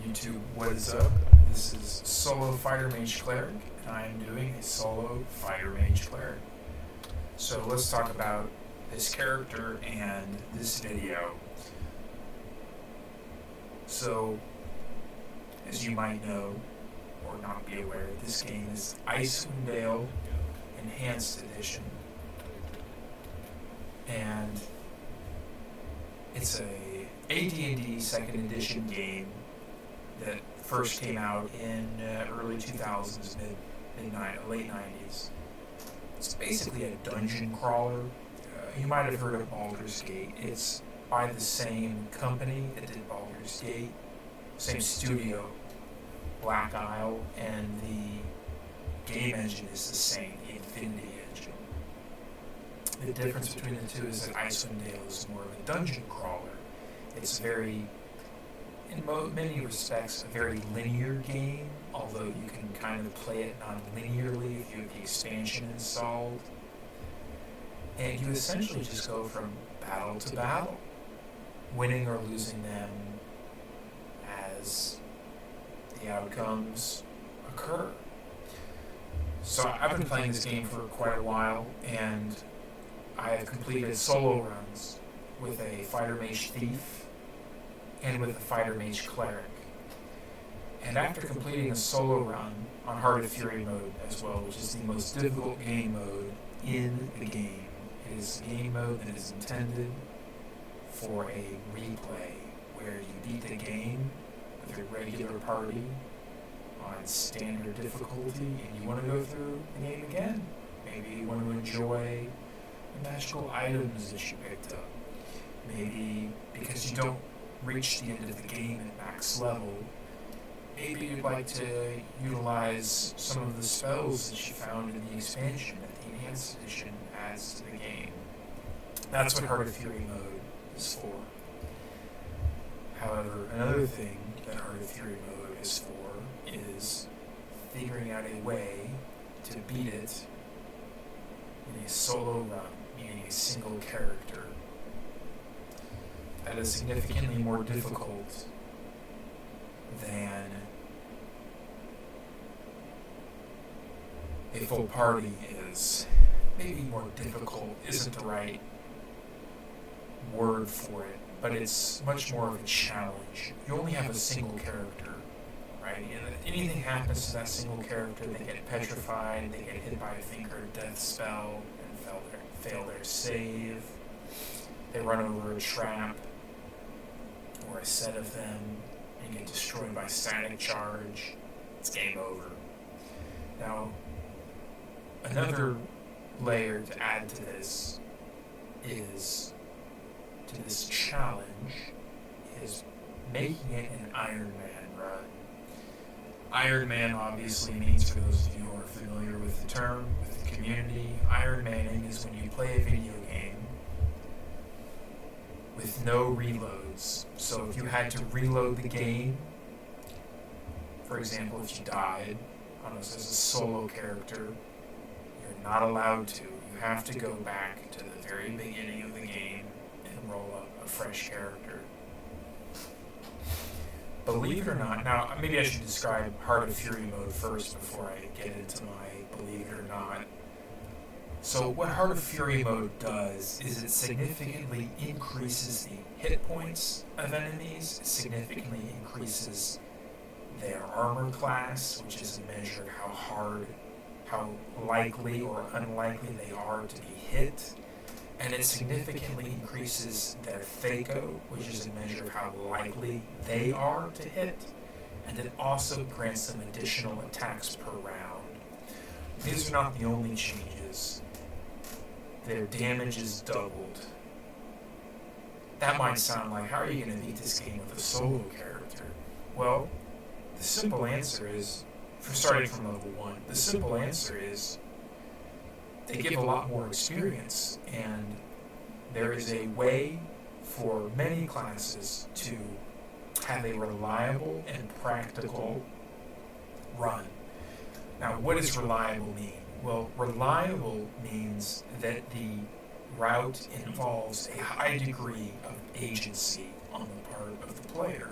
YouTube, what is up? This is Solo Fighter Mage Cleric, and I am doing a Solo Fighter Mage Cleric. So let's talk about this character and this video. So, as you might know, or not be aware, this game is Icewind Dale Enhanced Edition. And it's a AD&D second edition game that first came out in early 2000s, late 90s. It's basically a dungeon crawler. You might have heard of Ogres Gate. It's by the same company that did Baldur's Gate, same studio, Black Isle, and the game engine is the same, the Infinity engine. The difference between the two is that Icewind Dale is more of a dungeon crawler. It's very, in many respects, a very linear game, although you can kind of play it non-linearly if you have the expansion installed. And you essentially just go from battle to battle, winning or losing them as the outcomes occur. So I've been playing this game for quite a while, and I have completed solo runs with a Fighter Mage Thief and with a Fighter Mage Cleric. And after completing a solo run on Heart of Fury mode as well, which is the most difficult game mode in the game, it is a game mode that is intended for a replay, where you beat the game with a regular party on standard difficulty, and you want to go through the game again. Maybe you want to enjoy the magical items that you picked up. Maybe because you don't reach the end of the game at max level, maybe you'd like to utilize some of the spells that you found in the expansion that the Enhanced Edition adds to the game. That's what Heart of Fury mode is for. However, another thing that Heart of Fury mode is for is figuring out a way to beat it in a solo run, meaning a single character. That is significantly more difficult than a full party is. Maybe more difficult isn't the right word for it, but it's much more of a challenge. You only have a single character, right? And if anything happens to that single character, they get petrified, they get hit by a finger death spell, and fail their save. They run over a trap, or a set of them, and get destroyed by static charge. It's game over. Now, another layer to add to this challenge is making it an Ironman run. Ironman obviously means, for those of you who are familiar with the term, with the community, Ironmaning is when you play a video game with no reloads. So if you had to reload the game, for example, if you died as a solo character, you're not allowed to. You have to go back to the very beginning of the game and roll up a fresh character. Believe it or not, now maybe I should describe Heart of Fury mode first before I get into my believe it or not. So what Heart of Fury mode does is it significantly increases the hit points of enemies, it significantly increases their armor class, which is a measure of how likely or unlikely they are to be hit, and it significantly increases their Thaco, which is a measure of how likely they are to hit, and it also grants them additional attacks per round. These are not the only changes. Their damage is doubled. That might sound like, how are you going to beat this game with a solo character? Well, the simple answer is, for starting from level 1, the simple answer is they give a lot more experience, and there is a way for many classes to have a reliable and practical run. Now, what does reliable mean? Well, reliable means that the route involves a high degree of agency on the part of the player.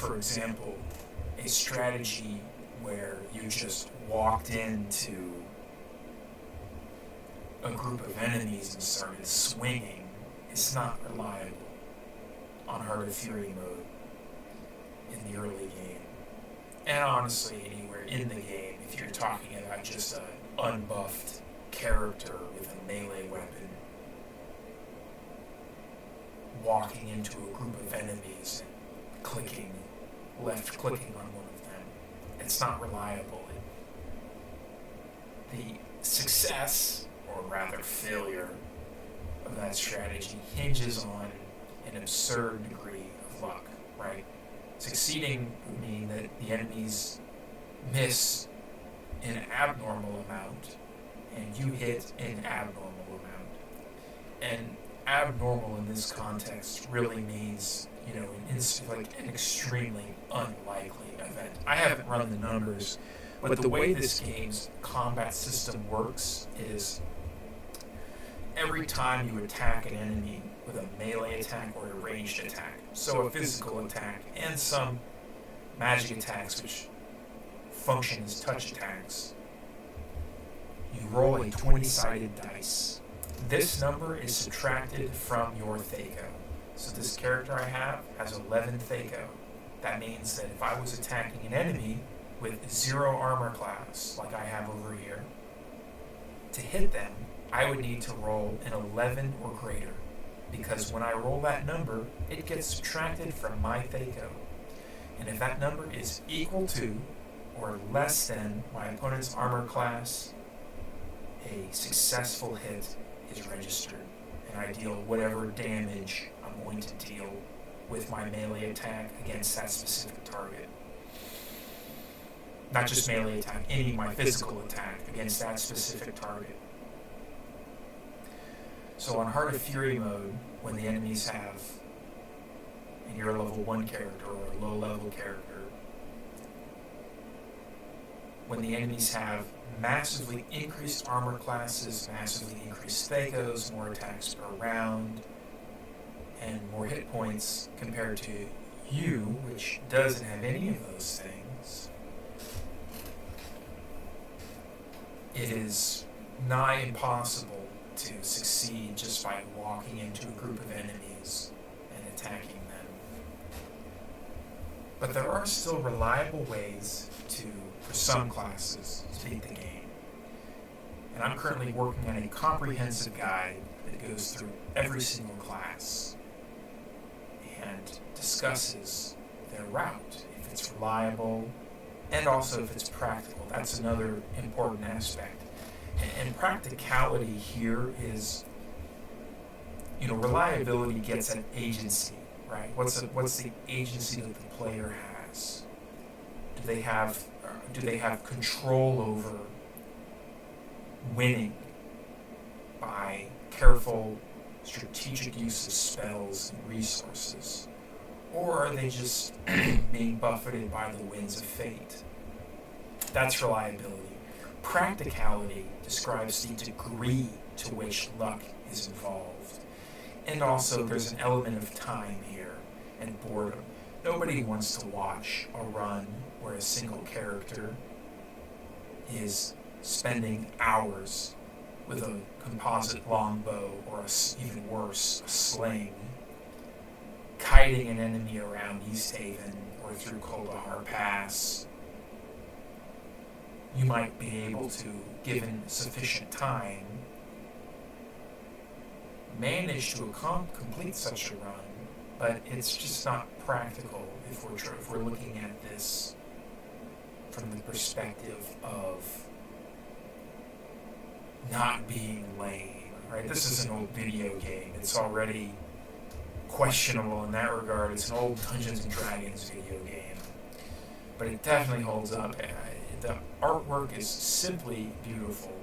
for example, a strategy where you just walked into a group of enemies and started swinging is not reliable on Heart of Fury mode in the early game. And honestly, anywhere in the game, if you're talking about just an unbuffed character with a melee weapon walking into a group of enemies and left-clicking on one of them, it's not reliable. The success, or rather failure, of that strategy hinges on an absurd degree of luck, right? Succeeding would mean that the enemies miss an abnormal amount, and you hit an abnormal amount. And abnormal in this context really means, an extremely unlikely event. I haven't run the numbers, but the way this game's combat system works is every time you attack an enemy with a melee attack or a ranged attack, so a physical attack and some magic attacks which function as touch attacks, you roll a 20-sided dice. This number is subtracted from your Thaco. So this character I have has 11 Thaco. That means that if I was attacking an enemy with 0 armor class, like I have over here, to hit them, I would need to roll an 11 or greater, because when I roll that number, it gets subtracted from my Thaco. And if that number is equal to or less than my opponent's armor class, a successful hit is registered, and I deal whatever damage I'm going to deal with my melee attack against that specific target. Not just melee attack, any my physical attack against that specific target. So on Heart of Fury mode, when the enemies have, and you're a level 1 character or a low level character, when the enemies have massively increased armor classes, massively increased Thacos, more attacks per round, and more hit points compared to you, which doesn't have any of those things, it is nigh impossible to succeed just by walking into a group of enemies and attacking them. But there are still reliable ways for some classes, to beat the game. And I'm currently working on a comprehensive guide that goes through every single class and discusses their route, if it's reliable, and also if it's practical. That's another important aspect. And practicality here is, reliability gets at agency, right? What's the agency that the player has? Do they have control over winning by careful, strategic use of spells and resources? Or are they just being buffeted by the winds of fate? That's reliability. Practicality describes the degree to which luck is involved. And also there's an element of time here and boredom. Nobody wants to watch a run where a single character is spending hours with a composite longbow, or even worse, a sling, kiting an enemy around Easthaven or through Coldahar Pass. You might be able to, given sufficient time, manage to complete such a run, but it's just not practical if we're looking at this from the perspective of not being lame, right? This is an old video game. It's already questionable in that regard. It's an old Dungeons and Dragons video game, but it definitely holds up. The artwork is simply beautiful.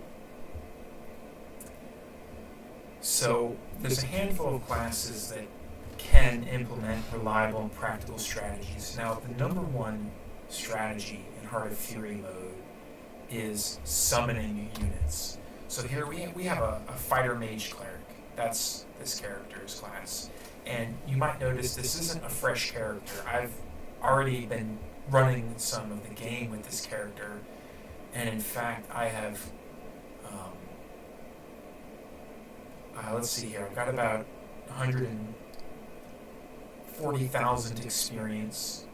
So there's a handful of classes that can implement reliable and practical strategies. Now, the number one strategy in Heart of Fury mode is summoning units. So here we have a fighter mage cleric. That's this character's class. And you might notice this isn't a fresh character. I've already been running some of the game with this character, and in fact, I have, let's see here, I've got about 140,000 experience,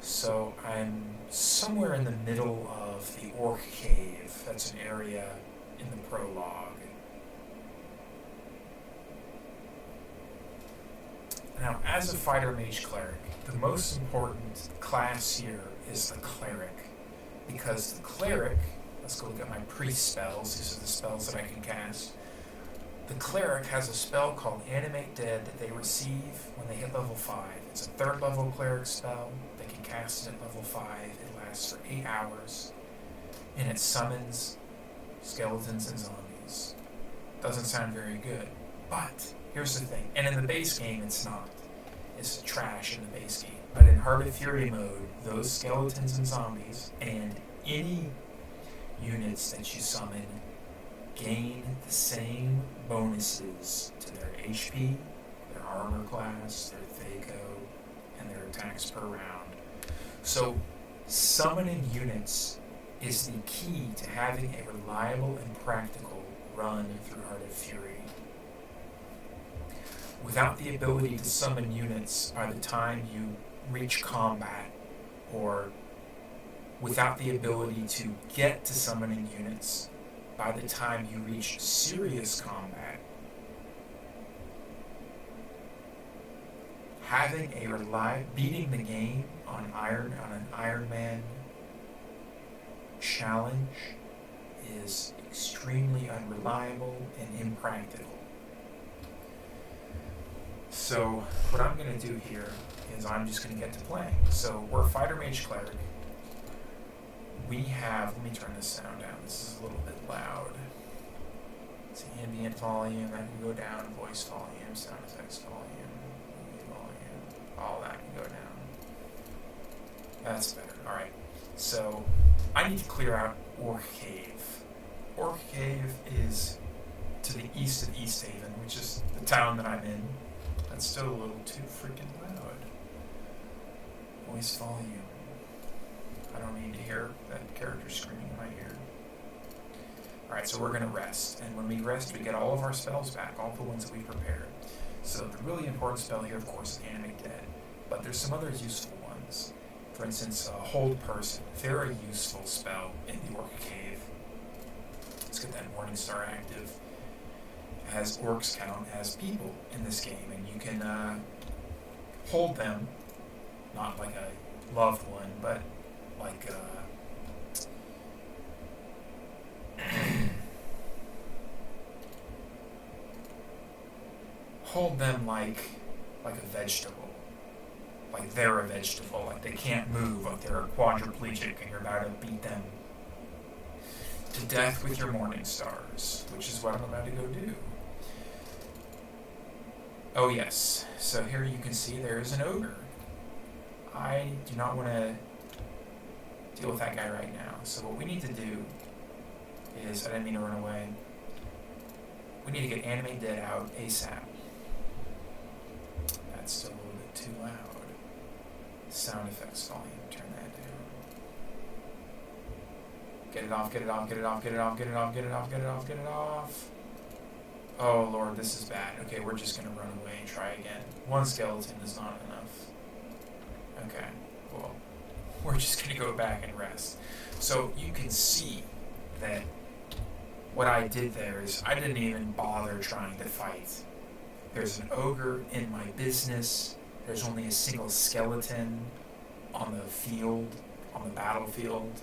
so I'm somewhere in the middle of the Orc Cave. That's an area in the prologue. Now, as a fighter mage cleric, the most important class here is the Cleric, because the Cleric, let's go look at my priest spells, these are the spells that I can cast. The Cleric has a spell called Animate Dead that they receive when they hit level 5. It's a 3rd level Cleric spell. They can cast it at level 5. It lasts for 8 hours. And it summons skeletons and zombies. Doesn't sound very good. But, here's the thing. And in the base game, it's not. It's trash in the base game. But in Heart of Fury mode, those skeletons and zombies, and any units that you summon, gain the same bonuses to their HP, their armor class, their Thaco, and their attacks per round. So, summoning units is the key to having a reliable and practical run through Heart of Fury. Without the ability to summon units by the time you reach combat, or without the ability to get to summoning units by the time you reach serious combat, having a beating the game on an Ironman challenge is extremely unreliable and impractical. So what I'm going to do here is I'm just going to get to playing. So we're Fighter Mage Cleric. We have, let me turn this sound down, this is a little bit loud. It's ambient volume, that can go down, voice volume, sound effects volume, movie volume, all that can go down. That's better, alright. So I need to clear out Orc Cave. Orc Cave is to the east of Easthaven, which is the town that I'm in. That's still a little too freaking loud. Voice volume. I don't need to hear that character screaming in my ear. Alright, so we're going to rest. And when we rest, we get all of our spells back, all the ones that we prepared. So the really important spell here, of course, is Animate Dead. But there's some other useful ones. For instance, Hold Person. Very useful spell in the Orc Cave. Let's get that Morningstar active. As orcs count as people in this game, and you can hold them, not like a loved one, but like hold them like a vegetable, like they're a vegetable, like they can't move, like they're quadriplegic, and you're about to beat them to death with your morning stars, which is what I'm about to go do. Oh yes, so here you can see there is an ogre. I do not want to deal with that guy right now. So what we need to do is, I didn't mean to run away, we need to get Animate Dead out ASAP. That's still a little bit too loud. Sound effects volume, turn that down. Get it off, get it off, get it off, get it off, get it off, get it off, get it off, get it off. Oh lord, this is bad. Okay, we're just going to run away and try again. One skeleton is not enough. Okay, well, we're just going to go back and rest. So you can see that what I did there is I didn't even bother trying to fight. There's an ogre in my business. There's only a single skeleton on the field, on the battlefield.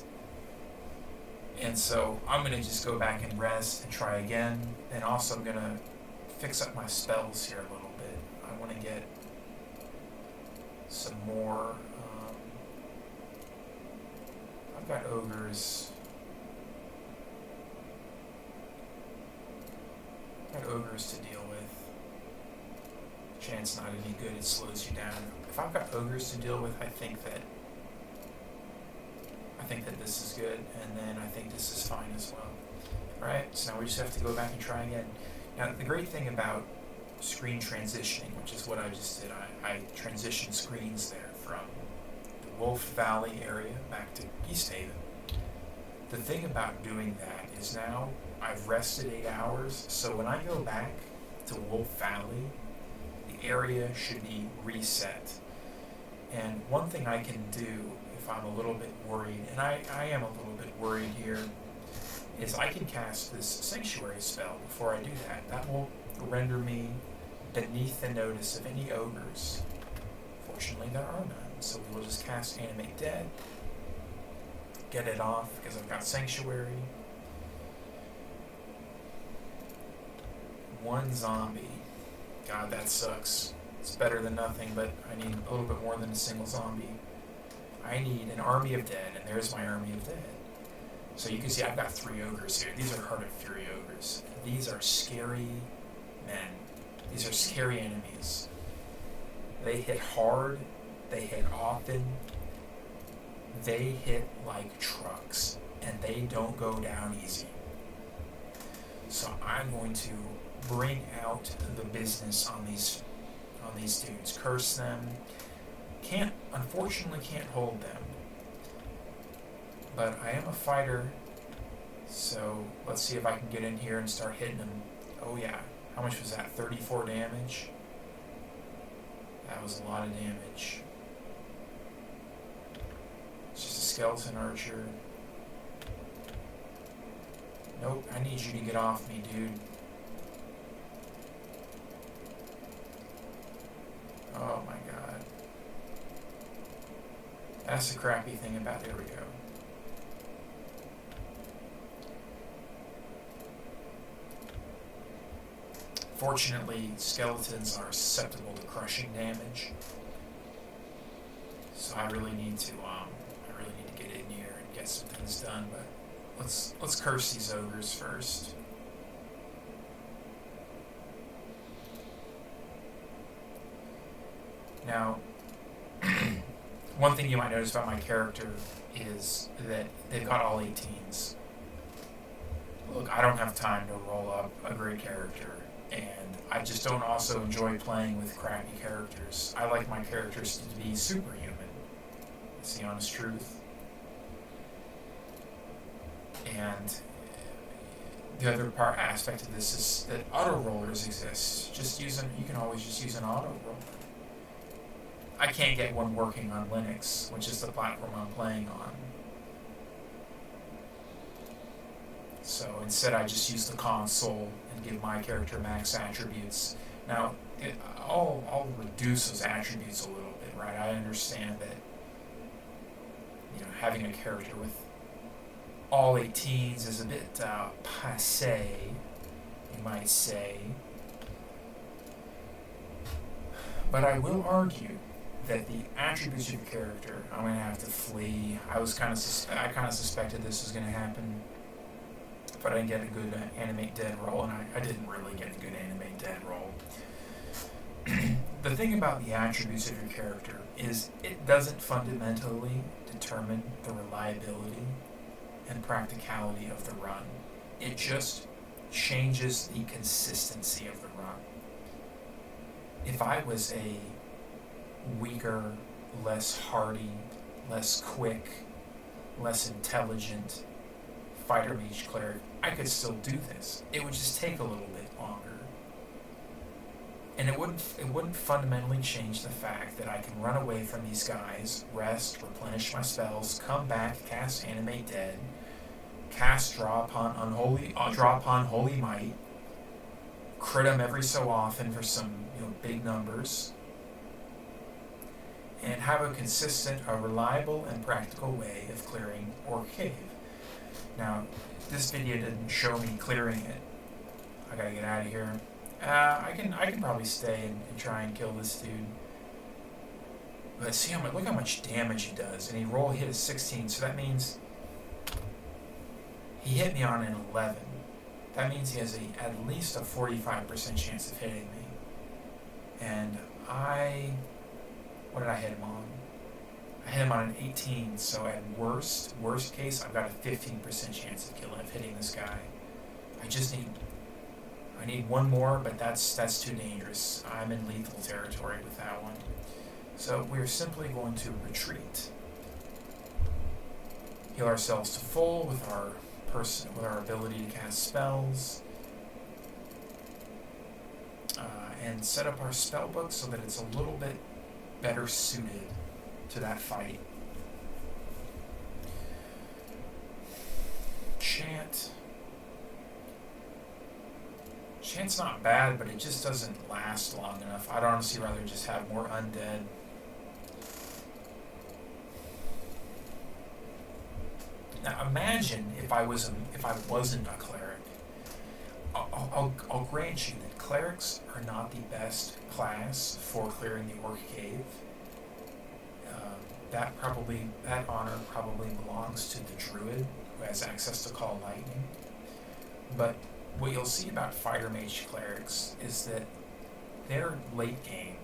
And so I'm going to just go back and rest and try again. And also I'm going to fix up my spells here a little bit. I want to get some more. I've got ogres. I've got ogres to deal with. Chance not any good, it slows you down. If I've got ogres to deal with, I think that this is good, and then I think this is fine as well. Alright, so now we just have to go back and try again. Now, the great thing about screen transitioning, which is what I just did, I transitioned screens there from the Wolf Valley area back to Easthaven. The thing about doing that is now I've rested 8 hours, so when I go back to Wolf Valley, the area should be reset. And one thing I can do if I'm a little bit worried, and I am a little bit worried here, is I can cast this Sanctuary spell before I do that. That will render me beneath the notice of any ogres. Fortunately, there are none, so we will just cast Animate Dead, get it off, because I've got Sanctuary. 1 zombie. God, that sucks. It's better than nothing, but I need a little bit more than a single zombie. I need an army of dead, and there's my army of dead. So you can see I've got 3 ogres here. These are Heart of Fury ogres. These are scary men. These are scary enemies. They hit hard. They hit often. They hit like trucks, and they don't go down easy. So I'm going to bring out the business on these dudes. Curse them. Unfortunately can't hold them. But I am a fighter, so let's see if I can get in here and start hitting them. Oh yeah, how much was that? 34 damage? That was a lot of damage. It's just a skeleton archer. Nope, I need you to get off me, dude. Oh my god. That's the crappy thing about, there we go. Fortunately, skeletons are susceptible to crushing damage. So I really need to get in here and get some things done, but let's curse these ogres first. Now, one thing you might notice about my character is that they've got all 18s. Look, I don't have time to roll up a great character, and I just don't also enjoy playing with crappy characters. I like my characters to be superhuman. That's the honest truth. And the other aspect of this is that auto rollers exist. You can always just use an auto roller. I can't get one working on Linux, which is the platform I'm playing on. So instead I just use the console and give my character max attributes. Now, I'll reduce those attributes a little bit, right? I understand that, having a character with all 18s is a bit passé, you might say. But I will argue that the attributes of your character, I'm going to have to flee. I kind of suspected this was going to happen, but I didn't get a good animate dead roll, and I didn't really get a good animate dead roll. The thing about the attributes of your character is it doesn't fundamentally determine the reliability and practicality of the run. It just changes the consistency of the run. If I was a weaker, less hardy, less quick, less intelligent fighter mage cleric, I could still do this. It would just take a little bit longer. And it wouldn't fundamentally change the fact that I can run away from these guys, rest, replenish my spells, come back, cast Animate Dead, cast Draw Upon Holy Might, crit them every so often for some big numbers, and have a consistent, reliable, and practical way of clearing Orc Cave. Now, this video didn't show me clearing it. I gotta get out of here. I can probably stay and try and kill this dude. But see look how much damage he does. And he hit a 16, so that means he hit me on an 11. That means he has at least a 45% chance of hitting me. And what did I hit him on? I hit him on an 18, so at worst case, I've got a 15% chance of hitting this guy. I need one more, but that's too dangerous. I'm in lethal territory with that one. So we're simply going to retreat. heal ourselves to full with our ability to cast spells, and set up our spell book so that it's a little bit better suited to that fight. Chant's not bad, but it just doesn't last long enough. I'd honestly rather just have more undead. Now imagine if I wasn't a cleric. I'll grant you that clerics are not the best class for clearing the Orc Cave. That honor probably belongs to the druid who has access to call lightning. But what you'll see about fighter mage clerics is that their late game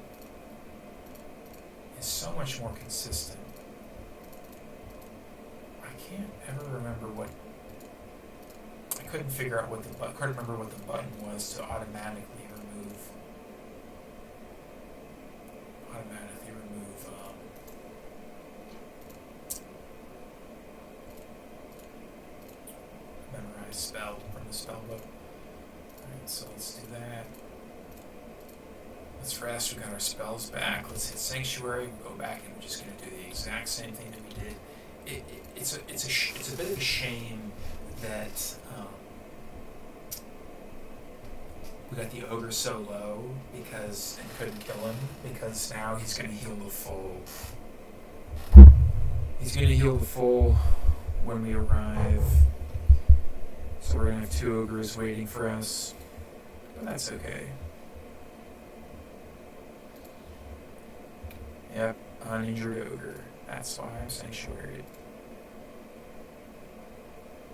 is so much more consistent. I can't ever remember I couldn't figure out couldn't remember what the button was to automatically remove memorize spell from the spell book. Alright, so let's do that. Let's rest, we got our spells back. Let's hit Sanctuary, we'll go back and we're just going to do the exact same thing that we did. It's a bit of a shame that we got the Ogre so low and couldn't kill him, because now he's going to heal the full. He's going to heal the full when we arrive. So we're going to have 2 Ogres waiting for us. But that's okay. Yep, uninjured Ogre. That's why I'm sanctuaried.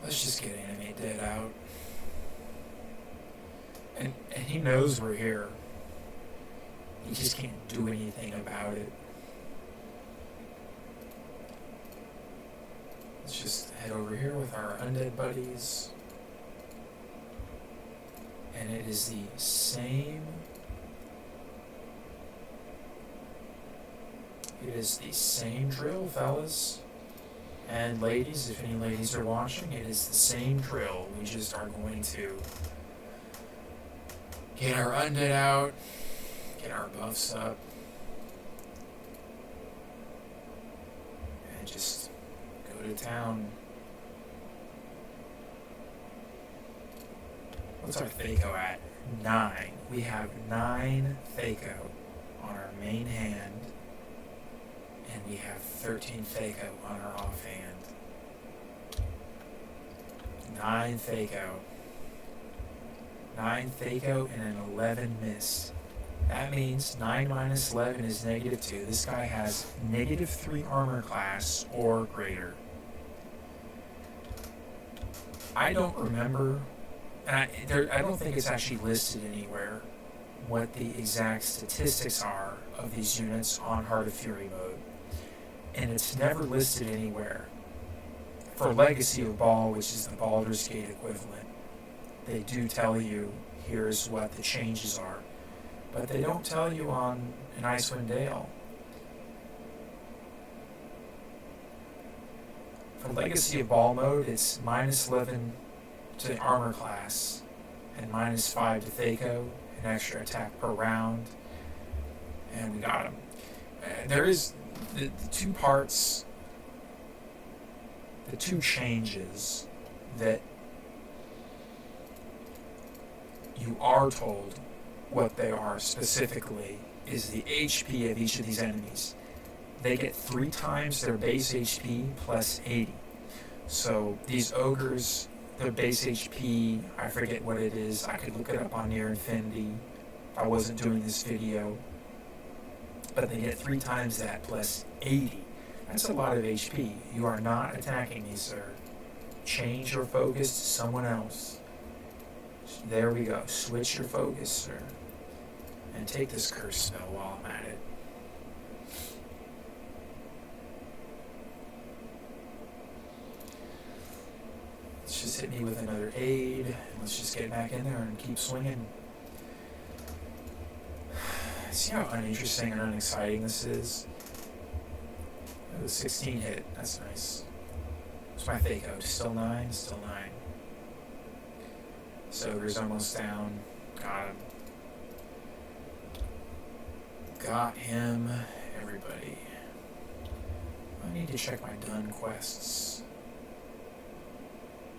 Let's just get Animate Dead out. And he knows we're here. He just can't do anything about it. Let's just head over here with our undead buddies. And it is the same. It is the same drill, fellas. And ladies, if any ladies are watching, it is the same drill. We just are going to get our undead out, get our buffs up, and just go to town. What's our Thaco at? 9. We have 9 Thaco on our main hand, and we have 13 Thaco on our offhand. 9 Thaco. 9 Thaco and an 11 Mist. That means 9 minus 11 is -2. This guy has -3 armor class or greater. I don't remember, and I don't think it's actually listed anywhere, what the exact statistics are of these units on Heart of Fury mode. And it's never listed anywhere. For Legacy of Baal, which is the Baldur's Gate equivalent, they do tell you, here's what the changes are. But they don't tell you on an Icewind Dale. For Legacy of Baal mode, it's -11 to armor class, and -5 to Thaco, an extra attack per round, and we got him. There is the 2 parts, the 2 changes that you are told what they are specifically is the HP of each of these enemies. They get 3 times their base HP plus 80. So these ogres, their base HP, I forget what it is. I could look it up on Near Infinity if I wasn't doing this video. But they get 3 times that plus 80. That's a lot of HP. You are not attacking me, sir. Change your focus to someone else. There we go. Switch your focus, sir. And take this curse spell while I'm at it. Let's just hit me with another aid. And let's just get back in there and keep swinging. See how uninteresting and unexciting this is? Oh, 16 hit. That's nice. What's my fake out? Still 9? Still 9. So Ogre's almost down. Got him. Got him. Everybody. I need to check my done quests.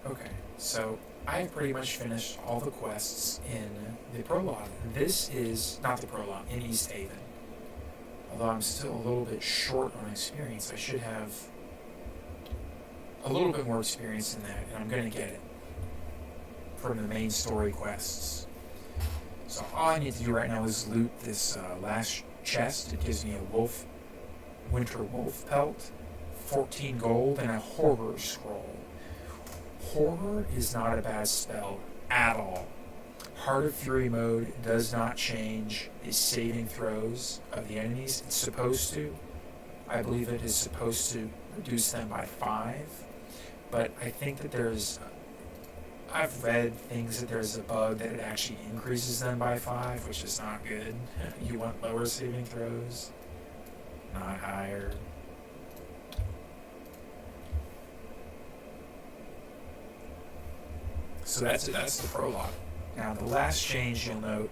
Okay, so I pretty much finished all the quests in the prologue. This is not the prologue, in Easthaven. Although I'm still a little bit short on experience, I should have a little bit more experience in that, and I'm going to get it from the main story quests. So all I need to do right now is loot this last chest. It gives me a winter wolf pelt, 14 gold, and a horror scroll. Horror is not a bad spell at all. Heart of Fury mode does not change the saving throws of the enemies. It's supposed to. I believe it is supposed to reduce them by 5. But I think that I've read things that there's a bug that it actually increases them by 5, which is not good. You want lower saving throws, not higher. So that's the prologue. Now the last change you'll note,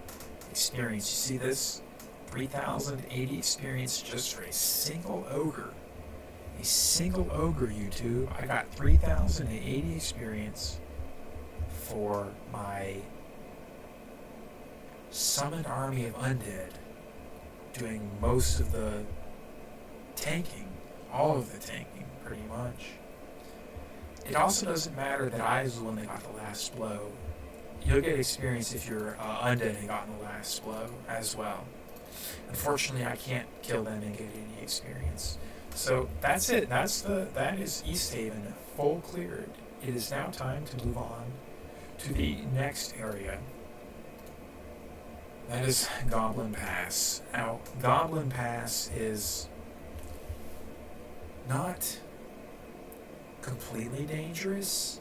experience. You see this? 3,080 experience just for a single ogre. A single ogre, YouTube. I got 3,080 experience for my summoned army of undead, doing most of the tanking, all of the tanking, pretty much. It also doesn't matter that I was the one that got the last blow. You'll get experience if you're undead and gotten the last blow as well. Unfortunately, I can't kill them and get any experience. So that's it. That is Easthaven full cleared. It is now time to move on to the next area. That is Goblin Pass. Now, Goblin Pass is not completely dangerous,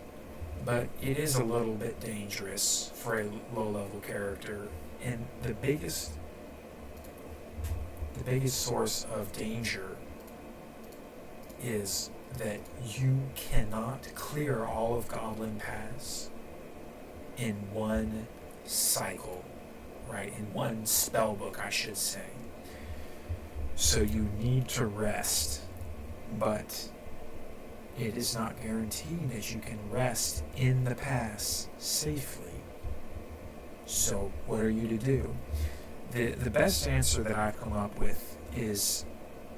but it is a little bit dangerous for a low-level character. And the biggest source of danger is that you cannot clear all of Goblin Pass in one cycle, right? In one spell book, I should say. So you need to rest, but it is not guaranteed that you can rest in the pass safely. So what are you to do? The best answer that I've come up with is,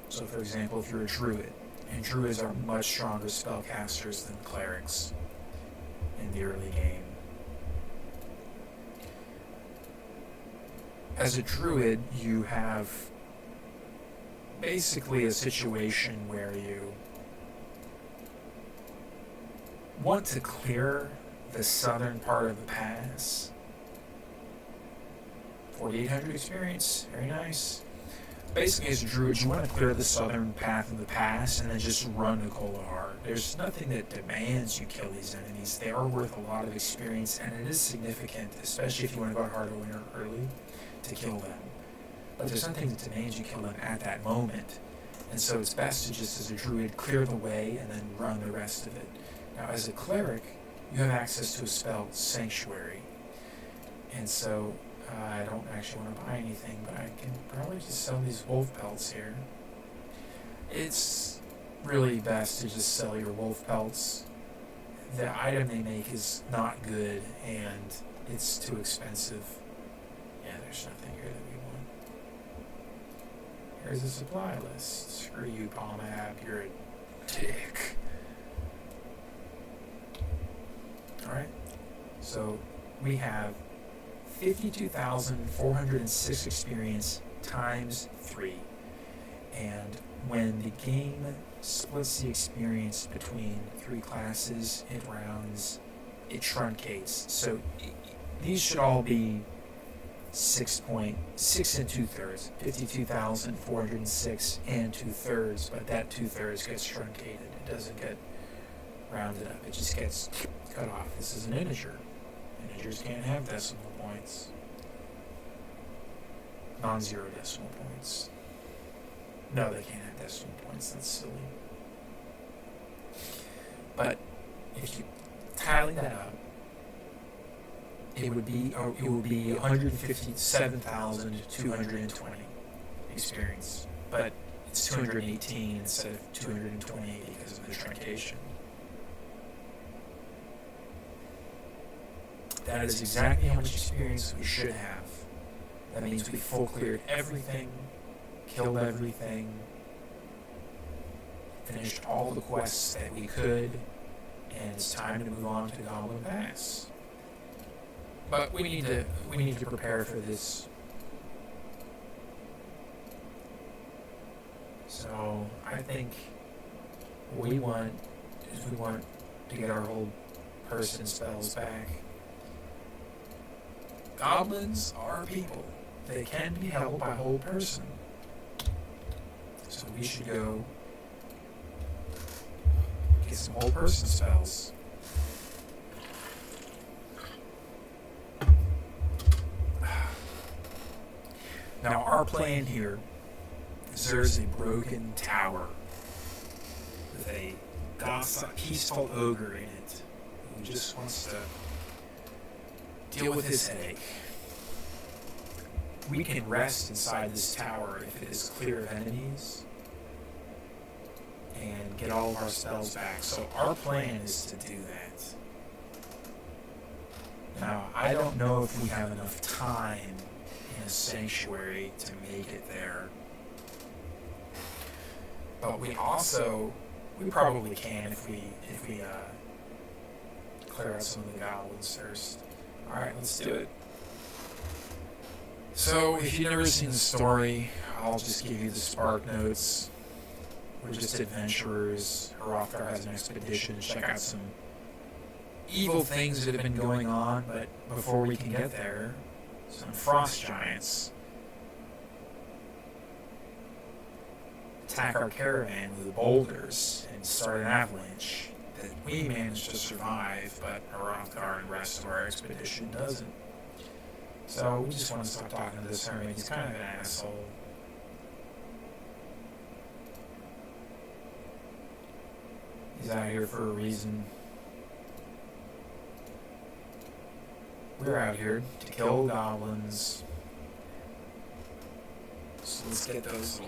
so for example, if you're a druid, and druids are much stronger spellcasters than clerics in the early game. As a druid, you have basically a situation where you want to clear the southern part of the pass. 4,800 experience, very nice. Basically, as a druid, you want to clear the southern path of the pass and then just run to Kolahar. There's nothing that demands you kill these enemies. They are worth a lot of experience, and it is significant, especially if you want to go hard or early, to kill them. But there's nothing that demands you kill them at that moment. And so it's best to just, as a druid, clear the way and then run the rest of it. Now, as a cleric, you have access to a spell, Sanctuary. And so I don't actually want to buy anything, but I can probably just sell these wolf pelts here. It's really best to just sell your wolf pelts. The item they make is not good, and it's too expensive. Yeah, there's nothing here that we want. Here's a supply list. Screw you, Palmab, you're a dick. Alright, so we have 52,406 experience times 3. And when the game splits the experience between 3 classes, it truncates. So these should all be 6 and 2/3, 52,406 and 2/3, but that 2/3 gets truncated. It doesn't get rounded up. It just gets cut off. This is an integer. Integers can't have decimal points. Non-zero decimal points. No, they can't have decimal points. That's silly. But if you tally that up, it would be 157,220 experience, but it's 218 instead of 220 because of the truncation. That is exactly how much experience we should have. That means we full cleared everything, killed everything, finished all the quests that we could, and it's time to move on to Goblin Pass. But we need to prepare for this. So I think what we want to get our whole person spells back. Goblins are people. They can be held by whole person. So we should go get some whole person spells. Now our plan here is there's a broken tower with a peaceful ogre in it who just wants to deal with his headache. We can rest inside this tower if it is clear of enemies and get all of our spells back. So our plan is to do that. Now, I don't know if we have enough time in a sanctuary to make it there. But we probably can if we clear out some of the goblins first. Alright, let's do it. So, if you've never seen the story, I'll just give you the spark notes. We're just adventurers. Hrothgar has an expedition to check out some evil things that have been going on, but before we can get there, some frost giants attack our caravan with boulders and start an avalanche that we managed to survive, but Hrothgar and the rest of our expedition doesn't. So we just want to stop talking to this hermit. He's kind of an asshole. He's out here for a reason. We're out here to kill goblins. So let's get let's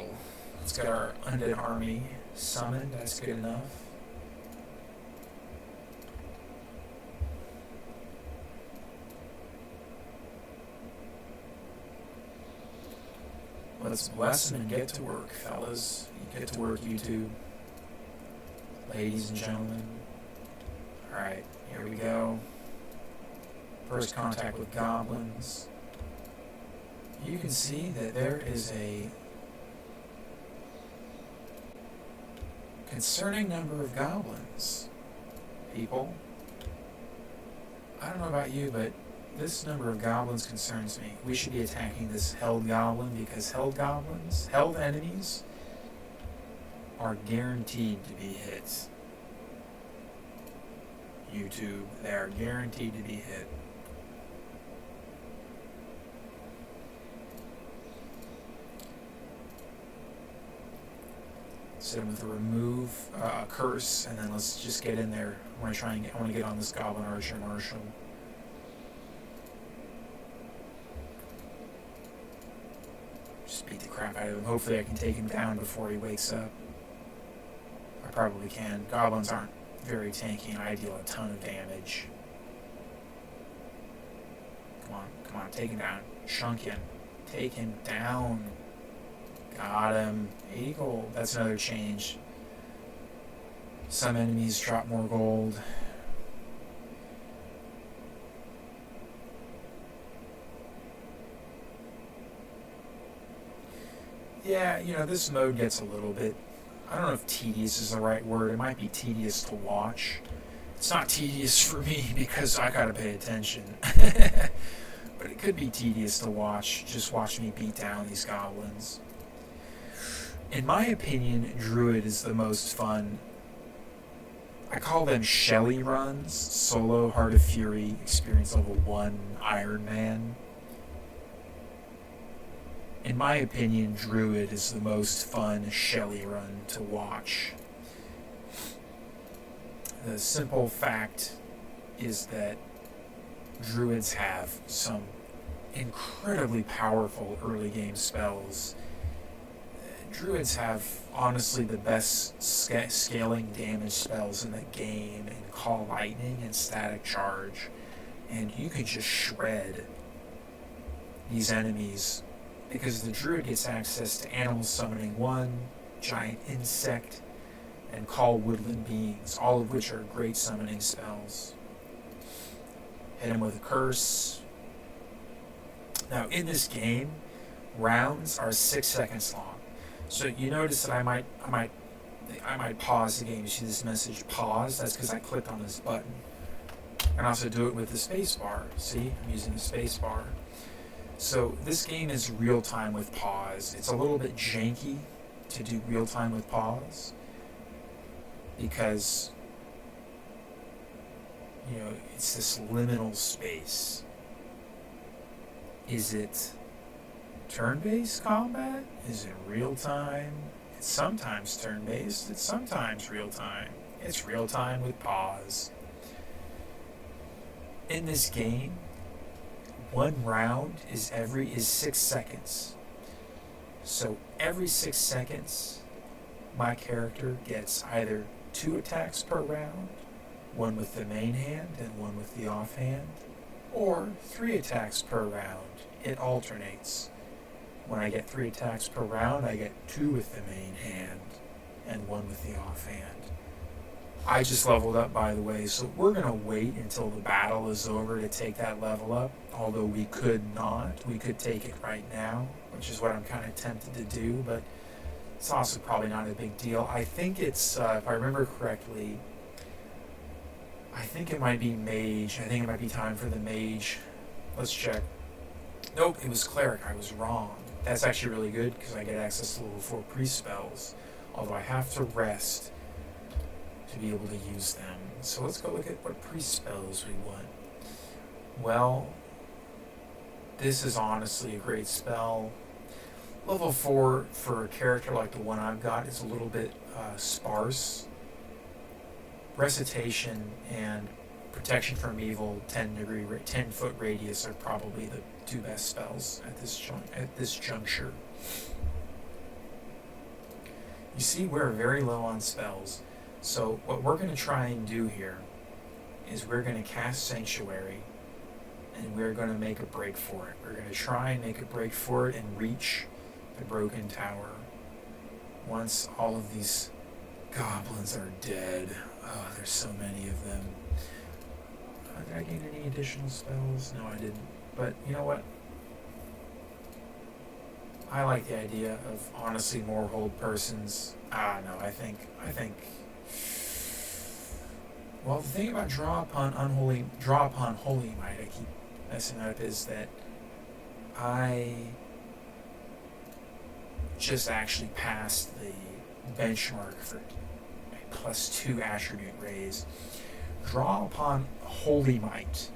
get our undead army summoned. That's good enough. Let's bless him and get to work, fellas. Get to work, you two. Ladies and gentlemen. Alright, here we go. First contact with goblins. You can see that there is a concerning number of goblins. People. I don't know about you, but this number of goblins concerns me. We should be attacking this held goblin because held enemies are guaranteed to be hit. YouTube, they are guaranteed to be hit. Set him with a remove curse, and then let's just get in there. I want to get on this goblin archer marshal. Just beat the crap out of him. Hopefully I can take him down before he wakes up. I probably can. Goblins aren't very tanky, and I deal a ton of damage. Come on, take him down. Chunk him. Take him down. Got him. 80 gold. That's another change. Some enemies drop more gold. Yeah, this mode gets a little bit, I don't know if tedious is the right word. It might be tedious to watch. It's not tedious for me because I gotta pay attention. But it could be tedious to watch. Just watch me beat down these goblins. In my opinion, Druid is the most fun. I call them shelly runs. Solo, Heart of Fury, Experience Level 1, Ironman. In my opinion, Druid is the most fun shelly run to watch. The simple fact is that druids have some incredibly powerful early game spells. Druids have honestly the best scaling damage spells in the game, and Call Lightning and Static Charge, and you can just shred these enemies because the druid gets access to Animal Summoning 1, Giant Insect, and Call Woodland Beings, all of which are great summoning spells. Hit him with a curse. Now in this game, rounds are 6 seconds long. So you notice that I might pause the game. You see this message, pause? That's because I clicked on this button. I can also do it with the space bar. See, I'm using the space bar. So this game is real time with pause. It's a little bit janky to do real time with pause because, you know, it's this liminal space. Is it turn-based combat? Is it real-time? It's sometimes turn-based, it's sometimes real-time. It's real-time with pause. In this game, one round is 6 seconds. So every 6 seconds, my character gets either 2 attacks per round, one with the main hand and one with the offhand, or 3 attacks per round. It alternates. When I get 3 attacks per round, I get 2 with the main hand and 1 with the offhand. I just leveled up, by the way, so we're going to wait until the battle is over to take that level up, although we could not. We could take it right now, which is what I'm kind of tempted to do, but it's also probably not a big deal. I think it's, if I remember correctly, I think it might be Mage. I think it might be time for the Mage. Let's check. Nope, it was Cleric. I was wrong. That's actually really good because I get access to level 4 priest spells, although I have to rest to be able to use them. So let's go look at what priest spells we want. Well, this is honestly a great spell. Level 4 for a character like the one I've got is a little bit sparse. Recitation and Protection from Evil 10-foot radius are probably the 2 best spells at this juncture. You see, we're very low on spells. So what we're going to try and do here is we're going to cast Sanctuary, and we're going to make a break for it. We're going to try and make a break for it and reach the Broken Tower. Once all of these goblins are dead. Oh, there's so many of them. Did I gain any additional spells? No, I didn't. But you know what? I like the idea of honestly more hold persons. No, I think. Well, the thing about draw upon holy might, I keep messing up, is that I just actually passed the benchmark for a +2 attribute raise. Draw upon Holy Might,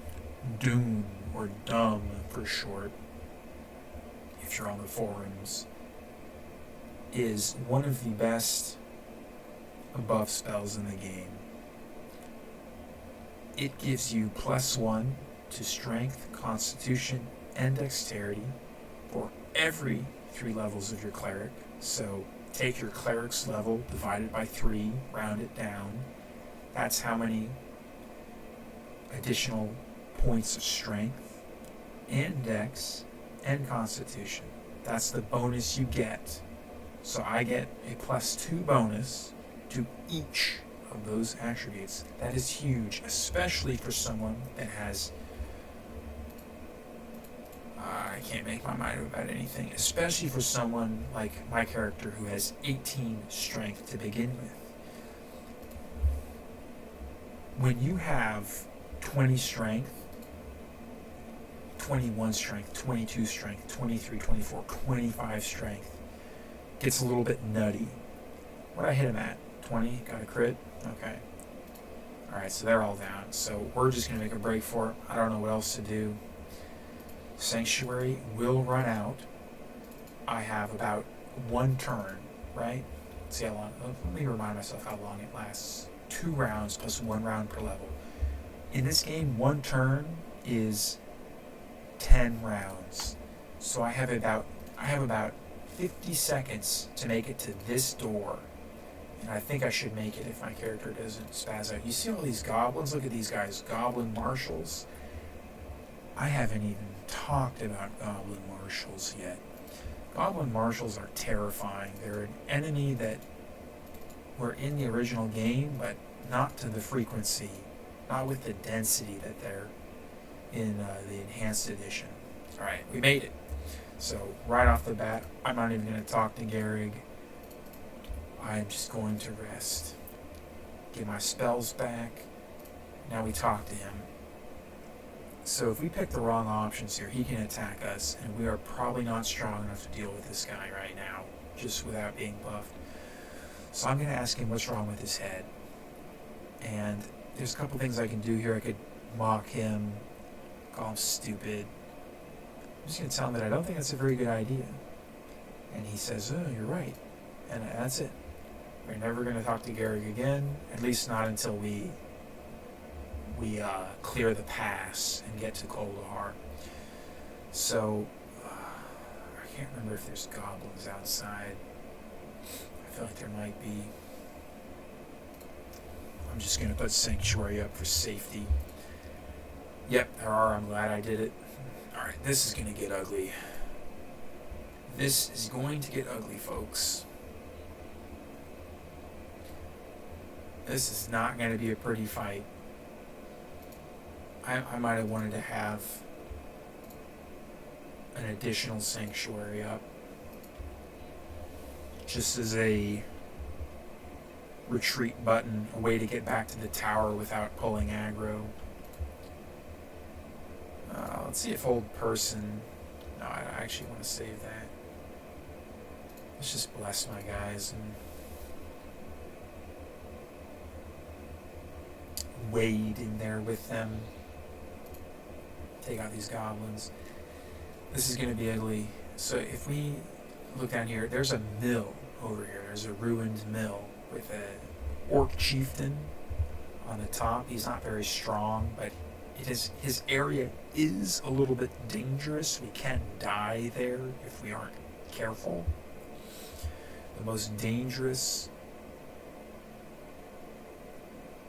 Doom, or Dumb for short, if you're on the forums, is one of the best buff spells in the game. It gives you +1 to Strength, Constitution, and Dexterity for every 3 levels of your Cleric. So take your Cleric's level, divide it by 3, round it down. That's how many additional points of Strength and Dex and Constitution. That's the bonus you get. So I get a +2 bonus to each of those attributes. That is huge, especially for someone that has I can't make my mind up about anything, especially for someone like my character who has 18 strength to begin with. When you have 20 strength, 21 strength, 22 strength, 23, 24, 25 strength, gets a little bit nutty. What'd I hit him at? 20? Got a crit? Okay. Alright, so they're all down. So we're just going to make a break for it. I don't know what else to do. Sanctuary will run out. I have about 1 turn, right? Let's see how long. Let me remind myself how long it lasts. 2 rounds plus 1 round per level. In this game, 1 turn is 10 rounds. So I have about 50 seconds to make it to this door. And I think I should make it if my character doesn't spaz out. You see all these goblins? Look at these guys, goblin marshals. I haven't even talked about goblin marshals yet. Goblin marshals are terrifying. They're an enemy that were in the original game, but not to the frequency, not with the density that they're in the enhanced edition. Alright, we made it. So right off the bat, I'm not even going to talk to Garrig. I'm just going to rest. Get my spells back. Now we talk to him. So if we pick the wrong options here, he can attack us, and we are probably not strong enough to deal with this guy right now, just without being buffed. So I'm going to ask him what's wrong with his head. And there's a couple things I can do here. I could mock him, call him stupid. I'm just going to tell him that I don't think that's a very good idea. And he says, oh, you're right. And that's it. We're never going to talk to Garrig again, at least not until we clear the pass and get to Koldahar. So, I can't remember if there's goblins outside. I feel like there might be. I'm just going to put Sanctuary up for safety. Yep, there are. I'm glad I did it. Alright, this is going to get ugly. This is going to get ugly, folks. This is not going to be a pretty fight. I might have wanted to have an additional Sanctuary up, just as a retreat button, a way to get back to the tower without pulling aggro. Let's see if Old Person... No, I actually want to save that. Let's just bless my guys and wade in there with them. Take out these goblins. This is going to be ugly. So if we look down here, there's a mill over here. There's a ruined mill with a orc chieftain on the top. He's not very strong, but his area is a little bit dangerous. We can die there if we aren't careful. The most dangerous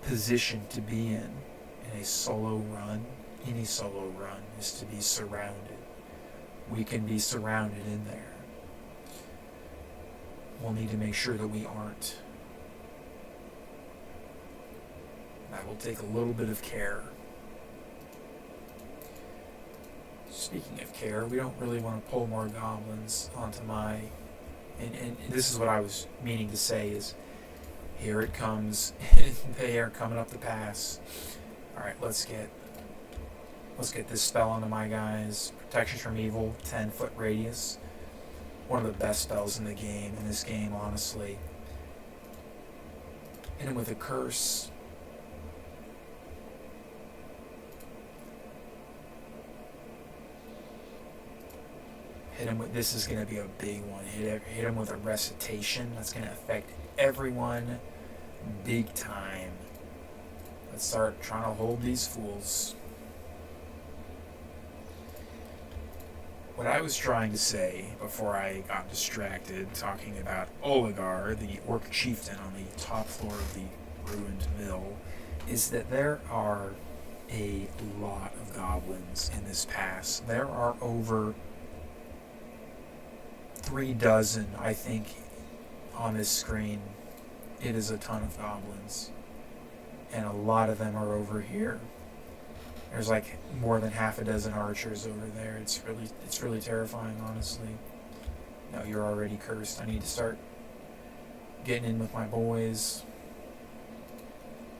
position to be in a solo run, any solo run, is to be surrounded. We can be surrounded in there. We'll need to make sure that we aren't. That will take a little bit of care. Speaking of care, we don't really want to pull more goblins onto my... And this is what I was meaning to say is, here it comes. They are coming up the pass. Alright, let's get this spell onto my guys. Protection from Evil, 10-foot radius. One of the best spells in the game, honestly. Hit him with a curse. Hit him with, this is going to be a big one. Hit him with a recitation. That's going to affect everyone big time. Let's start trying to hold these fools. What I was trying to say before I got distracted talking about Oligar, the orc chieftain on the top floor of the ruined mill, is that there are a lot of goblins in this pass. There are over 3 dozen, I think, on this screen. It is a ton of goblins. And a lot of them are over here. There's like more than half a dozen archers over there. It's really terrifying, honestly. No, you're already cursed. I need to start getting in with my boys.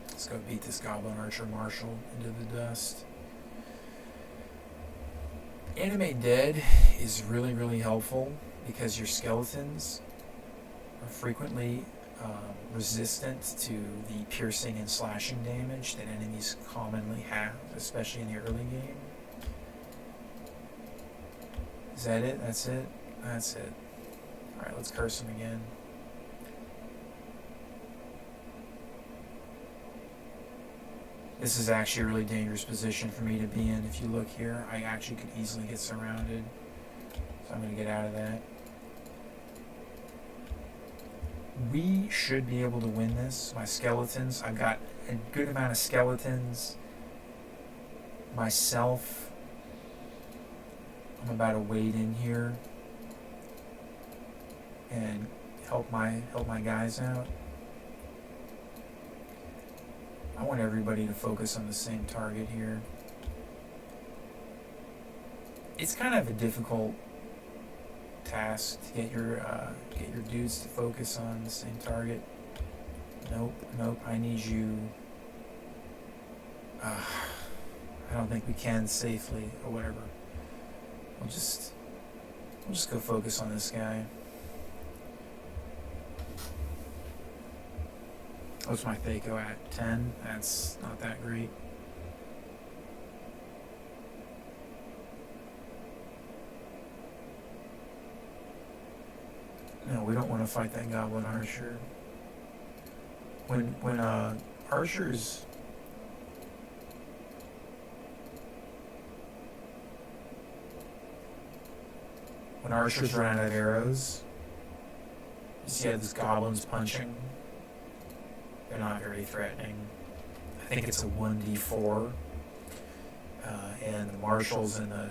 Let's go beat this goblin archer marshal into the dust. Animate Dead is really, really helpful because your skeletons are frequently resistant to the piercing and slashing damage that enemies commonly have, especially in the early game. Is that it? That's it? That's it. Alright, let's curse him again. This is actually a really dangerous position for me to be in. If you look here, I actually could easily get surrounded. So I'm going to get out of that. We should be able to win this. My skeletons, I've got a good amount of skeletons. Myself, I'm about to wade in here and help my guys out. I want everybody to focus on the same target here. It's kind of a difficult task to get your dudes to focus on the same target. Nope, I need you. I don't think we can safely, or whatever. We'll just go focus on this guy. What's my Thaco at? 10? That's not that great. No, we don't want to fight that goblin archer. When archers run out of arrows, you see how this goblin's punching? They're not very threatening. I think it's a 1d4, and the marshals and the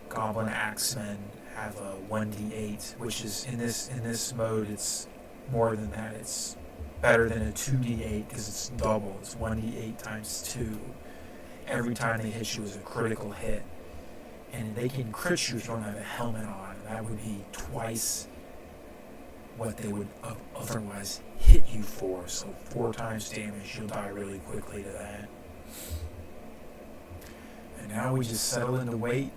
goblin axemen have a 1d8, which is in this mode it's more than that. It's better than a 2d8 because it's double. It's 1d8 times 2. Every time they hit you is a critical hit, and they can crit you if you don't have a helmet on. And that would be twice what they would otherwise hit you for. So 4 times damage. You'll die really quickly to that. And now we just settle into wait.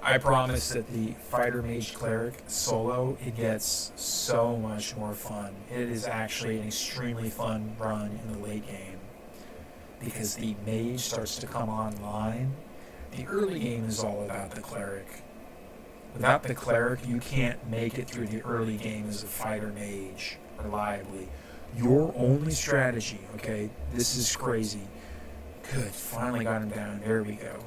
I promise that the Fighter Mage Cleric solo, it gets so much more fun. It is actually an extremely fun run in the late game because the Mage starts to come online. The early game is all about the Cleric. Without the Cleric, you can't make it through the early game as a Fighter Mage reliably. Your only strategy, okay, this is crazy. Good, finally got him down. There we go.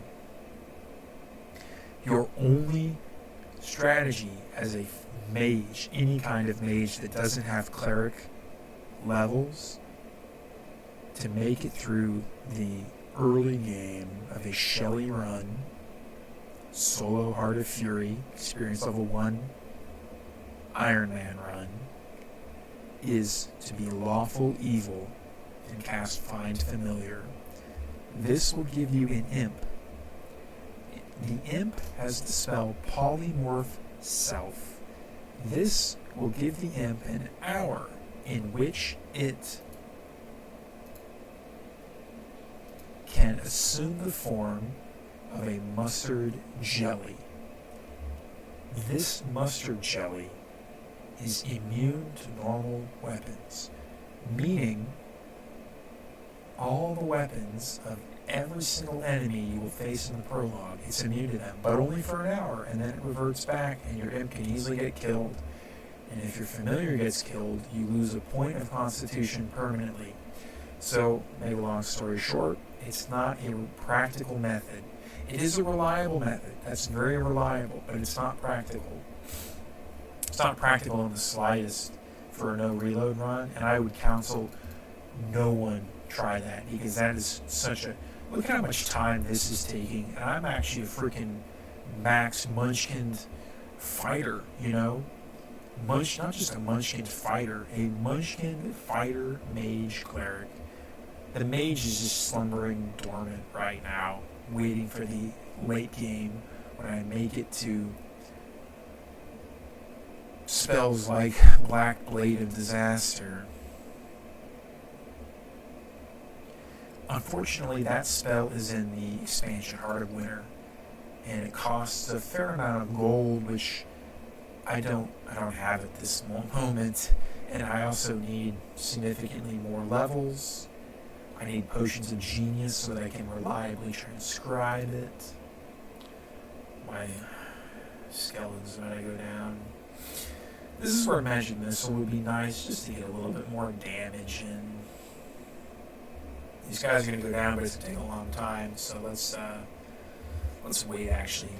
Your only strategy as a mage, any kind of mage that doesn't have cleric levels, to make it through the early game of a Shelly run, solo Heart of Fury, experience level 1, Ironman run, is to be lawful evil and cast Find Familiar. This will give you an imp. The imp has the spell Polymorph Self. This will give the imp an hour in which it can assume the form of a mustard jelly. This mustard jelly is immune to normal weapons, meaning all the weapons of every single enemy you will face in the prologue, it's immune to them, but only for an hour, and then it reverts back, and your imp can easily get killed. And if your familiar gets killed, you lose a point of constitution permanently. So, make a long story short, it's not a practical method. It is a reliable method. That's very reliable, but it's not practical. It's not practical in the slightest for a no reload run, and I would counsel no one try that, because that is such a... Look how much time this is taking, and I'm actually a freaking max Munchkin fighter, you know? Not just a Munchkin fighter, a Munchkin fighter mage cleric. The mage is just slumbering dormant right now, waiting for the late game when I make it to spells like Black Blade of Disaster. Unfortunately, that spell is in the expansion Heart of Winter, and it costs a fair amount of gold, which I don't have at this moment, and I also need significantly more levels. I need potions of genius so that I can reliably transcribe it. My skeletons are going to go down. This is where Magic Missile would be nice, just to get a little bit more damage in. These guys are going to go down, but it's going to take a long time. So let's wait, actually.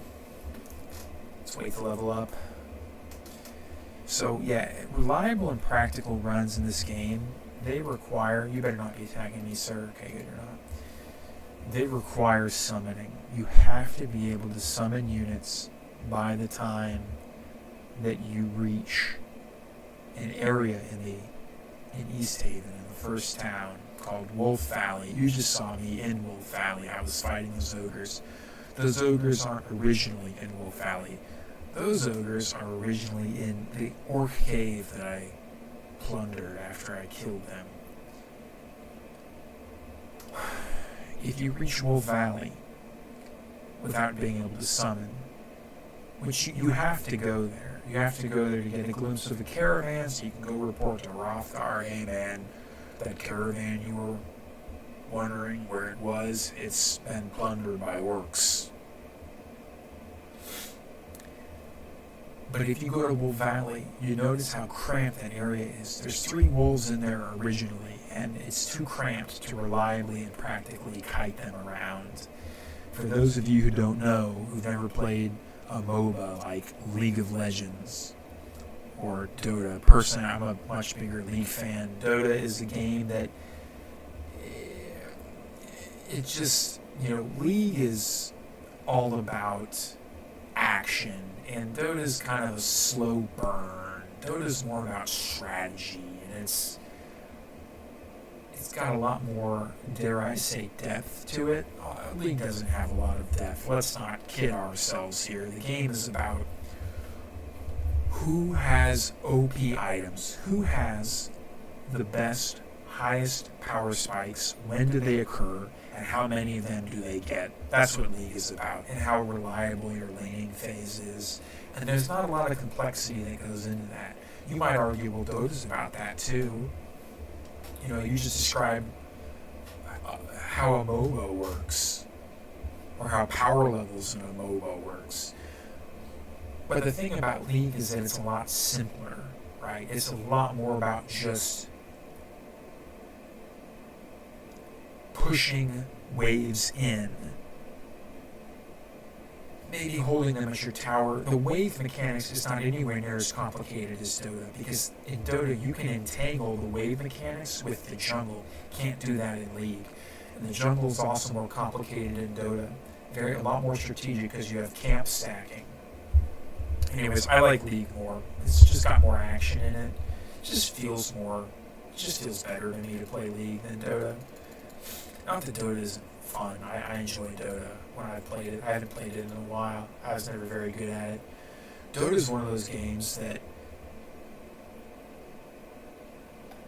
Let's wait to level up. So, yeah, reliable and practical runs in this game, they require... You better not be attacking me, sir. Okay, good, you're not. They require summoning. You have to be able to summon units by the time that you reach an area in Easthaven, in the first town called Wolf Valley. You just saw me in Wolf Valley. I was fighting those ogres. Those ogres aren't originally in Wolf Valley. Those ogres are originally in the Orc Cave that I plundered after I killed them. If you reach Wolf Valley without being able to summon, which you have to go there. You have to go there to get a glimpse of the caravan so you can go report to Rothgar, hey man, that caravan you were wondering where it was, it's been plundered by orcs. But if you go to Wolf Valley, you notice how cramped that area is. There's 3 wolves in there originally, and it's too cramped to reliably and practically kite them around. For those of you who don't know, who've never played a MOBA like League of Legends or Dota, personally I'm a much bigger League fan. Dota is a game that it just, League is all about action, and Dota's kind of a slow burn. Dota's more about strategy, and it's got a lot more, dare I say, depth to it. League doesn't have a lot of depth. Let's not kid ourselves here. The game is about who has OP items, who has the best, highest power spikes, when do they occur, and how many of them do they get. That's what League is about, and how reliable your laning phase is. And there's not a lot of complexity that goes into that. You might argue, well, Dota's about that too. You just described how a MOBA works, or how power levels in a MOBA works. But the thing about League is that it's a lot simpler, right? It's a lot more about just pushing waves in, maybe holding them at your tower. The wave mechanics is not anywhere near as complicated as Dota, because in Dota you can entangle the wave mechanics with the jungle. Can't do that in League. And the jungle is also more complicated in Dota. A lot more strategic because you have camp stacking. Anyways, I like League more. It's just got more action in it. It just feels better to me to play League than Dota. Not that Dota isn't fun. I enjoy Dota when I played it. I haven't played it in a while. I was never very good at it. Dota is one of those games that,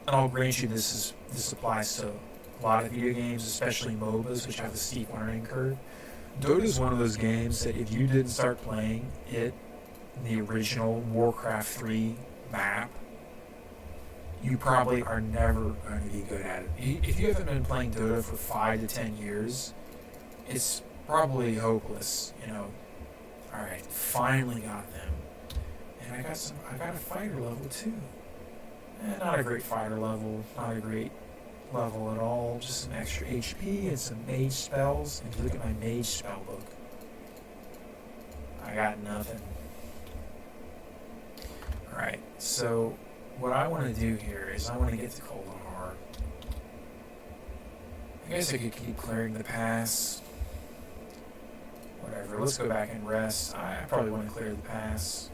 and I'll grant you this applies to a lot of video games, especially MOBAs, which have a steep learning curve. Dota is one of those games that if you didn't start playing it, the original Warcraft 3 map, you probably are never going to be good at it. If you haven't been playing Dota for 5 to 10 years, it's probably hopeless, Alright, finally got them. And I got a fighter level too. Not a great fighter level, not a great level at all, just some extra HP and some mage spells. And if you look at my mage spell book, I got nothing. Alright, so what I want to do here is I want to get to Cold and Hard. I guess I could keep clearing the pass. Whatever, let's go back and rest. I probably want to clear the pass.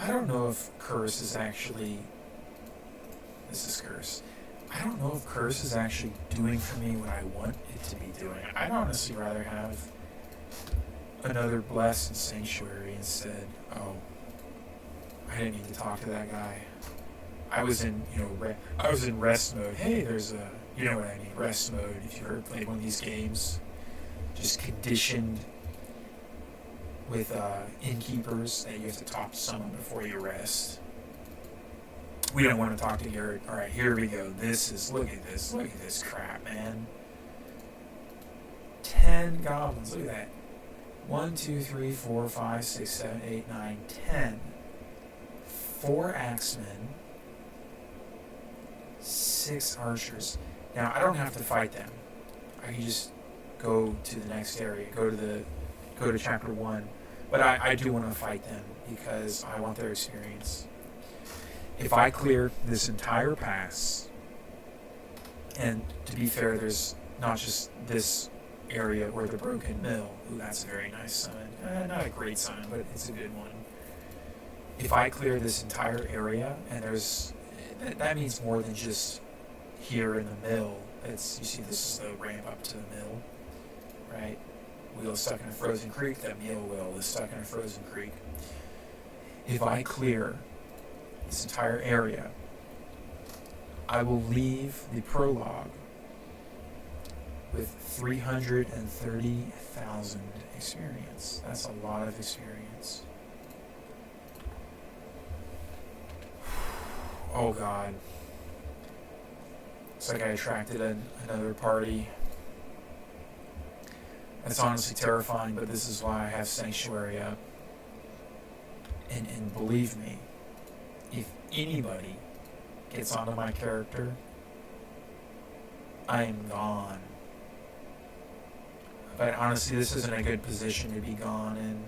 I don't know if Curse is actually... This is Curse. I don't know if Curse is actually doing for me what I want it to be doing. I'd honestly rather have another Bless and Sanctuary instead. Oh. I didn't mean to talk to that guy. I was in, I was in rest mode. Hey, there's a, you know what I mean, rest mode. If you've ever played one of these games, just conditioned with innkeepers that you have to talk to someone before you rest. We don't want to talk to Garrett. All right, here we go. Look at this crap, man. 10 goblins. Look at that. 1, 2, 3, 4, 5, 6, 7, 8, 9, 10. 4 axemen, 6 archers. Now, I don't have to fight them. I can just go to the next area, go to chapter 1. But I do want to fight them because I want their experience. If I clear this entire pass, and to be fair, there's not just this area where the broken mill. Ooh, that's a very nice sign. Not a great sign, but it's a good one. If I clear this entire area, and that means more than just here in the mill. You see, this is the ramp up to the mill, right? Wheel is stuck in a frozen creek. That meal wheel is stuck in a frozen creek. If I clear this entire area, I will leave the prologue with 330,000 experience. That's a lot of experience. Oh God. It's like I attracted another party. That's honestly terrifying, but this is why I have Sanctuary up. And believe me, if anybody gets onto my character, I am gone. But honestly, this isn't a good position to be gone in.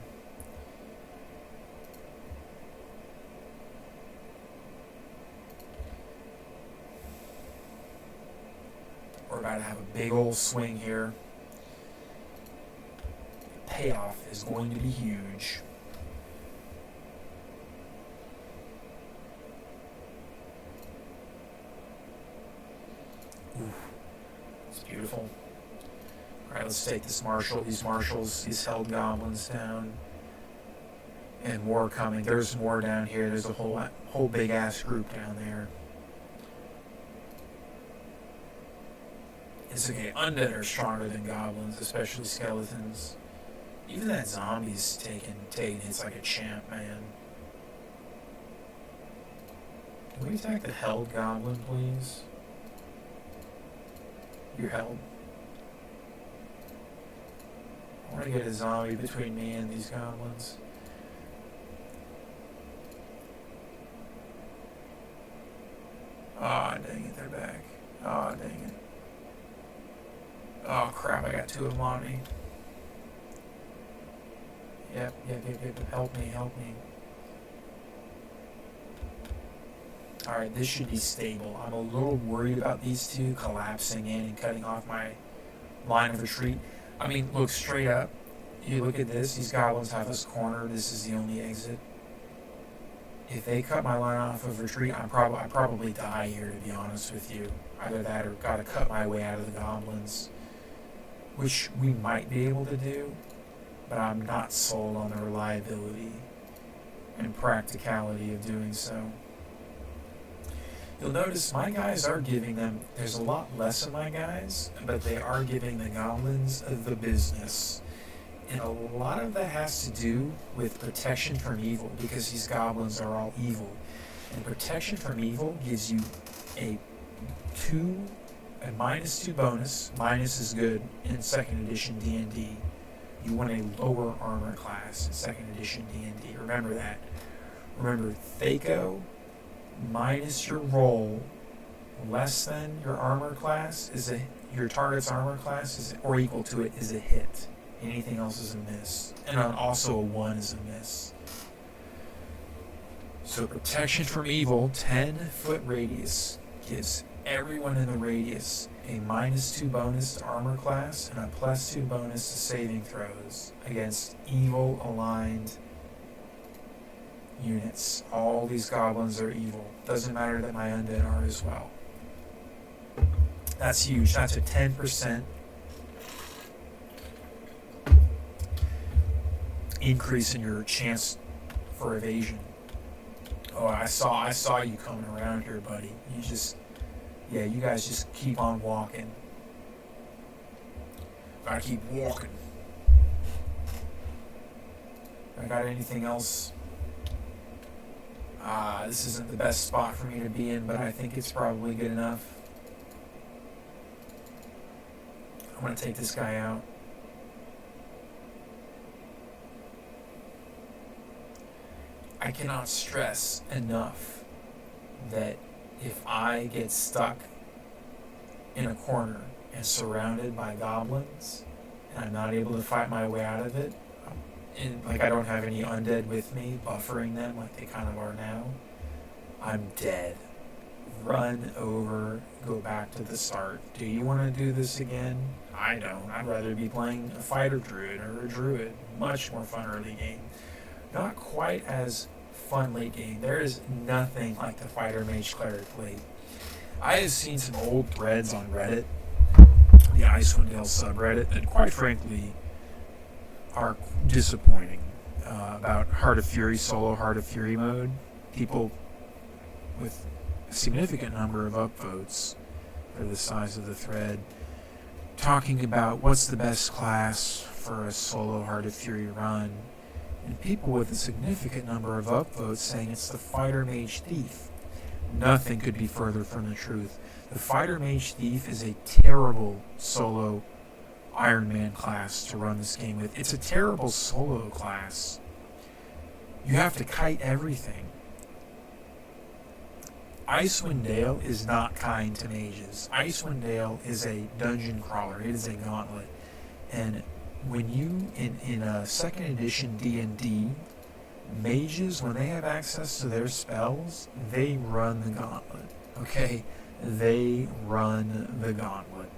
We're about to have a big old swing here. The payoff is going to be huge. Ooh, it's beautiful. Alright, let's take these marshals, these held goblins down. And more coming. There's more down here. There's a whole big ass group down there. It's okay. Undead are stronger than goblins, especially skeletons. Even that zombie's taking hits like a champ, man. Can we attack the held goblin, please? You're held. I want to get a zombie between me and these goblins. Ah, dang it, they're back. Ah, dang it. Oh crap, I got 2 of them on me. Yep, help me. Alright, this should be stable. I'm a little worried about these 2 collapsing in and cutting off my line of retreat. I mean, look straight up. You look at this, these goblins have us cornered. This is the only exit. If they cut my line off of retreat, I probably die here, to be honest with you. Either that or gotta cut my way out of the goblins. Which we might be able to do, but I'm not sold on the reliability and practicality of doing so. You'll notice my guys are giving them, there's a lot less of my guys, but they are giving the goblins the business. And a lot of that has to do with protection from evil, because these goblins are all evil. And protection from evil gives you a -2 bonus. Minus is good in 2nd edition D&D. You want a lower armor class in 2nd edition D&D. Remember that. Remember, Thaco minus your roll less than your armor class your target's armor class is, or equal to it, is a hit. Anything else is a miss. And also a 1 is a miss. So protection from evil, 10-foot radius, gives everyone in the radius a -2 bonus to armor class and a +2 bonus to saving throws against evil aligned units. All these goblins are evil. Doesn't matter that my undead are as well. That's huge. That's a 10% increase in your chance for evasion. Oh, I saw you coming around here, buddy. You guys just keep on walking. Gotta keep walking. I got anything else? This isn't the best spot for me to be in, but I think it's probably good enough. I'm gonna take this guy out. I cannot stress enough that if I get stuck in a corner and surrounded by goblins and I'm not able to fight my way out of it, and like I don't have any undead with me buffering them like they kind of are now, I'm dead. Run over, go back to the start. Do you want to do this again? I don't. I'd rather be playing a fighter druid or a druid. Much more fun early game. Not quite as fun late game. There is nothing like the fighter mage cleric late. I have seen some old threads on Reddit, the Icewind Dale subreddit, that quite frankly are disappointing about Heart of Fury solo, Heart of Fury mode. People with a significant number of upvotes for the size of the thread talking about what's the best class for a solo Heart of Fury run, and people with a significant number of upvotes saying it's the Fighter Mage Thief. Nothing could be further from the truth. The Fighter Mage Thief is a terrible solo Ironman class to run this game with. It's a terrible solo class. You have to kite everything. Icewind Dale is not kind to mages. Icewind Dale is a dungeon crawler. It is a gauntlet. And when you, in a 2nd edition D&D, mages, when they have access to their spells, they run the gauntlet. Okay? They run the gauntlet.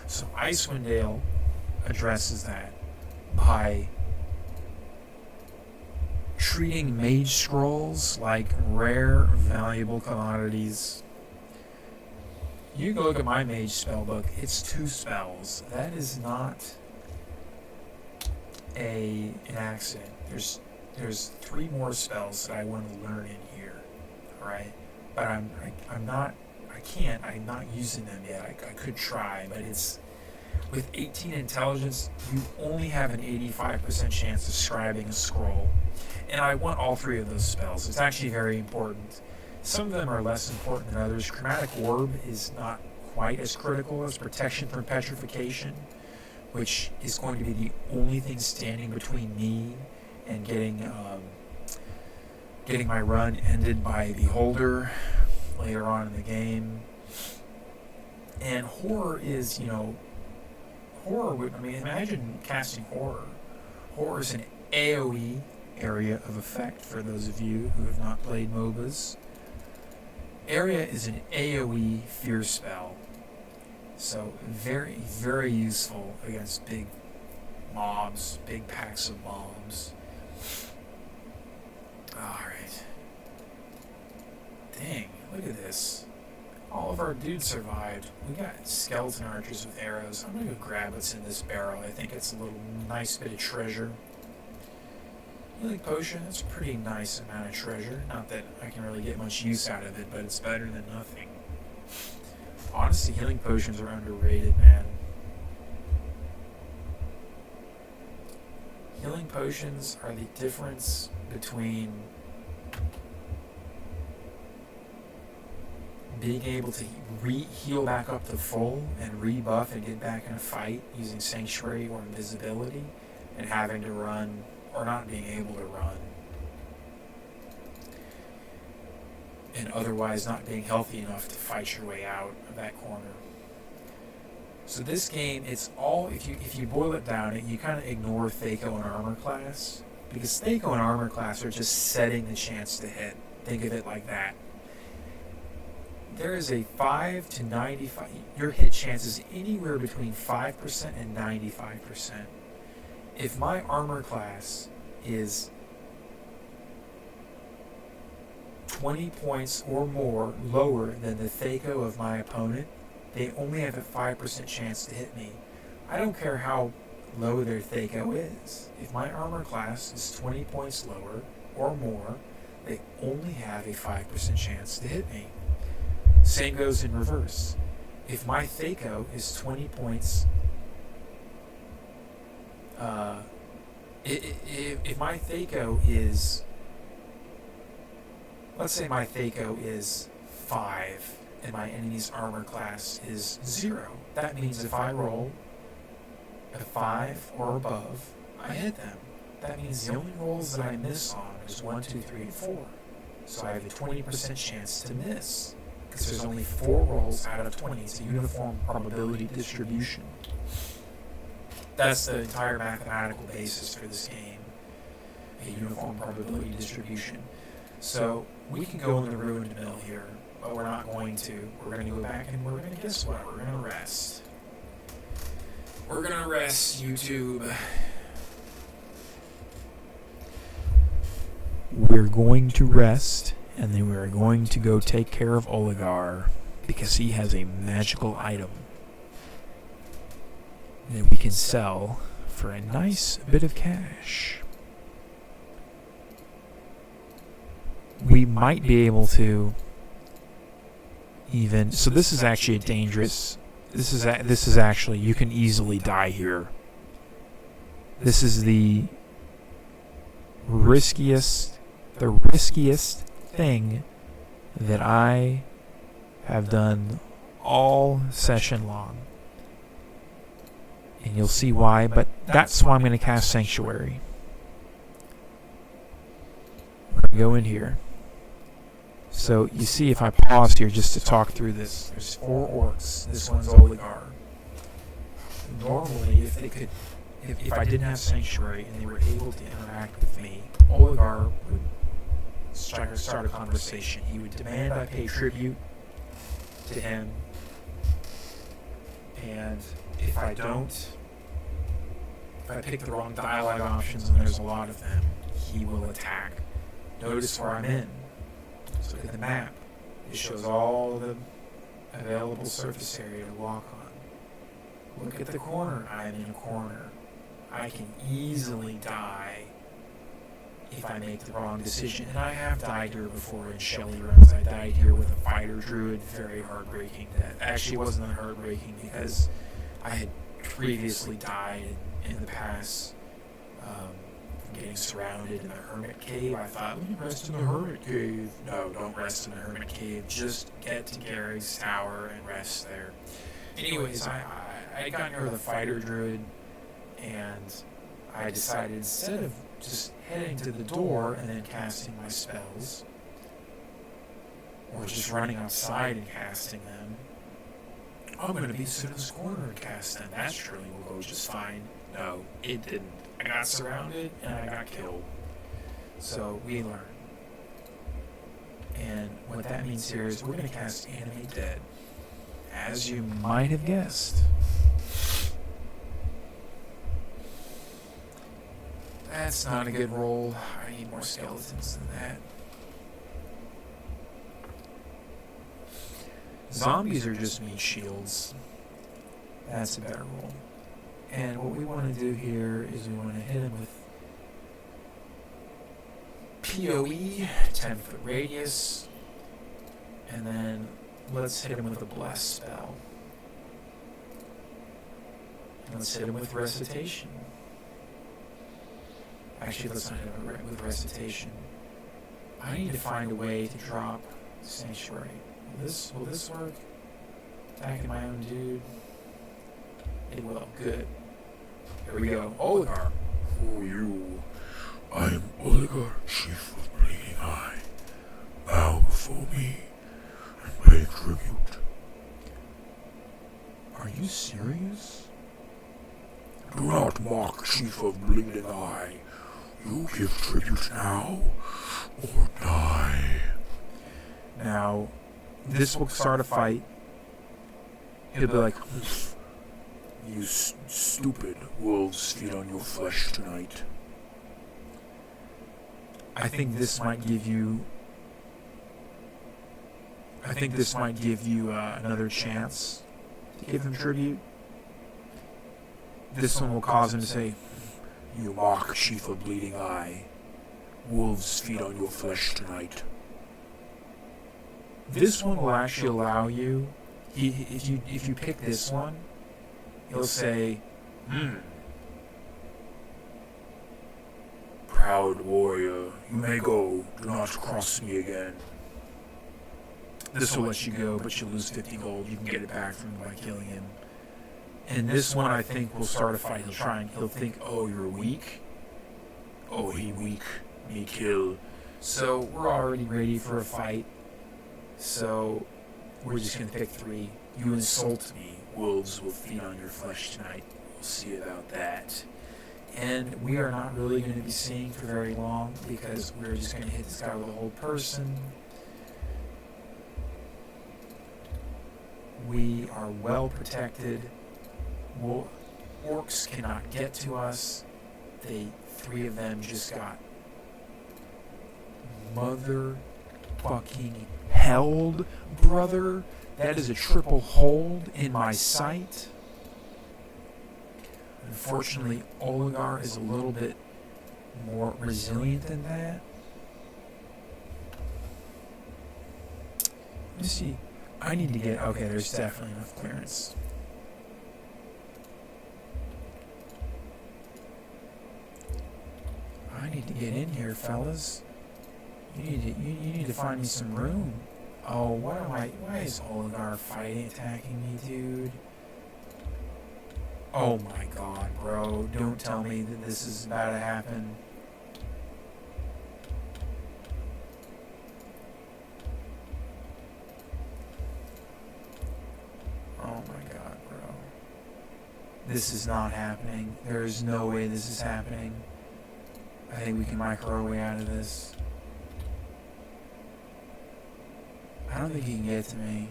So Icewind Dale addresses that by treating mage scrolls like rare, valuable commodities. You go look at my mage spellbook, it's 2 spells. That is not an accident. There's 3 more spells that I want to learn in here, alright? But I'm not using them yet. I could try, but it's, with 18 intelligence, you only have an 85% chance of scribing a scroll. And I want all 3 of those spells. It's actually very important. Some of them are less important than others. Chromatic Orb is not quite as critical as Protection from Petrification, which is going to be the only thing standing between me and getting my run ended by Beholder later on in the game. And Horror is, imagine casting Horror. Horror is an AoE area of effect for those of you who have not played MOBAs. Area is an AoE fear spell. So very, very useful against big mobs, big packs of bombs. Alright. Dang, look at this. All of our dudes survived. We got skeleton archers with arrows. I'm gonna go grab what's in this barrel. I think it's a little nice bit of treasure. Healing potion, that's a pretty nice amount of treasure. Not that I can really get much use out of it, but it's better than nothing. Honestly, healing potions are underrated, man. Healing potions are the difference between being able to heal back up to full and rebuff and get back in a fight using Sanctuary or Invisibility, and having to run or not being able to run, and otherwise not being healthy enough to fight your way out of that corner. So this game, it's all, if you boil it down, you kind of ignore Thaco and Armor class, because Thaco and Armor class are just setting the chance to hit. Think of it like that. There is a 5 to 95, your hit chance is anywhere between 5% and 95%. If my armor class is 20 points or more lower than the Thaco of my opponent, they only have a 5% chance to hit me. I don't care how low their Thaco is. If my armor class is 20 points lower or more, they only have a 5% chance to hit me. Same goes in reverse. If my Thaco is 20 points, if my Thaco is, let's say my Thaco is 5 and my enemy's armor class is 0, that means if I roll a 5 or above, I hit them. That means the only rolls that I miss on is 1, 2, 3, and 4. So I have a 20% chance to miss, because there's only 4 rolls out of 20. It's a uniform probability distribution. That's the entire mathematical basis for this game, a uniform probability distribution. So we can go in the ruined mill here, but we're not going to. We're going to go back and we're going to, guess what? We're going to rest. We're going to rest, YouTube. We're going to rest, and then we're going to go take care of Oligar, because he has a magical item that we can sell for a nice bit of cash. We might be able to even... So this is actually a dangerous... This is actually... You can easily die here. This is the riskiest thing that I have done all session long. And you'll see why, but that's why I'm going to cast Sanctuary. We're going to go in here. So you see, if I pause here just to talk through this, there's 4 orcs. This one's Oligar. Normally, if I didn't have Sanctuary and they were able to interact with me, Oligar would start a conversation. He would demand I pay tribute to him, and if I pick the wrong dialogue options, and there's a lot of them, he will attack. Notice where I'm in. Let's look at the map. It shows all the available surface area to walk on. Look at the corner. I'm in a corner. I can easily die if I make the wrong decision. And I have died here before in Shelly runs. I died here with a fighter druid. Very heartbreaking death. Actually, it wasn't that heartbreaking because I had previously died in the past, getting surrounded in a hermit cave. I thought, let me rest in the hermit cave. No, don't rest in the hermit cave. Just get to Garrick's tower and rest there. Anyways, I got near the fighter druid, and I decided, instead of just heading to the door and then casting my spells, or just running outside and casting them, I'm going to sit in this corner and cast them. That surely will go just fine. No, it didn't. I got surrounded and I got killed. So we learn. And what that means here is we're going to cast Animate Dead. As you might have guessed. That's not a good roll. I need more skeletons than that. Zombies are just meat shields. That's a better roll. And what we want to do here is we want to hit him with PoE, 10-foot radius, and then let's hit him with a bless spell. And let's hit him with recitation. Actually, let's not hit him with recitation. I need to find a way to drop Sanctuary. Will this work? Attacking my own dude? It will. Good. Here we go. Oligar. Who are you? I am Oligar, Chief of Bleeding Eye. Bow before me and pay tribute. Are you serious? Do not mock, Chief of Bleeding Eye. You give tribute now, or die. Now, this will start a fight. He'll be like, you stupid wolves feed on your flesh tonight. I think this might give you another chance to give him tribute. This one will cause him to say, you mock, Chief of Bleeding Eye. Wolves feed on your flesh tonight. This one will actually allow you, if you pick this one, he'll say, Proud warrior, you may go. Do not cross me again. This will let you go, but you'll lose 50 gold. You can get it back from him by killing him. And this one, I think, will start a fight. He'll think, oh, you're weak? Oh, he weak. Me kill. So we're already ready for a fight. So we're just going to pick 3. You insult me. Wolves will feed on your flesh tonight. We'll see about that. And we are not really going to be seeing for very long because we're just going to hit this guy with a whole person. We are well protected. Orcs cannot get to us. 3 of them just got motherfucking held, brother. That is a triple hold in my sight. Unfortunately, Oligar is a little bit more resilient than that. Let me see. I need to get... Okay, there's definitely enough clearance. I need to get in here, fellas. You need to find me some room. Oh, why is Oligar attacking me, dude? Oh my god, bro. Don't tell me that this is about to happen. Oh my god, bro. This is not happening. There is no way this is happening. I think we can micro our way out of this. I don't think he can get to me.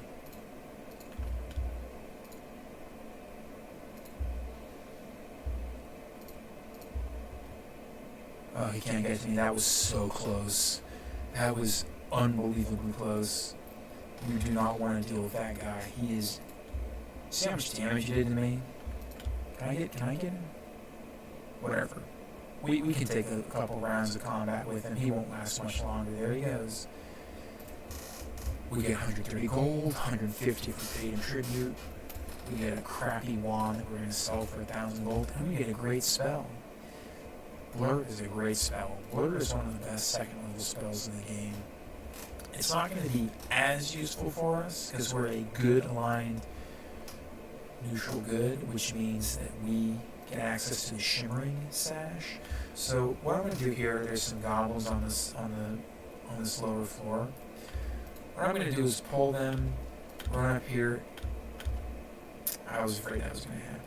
Oh, he can't get to me. That was so close. That was unbelievably close. We do not want to deal with that guy. He is... See how much damage he did to me? Can I get him? Whatever. We can take a couple rounds of combat with him. He won't last much longer. There he goes. We get 130 gold, 150 if we paid in tribute. We get a crappy wand that we're going to sell for 1,000 gold. And we get a great spell. Blur is a great spell. Blur is one of the best second level spells in the game. It's not going to be as useful for us because we're a good aligned neutral good, which means that we get access to the shimmering sash. So what I'm going to do here, there's some goblins on this lower floor. What I'm going to do is pull them, run up here. I was afraid that was going to happen.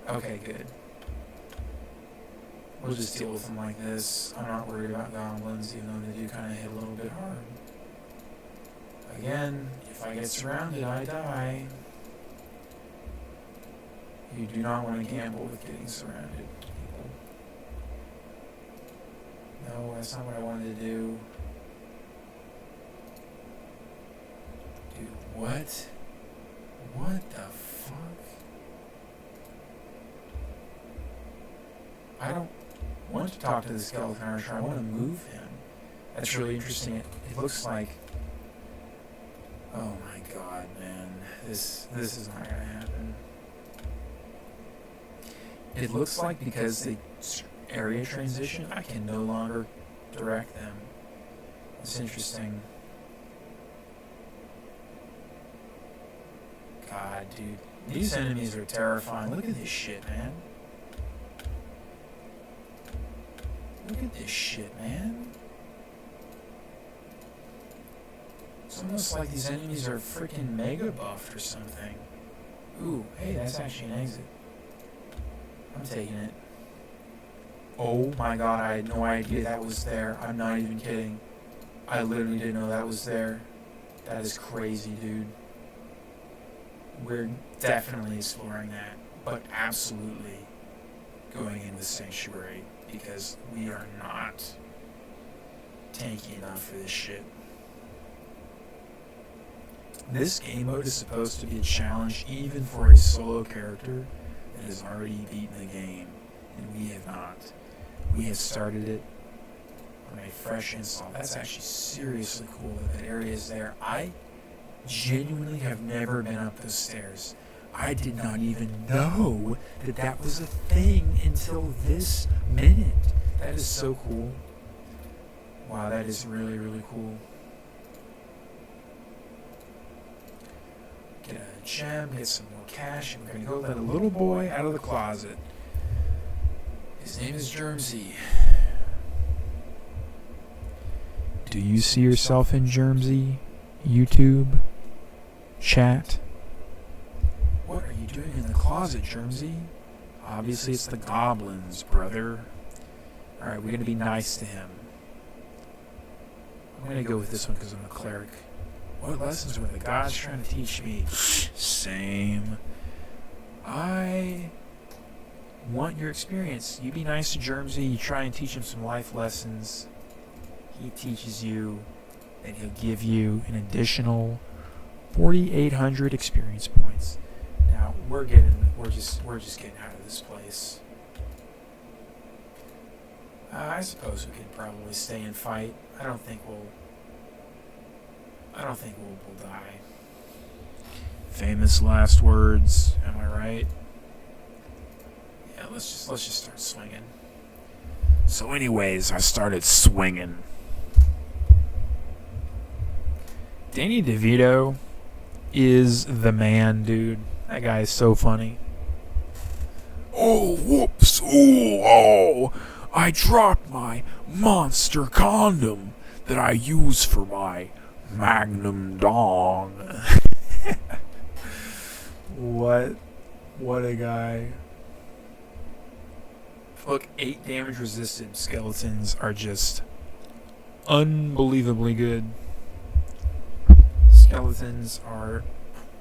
Okay, good. We'll just deal with them like this. I'm not worried about goblins, even though they do kind of hit a little bit hard. Again, if I get surrounded, I die. You do not want to gamble with getting surrounded, people. No, that's not what I wanted to do. Dude, what? What the fuck? I don't want to talk to the skeleton archer. I want to move him. That's really interesting. It looks like... Oh my god, man. This is not going to happen. It looks like because the area transition, I can no longer direct them. It's interesting. God, dude. These enemies are terrifying. Look at this shit, man. Look at this shit, man. It's almost like these enemies are freaking mega buffed or something. Ooh, hey, that's actually an exit. I'm taking it. Oh my god, I had no idea that was there. I'm not even kidding. I literally didn't know that was there. That is crazy, dude. We're definitely exploring that, but absolutely going in with Sanctuary because we are not tanky enough for this shit. This game mode is supposed to be a challenge even for a solo character that has already beaten the game, and we have not. We have started it on a fresh install. That's actually seriously cool that that area is there. I genuinely have never been up those stairs. I did not even know that that was a thing until this minute. That is so cool. Wow, that is really, really cool. Get a gem, get some more cash, and we're going to go let a little boy out of the closet. His name is Germsy. Do you see yourself in Germsy? YouTube? Chat? What are you doing in the closet, Germsy? Obviously it's the goblins, brother. Alright, we're going to be nice to him. I'm going to go with this one because I'm a cleric. What lessons were the gods trying to teach me? Same. I want your experience. You be nice to Germsy. You try and teach him some life lessons. He teaches you, and he'll give you an additional 4,800 experience points. Now we're just getting out of this place. I suppose we could probably stay and fight. I don't think we'll die. Famous last words. Am I right? Yeah, let's just start swinging. So, anyways, I started swinging. Danny DeVito is the man, dude. That guy is so funny. Oh, whoops. Oh, I dropped my monster condom that I use for my Magnum Dong. What a guy. Look, 8 damage resistant skeletons are just unbelievably good. Skeletons are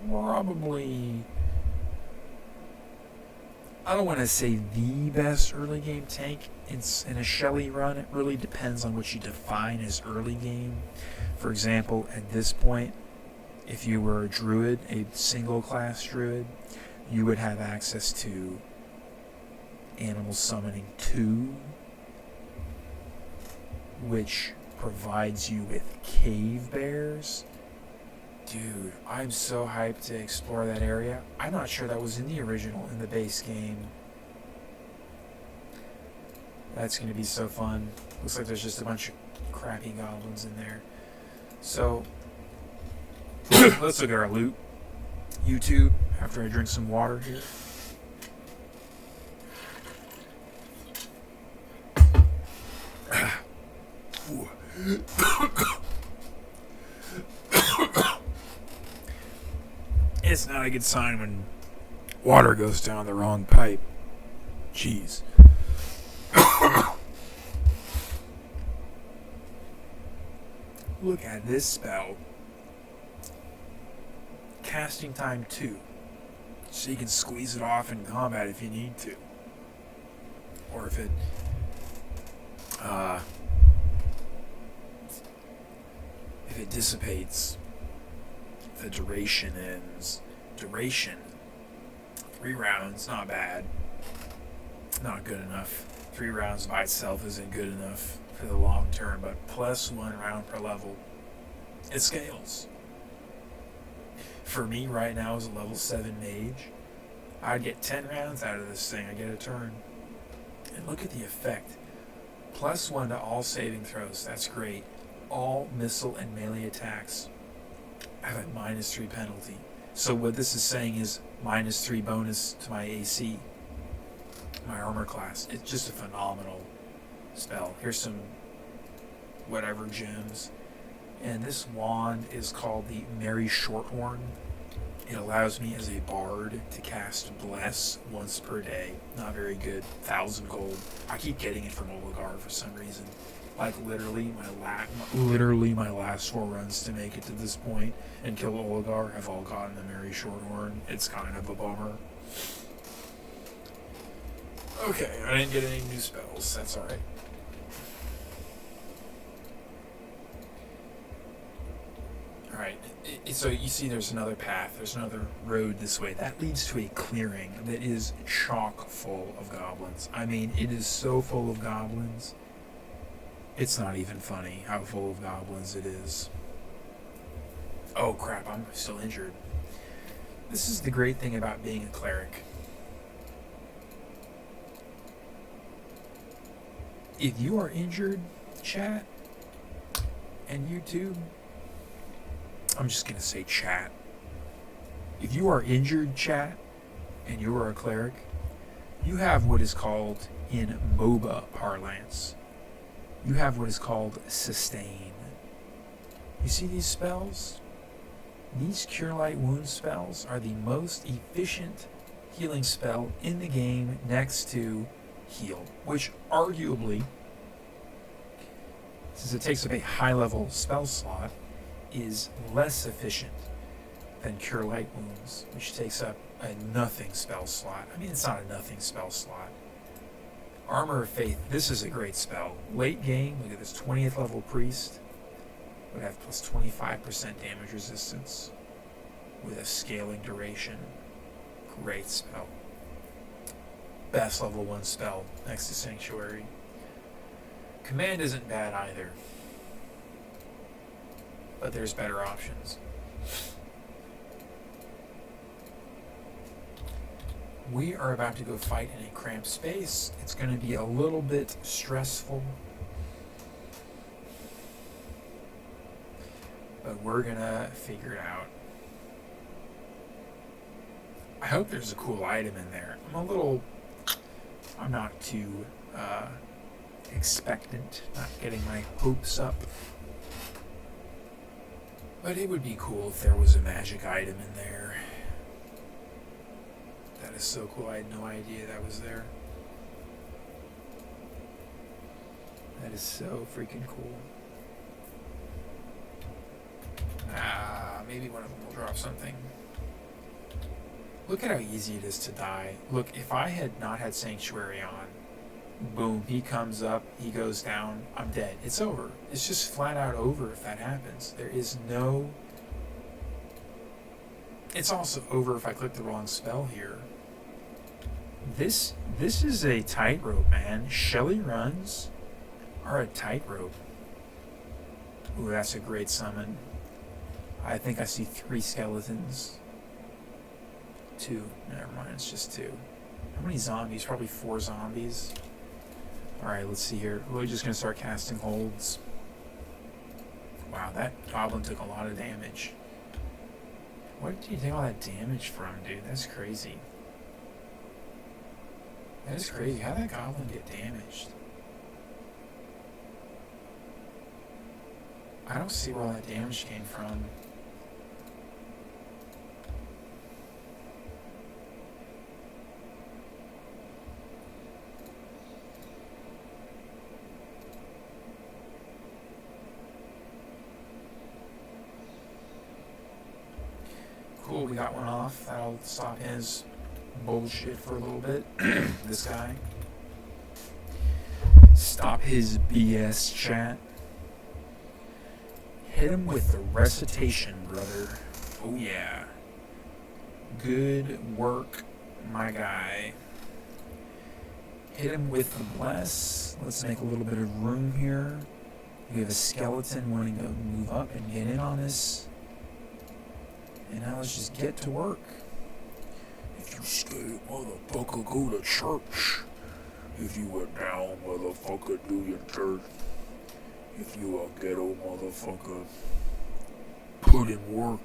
probably, I don't want to say the best early game tank in a Shelly run. It really depends on what you define as early game. For example, at this point, if you were a druid, a single class druid, you would have access to Animal Summoning 2, which provides you with cave bears. Dude, I'm so hyped to explore that area. I'm not sure that was in the original, in the base game. That's going to be so fun. Looks like there's just a bunch of crappy goblins in there. So, let's look at our loot. YouTube, after I drink some water here. It's not a good sign when water goes down the wrong pipe. Jeez. Look at this spell. Casting time 2. So you can squeeze it off in combat if you need to. Or if it dissipates, the duration ends. Duration. 3 rounds, not bad. Not good enough. 3 rounds by itself isn't good enough for the long term, but plus 1 round per level. It scales. For me right now as a level 7 mage, I'd get 10 rounds out of this thing. I get a turn. And look at the effect. Plus 1 to all saving throws. That's great. All missile and melee attacks have a -3 penalty. So what this is saying is -3 bonus to my AC, my armor class. It's just a phenomenal spell. Here's some whatever gems. And this wand is called the Merry Shorthorn. It allows me as a bard to cast Bless once per day. Not very good. 1,000 gold. I keep getting it from Oligar for some reason. Like literally my last 4 runs to make it to this point and kill Oligar have all gotten the Merry Shorthorn. It's kind of a bummer. Okay, I didn't get any new spells. That's alright. Alright, so you see there's another path. There's another road this way. That leads to a clearing that is chock full of goblins. I mean, it is so full of goblins. It's not even funny how full of goblins it is. Oh crap, I'm still injured. This is the great thing about being a cleric. If you are injured, chat, and YouTube, I'm just going to say chat. If you are injured, chat, and you are a cleric, you have what is called, in MOBA parlance, you have what is called sustain. You see these spells? These Cure Light Wound spells are the most efficient healing spell in the game next to Heal, which arguably, since it takes up a high-level spell slot, is less efficient than Cure Light Wounds, which takes up a nothing spell slot. I mean, it's not a nothing spell slot. Armor of Faith, this is a great spell. Late game, look at this 20th level priest would have plus 25% damage resistance with a scaling duration. Great spell. Best level 1 spell next to Sanctuary. Command isn't bad either, but there's better options. We are about to go fight in a cramped space. It's going to be a little bit stressful, but we're going to figure it out. I hope there's a cool item in there. I'm not too expectant, not getting my hopes up. But it would be cool if there was a magic item in there. That is so cool. I had no idea that was there. That is so freaking cool. Maybe one of them will drop something. Look at how easy it is to die. Look, if I had not had Sanctuary on, boom, he comes up, he goes down, I'm dead. It's over. It's just flat out over if that happens. There is no... It's also over if I click the wrong spell here. This is a tightrope, man. Shelly runs are a tightrope. Ooh, that's a great summon. I think I see 3 skeletons. 2. Never mind, it's just 2. How many zombies? Probably 4 zombies. Alright, let's see here. We're just going to start casting holds. Wow, that goblin took a lot of damage. What did you take all that damage from, dude? That's crazy. That is crazy. How did that goblin get damaged? I don't see where all that damage came from. Cool, we got one off. That'll stop his bullshit for a little bit. This guy. Stop his BS, chat. Hit him with the recitation, brother. Oh yeah. Good work, my guy. Hit him with the bless. Let's make a little bit of room here. We have a skeleton wanting to move up and get in on this. And now let's just get to work. If you scared, motherfucker, go to church. If you were down, motherfucker, do your dirt. If you a ghetto motherfucker, put in work.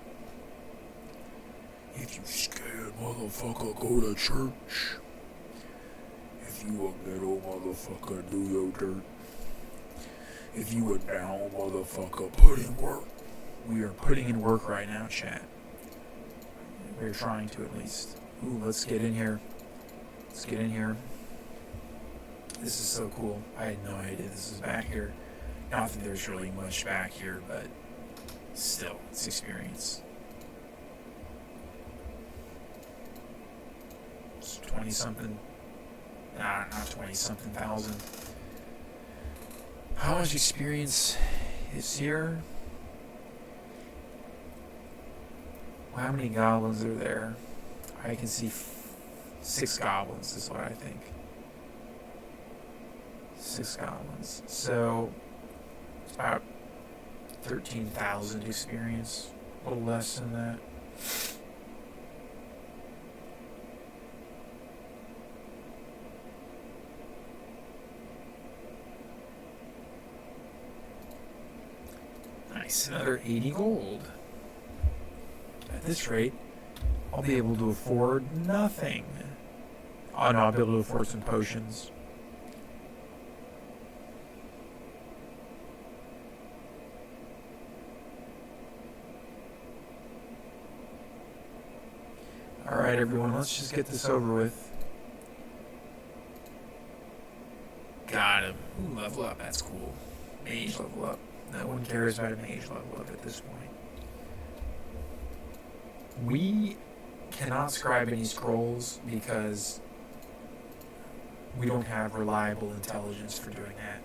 If you scared, motherfucker, go to church. If you a ghetto motherfucker, do your dirt. If you were down, motherfucker, put in work. We are putting in work right now, chat. We're trying to at least. Ooh, let's get in here. Let's get in here. This is so cool. I had no idea this was back here. Not that there's really much back here, but still, it's experience. It's 20-something. Nah, not 20-something thousand. How much experience is here? How many goblins are there? I can see 6 goblins is what I think. 6 goblins. So, it's about 13,000 experience. A little less than that. Nice. Another 80 gold. At this rate, I'll be able to afford nothing. Oh no, I'll be able to afford some potions. Alright, everyone, let's just get this over with. Got him. Ooh, level up. That's cool. Mage level up. No one cares about a mage level up at this point. We cannot scribe any scrolls because we don't have reliable intelligence for doing that.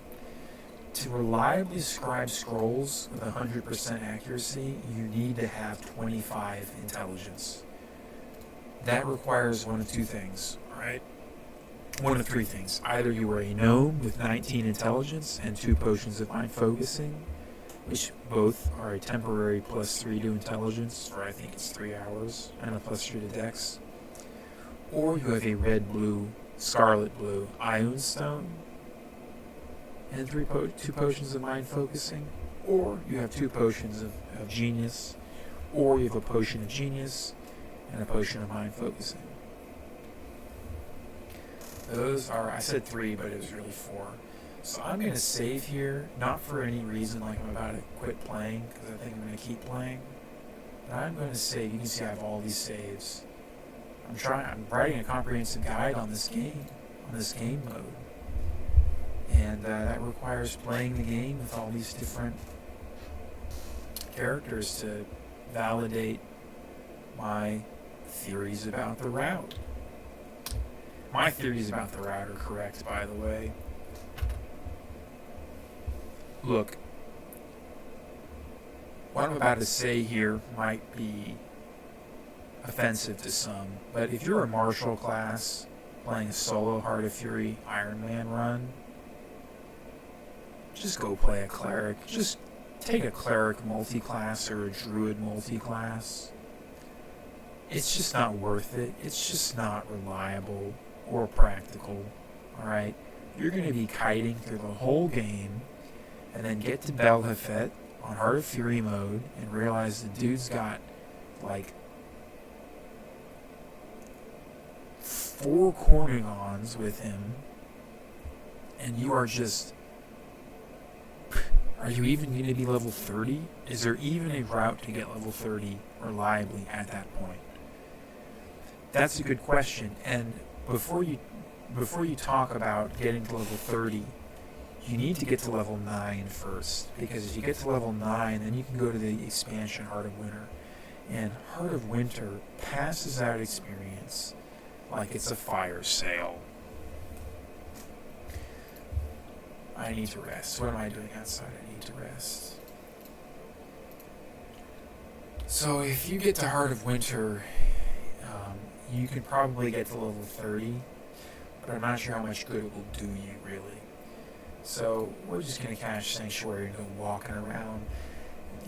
To reliably scribe scrolls with 100% accuracy, you need to have 25 intelligence. That requires one of two things, alright? One of three things. Either you are a gnome with 19 intelligence and 2 potions of mind focusing, which both are a temporary +3 to intelligence, for I think it's 3 hours, and a +3 to dex. Or you have a red-blue, scarlet-blue Ion Stone, and 2 potions of mind focusing, or you have 2 potions of genius, or you have a potion of genius and a potion of mind focusing. Those are, I said 3, but it was really 4. So I'm going to save here, not for any reason like I'm about to quit playing, because I think I'm going to keep playing. But I'm going to save. You can see I have all these saves. I'm writing a comprehensive guide on this game mode. And that requires playing the game with all these different characters to validate my theories about the route. My theories about the route are correct, by the way. Look, what I'm about to say here might be offensive to some, but if you're a martial class playing a solo Heart of Fury Ironman run, just go play a Cleric. Just take a Cleric multi-class or a Druid multi-class. It's just not worth it. It's just not reliable or practical. Alright? You're going to be kiting through the whole game and then get to Belhafet on Heart of Fury mode and realize the dude's got like 4 Cornigons with him, and you are just... Are you even going to be level 30? Is there even a route to get level 30 reliably at that point? That's a good question. And before you talk about getting to level 30, you need to get to level 9 first. Because if you get to level 9, then you can go to the expansion Heart of Winter. And Heart of Winter passes out experience like it's a fire sale. I need to rest. What am I doing outside? I need to rest. So if you get to Heart of Winter, you can probably get to level 30, but I'm not sure how much good it will do you, really. So we're just going to cash Sanctuary and go walking around.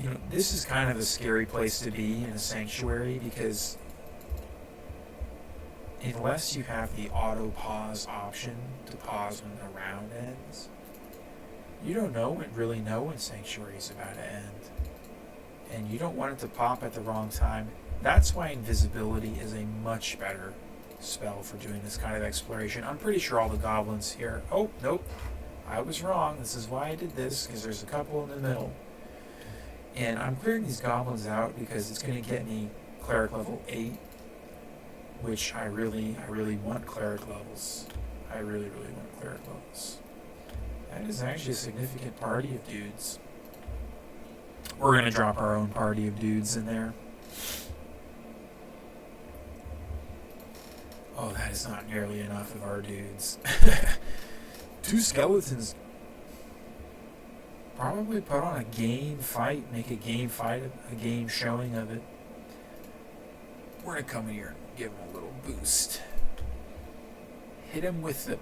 You know, this is kind of a scary place to be in a Sanctuary, because unless you have the auto pause option to pause when the round ends, you don't really know when Sanctuary is about to end. And you don't want it to pop at the wrong time. That's why Invisibility is a much better spell for doing this kind of exploration. I'm pretty sure all the goblins here... Oh, nope. I was wrong. This is why I did this, because there's a couple in the middle. And I'm clearing these goblins out because it's going to get me Cleric level 8, which I really want Cleric levels. I really want Cleric levels. That is actually a significant party of dudes. We're going to drop our own party of dudes in there. Oh, that is not nearly enough of our dudes. 2 skeletons. Probably put on a game fight, make a game showing of it. We're going to come in here and give him a little boost. Hit him with the...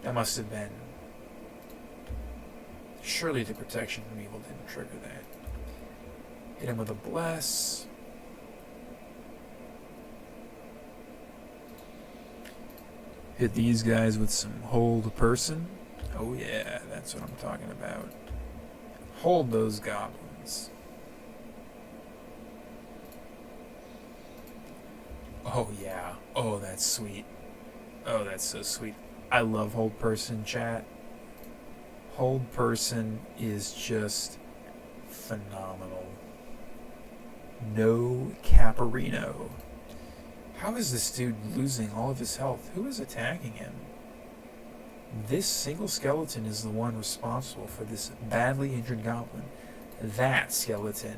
That must have been... Surely the protection from evil didn't trigger that. Hit him with a bless. Hit these guys with some hold person. Oh yeah, that's what I'm talking about. Hold those goblins. Oh yeah. Oh, that's sweet. Oh, that's so sweet. I love hold person, chat. Hold person is just phenomenal. No Caparino. How is this dude losing all of his health? Who is attacking him? This single skeleton is the one responsible for this badly injured goblin. That skeleton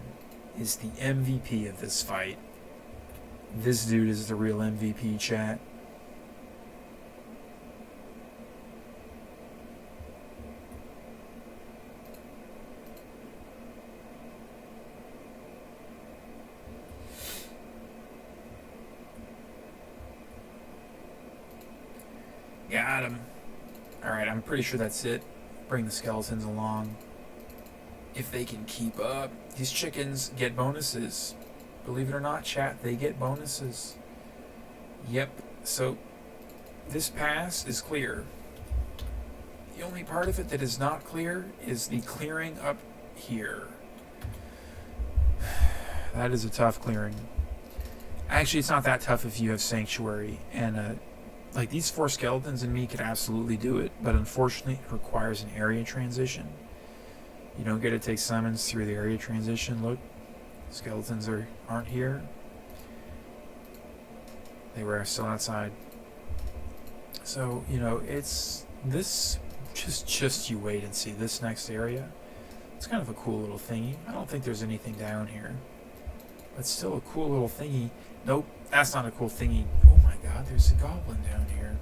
is the MVP of this fight. This dude is the real MVP, chat. Got him. Alright, I'm pretty sure that's it. Bring the skeletons along. If they can keep up, these chickens get bonuses. Believe it or not, chat, they get bonuses. Yep, so this pass is clear. The only part of it that is not clear is the clearing up here. That is a tough clearing. Actually, it's not that tough if you have Sanctuary. And, like, these 4 skeletons and me could absolutely do it, but unfortunately it requires an area transition. You don't get to take summons through the area transition. Look, skeletons aren't here. They were still outside. So, you know, it's this, just you wait and see this next area. It's kind of a cool little thingy. I don't think there's anything down here. But still a cool little thingy. Nope, that's not a cool thingy. Oh my god, there's a goblin down here.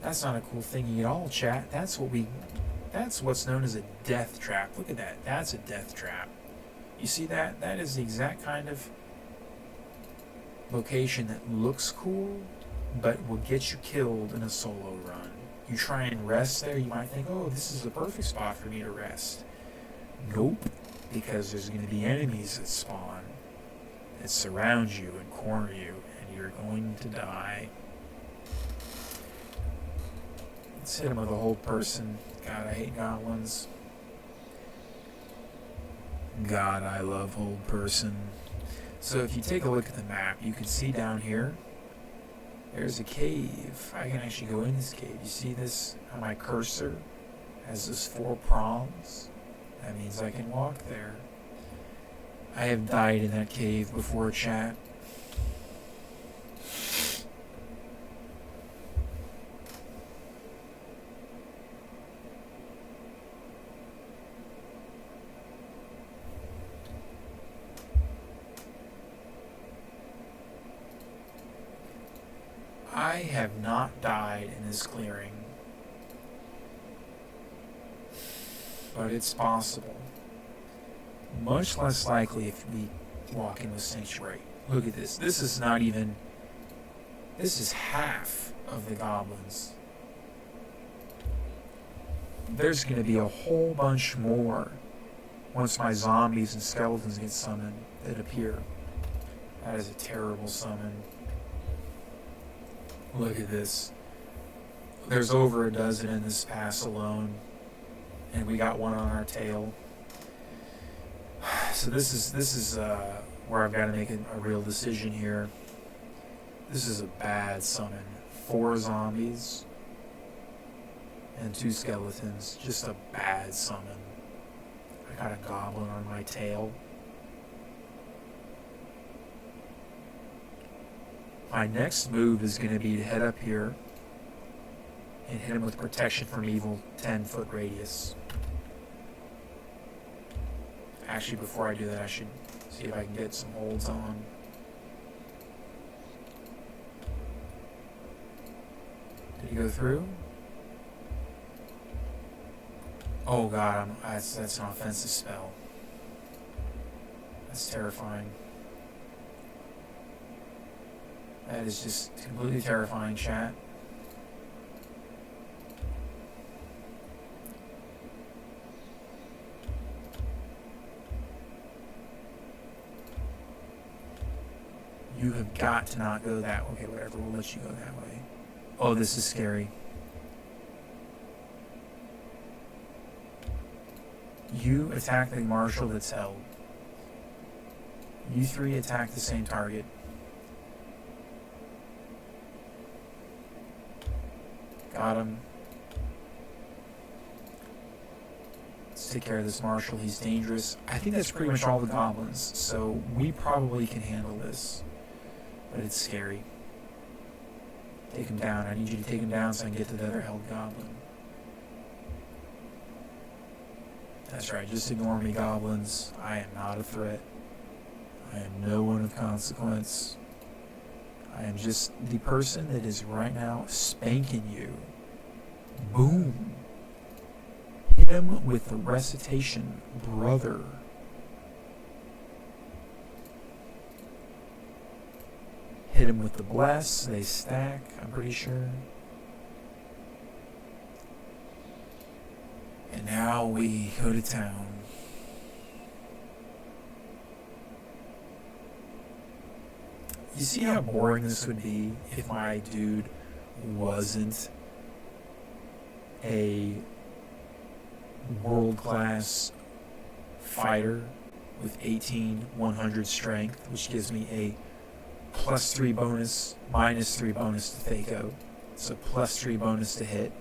That's not a cool thingy at all, chat. That's what's known as a death trap. Look at that. That's a death trap. You see that? That is the exact kind of location that looks cool, but will get you killed in a solo run. You try and rest there, you might think, oh, this is the perfect spot for me to rest. Nope, because there's going to be enemies that spawn, that surround you and corner you, and you're going to die. Let's hit him with a hold person. God, I hate goblins. God, I love hold person. So if you take a look at the map, you can see down here, there's a cave. I can actually go in this cave. You see this? How my cursor has those 4 prongs? That means I can walk there. I have died in that cave before, chat. I have not died in this clearing, but it's possible. Much less likely if we walk in with Sanctuary. Look at this. This is not even... This is half of the goblins. There's going to be a whole bunch more once my zombies and skeletons get summoned that appear. That is a terrible summon. Look at this. There's over a dozen in this pass alone, and we got one on our tail. So this is where I've got to make a real decision here. This is a bad summon. 4 zombies and 2 skeletons. Just a bad summon. I got a goblin on my tail. My next move is going to be to head up here and hit him with protection from evil 10-foot radius. Actually, before I do that, I should see if I can get some holds on. Did he go through? Oh god, that's an offensive spell. That's terrifying. That is just completely terrifying, chat. You have got to not go that way. Okay, whatever, we'll let you go that way. Oh, this is scary. You attack the marshal that's held. You 3 attack the same target. Got him. Let's take care of this marshal. He's dangerous. I think that's pretty much all the goblins, so we probably can handle this. But it's scary. Take him down. I need you to take him down so I can get to the other held goblin. That's right, just ignore me, goblins. I am not a threat. I am no one of consequence. I am just the person that is right now spanking you. Boom. Hit him with the recitation, brother. Hit him with the bless. They stack, I'm pretty sure. And now we go to town. You see how boring this would be if my dude wasn't a world-class fighter with 100 strength, which gives me a +3 bonus, -3 bonus to Thaco. So +3 bonus to hit,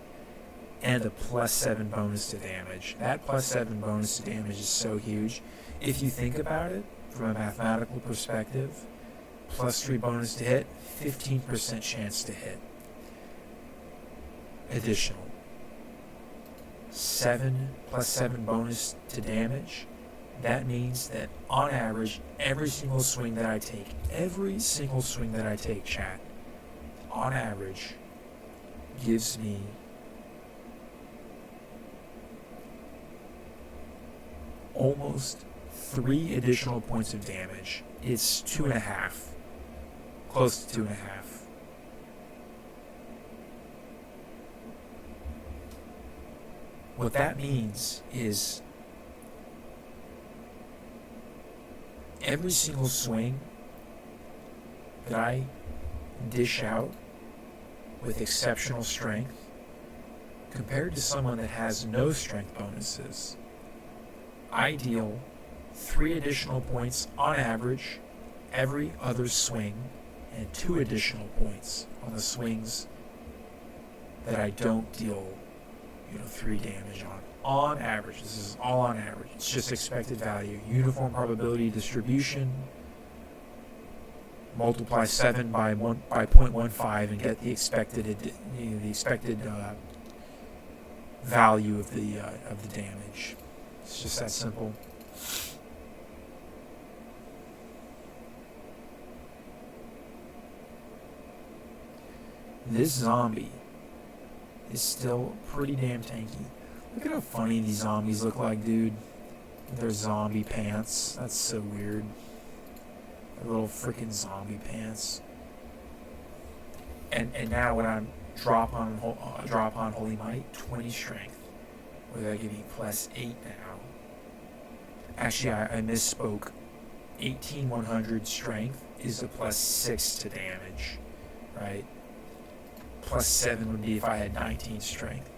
and a +7 bonus to damage. That +7 bonus to damage is so huge. If you think about it from a mathematical perspective, +3 bonus to hit, 15% chance to hit. Additional. 7 +7 bonus to damage. That means that on average, every single swing that I take, chat, on average, gives me almost 3 additional points of damage. It's 2.5. Close to 2.5. What that means is every single swing that I dish out with exceptional strength, compared to someone that has no strength bonuses, I deal 3 additional points on average every other swing, and 2 additional points on the swings that I don't deal 3 damage on. On average, this is all on average. It's just expected value. Uniform probability distribution. Multiply 7 by 0.15 and get the expected value of the damage. It's just that simple. This zombie is still pretty damn tanky. Look at how funny these zombies look like, dude. Their zombie pants. That's so weird. Their little freaking zombie pants. And now when I drop on Holy Might, 20 strength. Where that give me +8 now. Actually, I misspoke. 100 strength is a +6 to damage, right? +7 would be if I had 19 strength.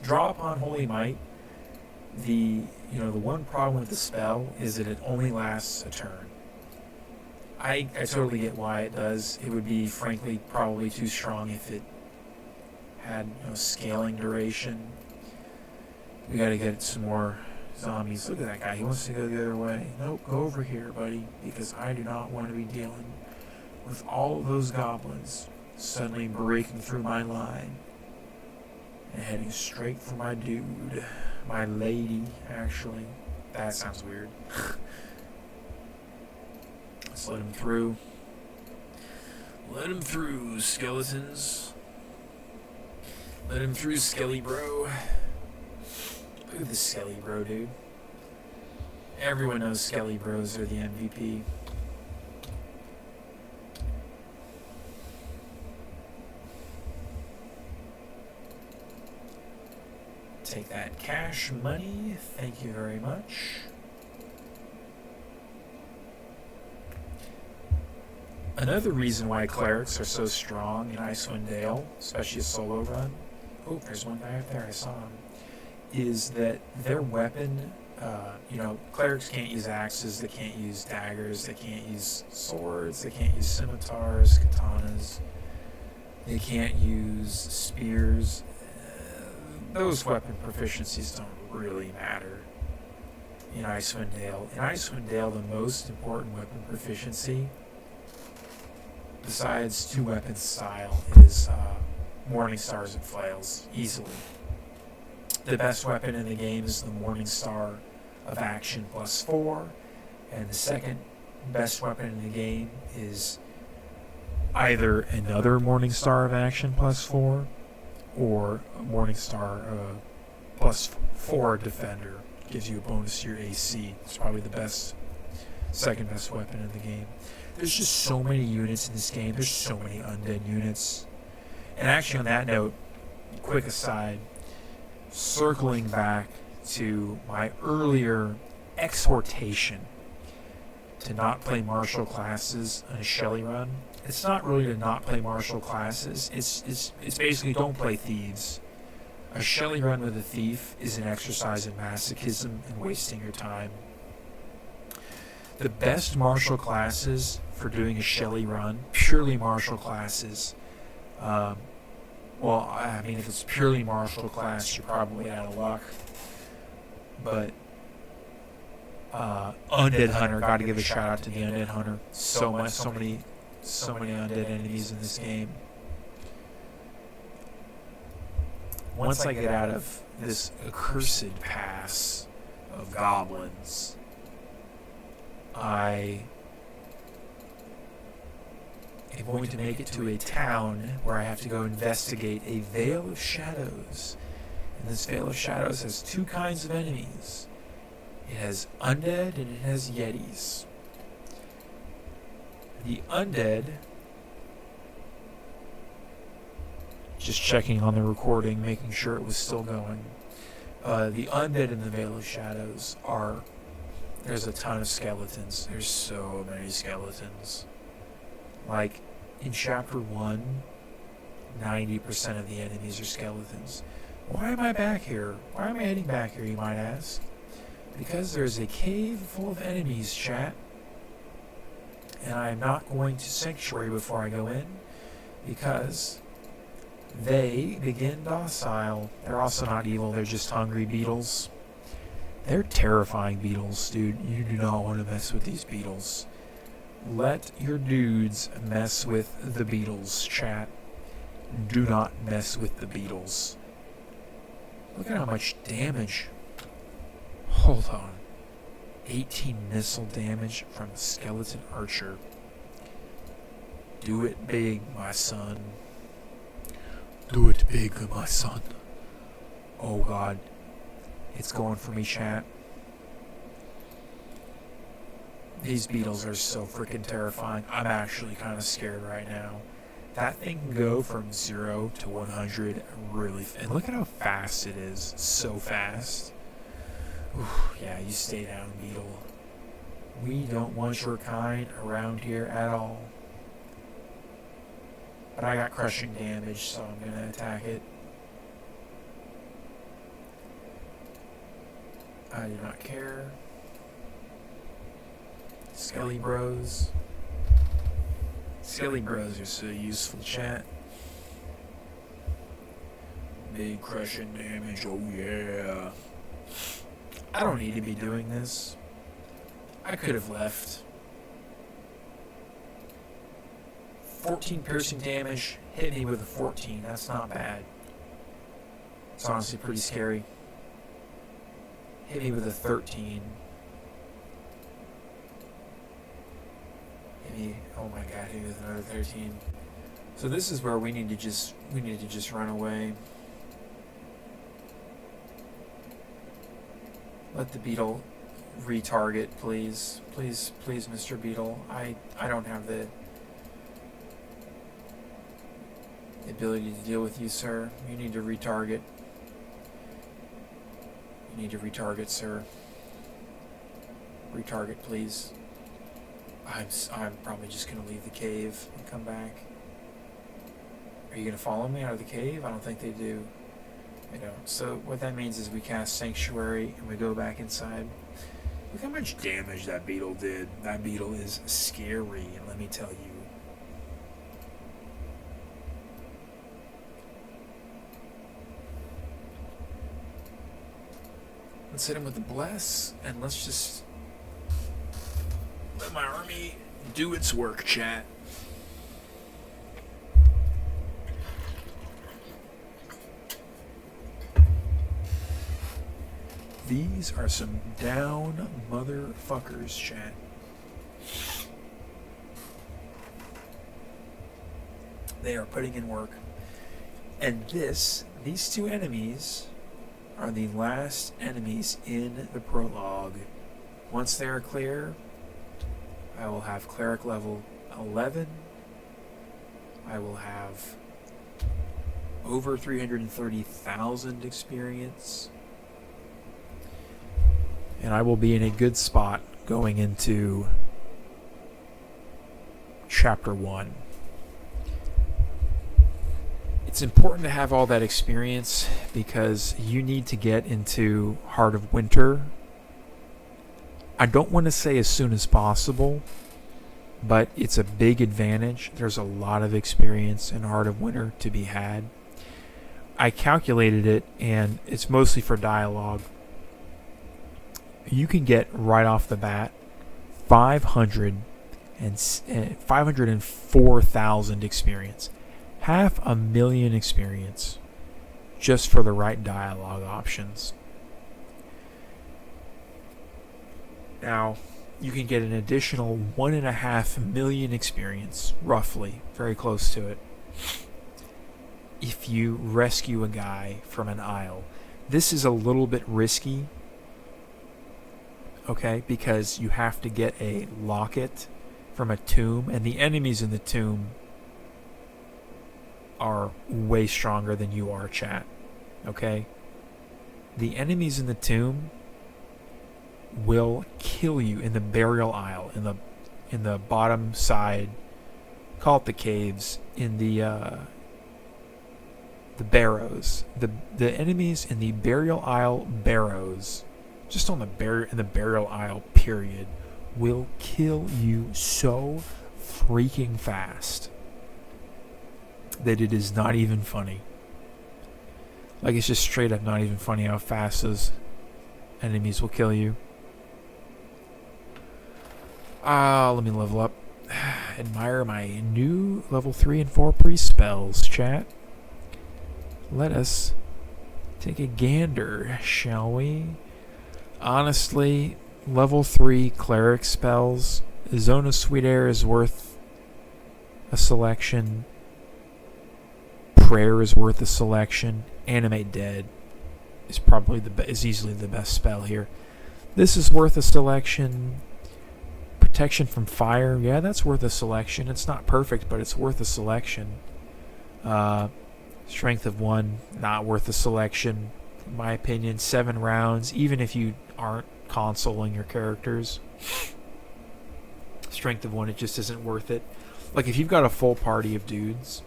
Draw upon Holy Might. The one problem with the spell is that it only lasts a turn. I totally get why it does. It would be frankly probably too strong if it had scaling duration. We gotta get some more zombies. Look at that guy. He wants to go the other way. Nope, go over here, buddy, because I do not want to be dealing with all of those goblins suddenly breaking through my line and heading straight for my dude. My lady, actually. That sounds weird. Let's let him through. Let him through, skeletons. Let him through, Skelly Bro. Look at the Skelly Bro, dude. Everyone knows Skelly Bros are the MVP. Take that cash money. Thank you very much. Another reason why clerics are so strong in Icewind Dale, especially a solo run, oh, there's one guy up there, I saw him, is that their weapon, clerics can't use axes, they can't use daggers, they can't use swords, they can't use scimitars, katanas, they can't use spears. those weapon proficiencies don't really matter in Icewind Dale. In Icewind Dale, the most important weapon proficiency, besides 2 weapon style, is Morning Stars and Flails, easily. The best weapon in the game is the Morning Star of Action +4, and the second best weapon in the game is either another Morning Star of Action +4 or a Morning Star +4 Defender. Gives you a bonus to your AC. It's probably the second best weapon in the game. There's just so many units in this game. There's so many undead units. And actually, on that note, quick aside, circling back to my earlier exhortation to not play martial classes in a Shelly run, it's not really to not play martial classes. It's basically don't play thieves. A Shelly run with a thief is an exercise in masochism and wasting your time. The best martial classes for doing a Shelly run, purely martial classes, well, I mean, if it's purely martial class, you're probably out of luck. But Undead Hunter, got to give a shout out to the Undead Hunter. So many undead enemies in this game. Once I get out of this accursed pass of goblins, I am going to make it to a town where I have to go investigate a Veil of Shadows. And this Veil of Shadows has 2 kinds of enemies. It has undead and it has yetis. The undead, just checking on the recording, making sure it was still going. The undead in the Veil of Shadows there's a ton of skeletons. There's so many skeletons. Like, in Chapter 1, 90% of the enemies are skeletons. Why am I back here? Why am I heading back here, you might ask? Because there's a cave full of enemies, chat. And I'm not going to Sanctuary before I go in, because they begin docile. They're also not evil, they're just hungry beetles. They're terrifying beetles, dude. You do not want to mess with these beetles. Let your dudes mess with the beetles, chat. Do not mess with the beetles. Look at how much damage. Hold on. 18 missile damage from a skeleton archer. Do it big, my son. Do it big, my son. Oh god. It's going for me, chat. These beetles are so freaking terrifying. I'm actually kind of scared right now. That thing can go from 0 to 100 really and look at how fast it is. So fast. Oof, yeah, you stay down, beetle. We don't want your kind around here at all. But I got crushing damage, so I'm going to attack it. I do not care. Skelly bros. Skelly bros are so useful, chat. Big crushing damage, oh yeah. I don't need to be doing this. I could have left. 14 piercing damage, hit me with a 14, that's not bad. It's honestly pretty scary. Hit me with a 13. Hit me, oh my god, hit me with another 13. So this is where we need to just run away. Let the beetle retarget, please. Please, Mr. Beetle. I don't have the ability to deal with you, sir. You need to retarget. You need to retarget, sir. Retarget, please. I'm probably just gonna leave the cave and come back. Are you gonna follow me out of the cave? I don't think they do. You know, so what that means is we cast Sanctuary and we go back inside. Look how much damage that beetle did. That beetle is scary, let me tell you. Let's hit him with the bless, and let's just let my army do its work, chat. These are some down motherfuckers, chat. They are putting in work. And these two enemies are the last enemies in the prologue. Once they are clear, I will have Cleric level 11. I will have over 330,000 experience. And I will be in a good spot going into Chapter 1. It's important to have all that experience because you need to get into Heart of Winter. I don't want to say as soon as possible, but it's a big advantage. There's a lot of experience in Heart of Winter to be had. I calculated it, and it's mostly for dialogue. You can get right off the bat 504,000 experience. 500,000 experience just for the right dialogue options. Now, you can get an additional 1.5 million experience, roughly, very close to it, if you rescue a guy from an isle. This is a little bit risky, okay, because you have to get a locket from a tomb, and the enemies in the tomb are way stronger than you are, chat. Okay? The enemies in the tomb will kill you in the burial isle, in the bottom side, call it the caves, in the barrows. The enemies in the burial isle barrows, just on in the burial isle period, will kill you so freaking fast that it is not even funny. Like, it's just straight up not even funny how fast those enemies will kill you. Let me level up. Admire my new level 3 and 4 priest spells, chat. Let us take a gander, shall we? Honestly, level 3 cleric spells. Zone of Sweet Air is worth a selection. Prayer is worth a selection. Animate Dead is probably is easily the best spell here. This is worth a selection. Protection from Fire, yeah, that's worth a selection. It's not perfect, but it's worth a selection. Strength of 1, not worth a selection. In my opinion, 7 rounds, even if you aren't consoling your characters. Strength of 1, it just isn't worth it. Like, if you've got a full party of dudes,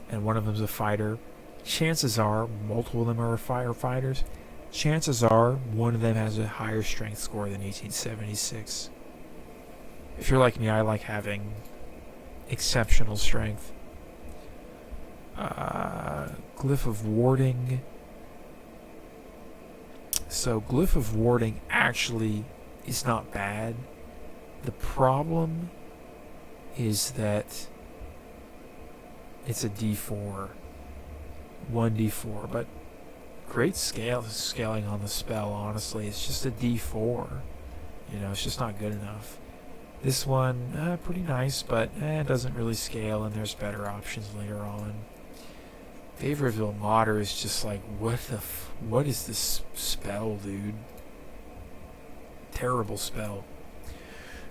and one of them's a fighter, chances are, multiple of them are firefighters, chances are one of them has a higher strength score than 1876. If you're like me, I like having exceptional strength. Glyph of Warding. So, Glyph of Warding actually is not bad. The problem is that it's a D4. 1d4, but great scaling on the spell, honestly. It's just a d4. You know, it's just not good enough. This one, pretty nice, but it doesn't really scale, and there's better options later on. Favor of Ilmater is just like, what is this spell, dude? Terrible spell.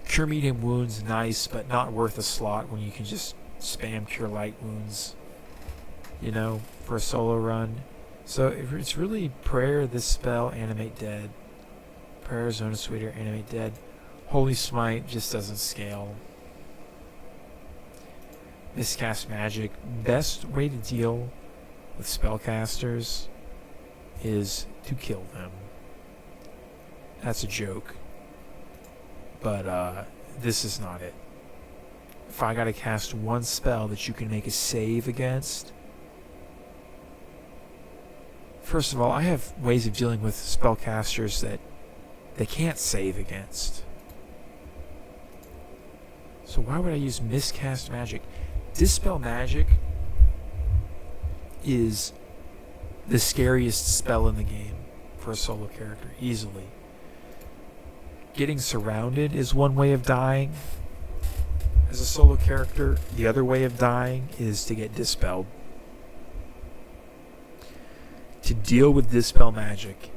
Cure Medium Wounds, nice, but not worth a slot when you can just spam Cure Light Wounds, you know, for a solo run. So it's really Prayer, this spell, Animate Dead. Prayer, Zone of Sweet Air, Animate Dead. Holy Smite just doesn't scale. Miscast Magic. Best way to deal with spellcasters is to kill them. That's a joke. But this is not it. If I gotta cast one spell that you can make a save against, First of all, I have ways of dealing with spellcasters that they can't save against. So why would I use miscast magic? Dispel magic is the scariest spell in the game for a solo character, easily. Getting surrounded is one way of dying as a solo character. The other way of dying is to get dispelled. To deal with dispel magic,